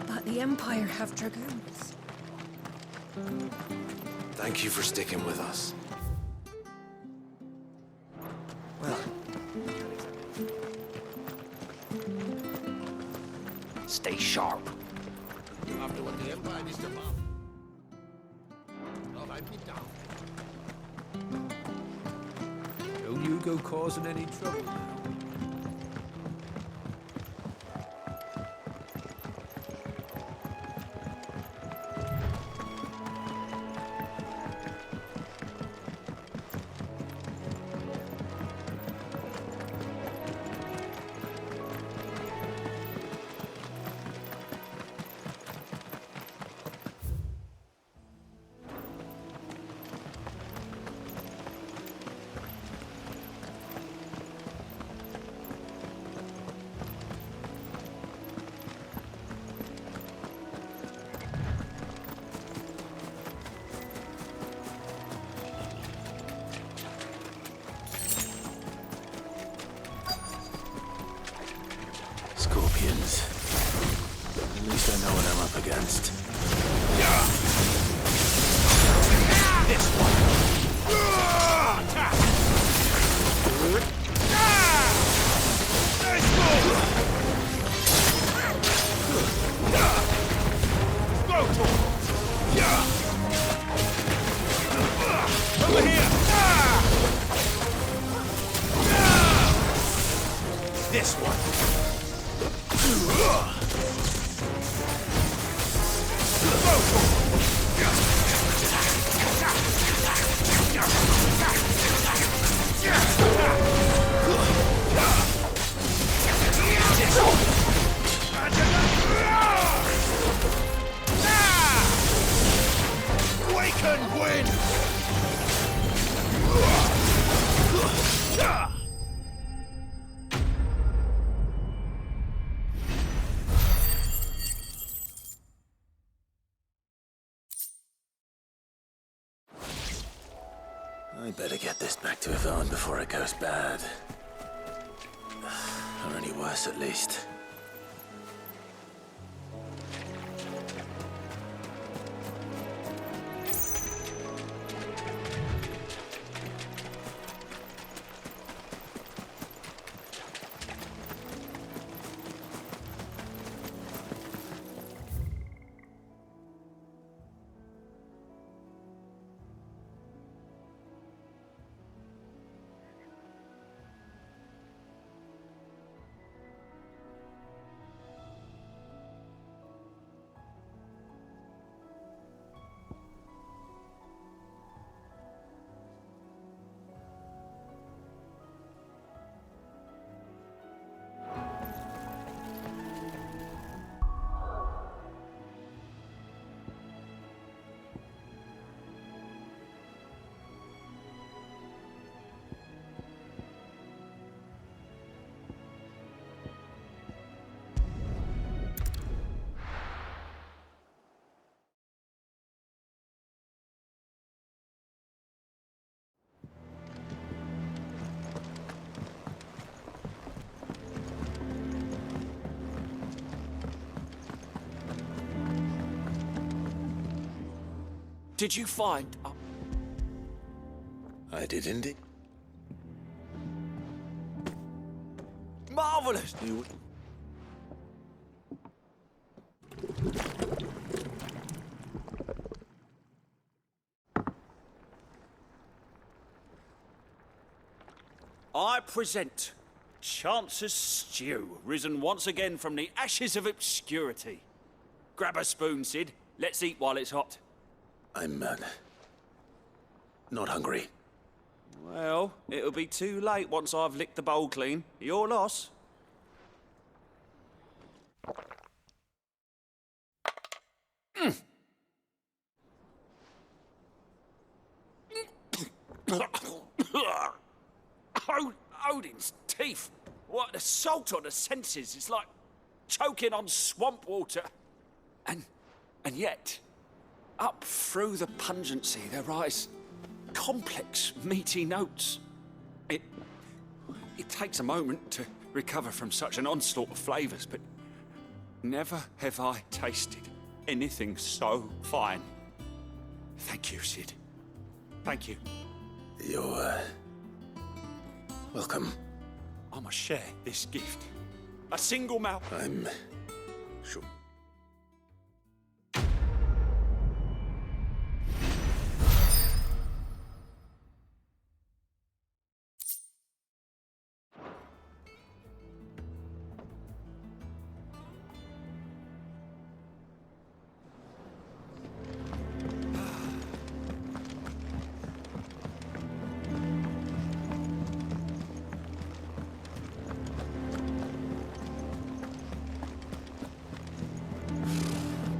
But the Empire have dragoons. Thank you for sticking with us. Well, stay sharp. After what the Empire is about. Oh, I beat down. Don't you go causing any trouble now. Scorpions. At least I know what I'm up against. This one. Nice move. Over here. This one. We can win! I better get this back to Yvonne before it goes bad. Or any worse, at least. Did you find... I did indeed. Marvelous! I present Chance's Stew, risen once again from the ashes of obscurity. Grab a spoon, Sid. Let's eat while it's hot. I'm, not hungry. Well, it'll be too late once I've licked the bowl clean. Your loss. Odin's teeth. What an assault on the senses. It's like choking on swamp water. And yet, up through the pungency, there rise complex, meaty notes. It takes a moment to recover from such an onslaught of flavours, but never have I tasted anything so fine. Thank you, Sid. Thank you. You're welcome. I must share this gift. A single mouth. I'm sure.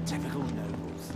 Typical nobles.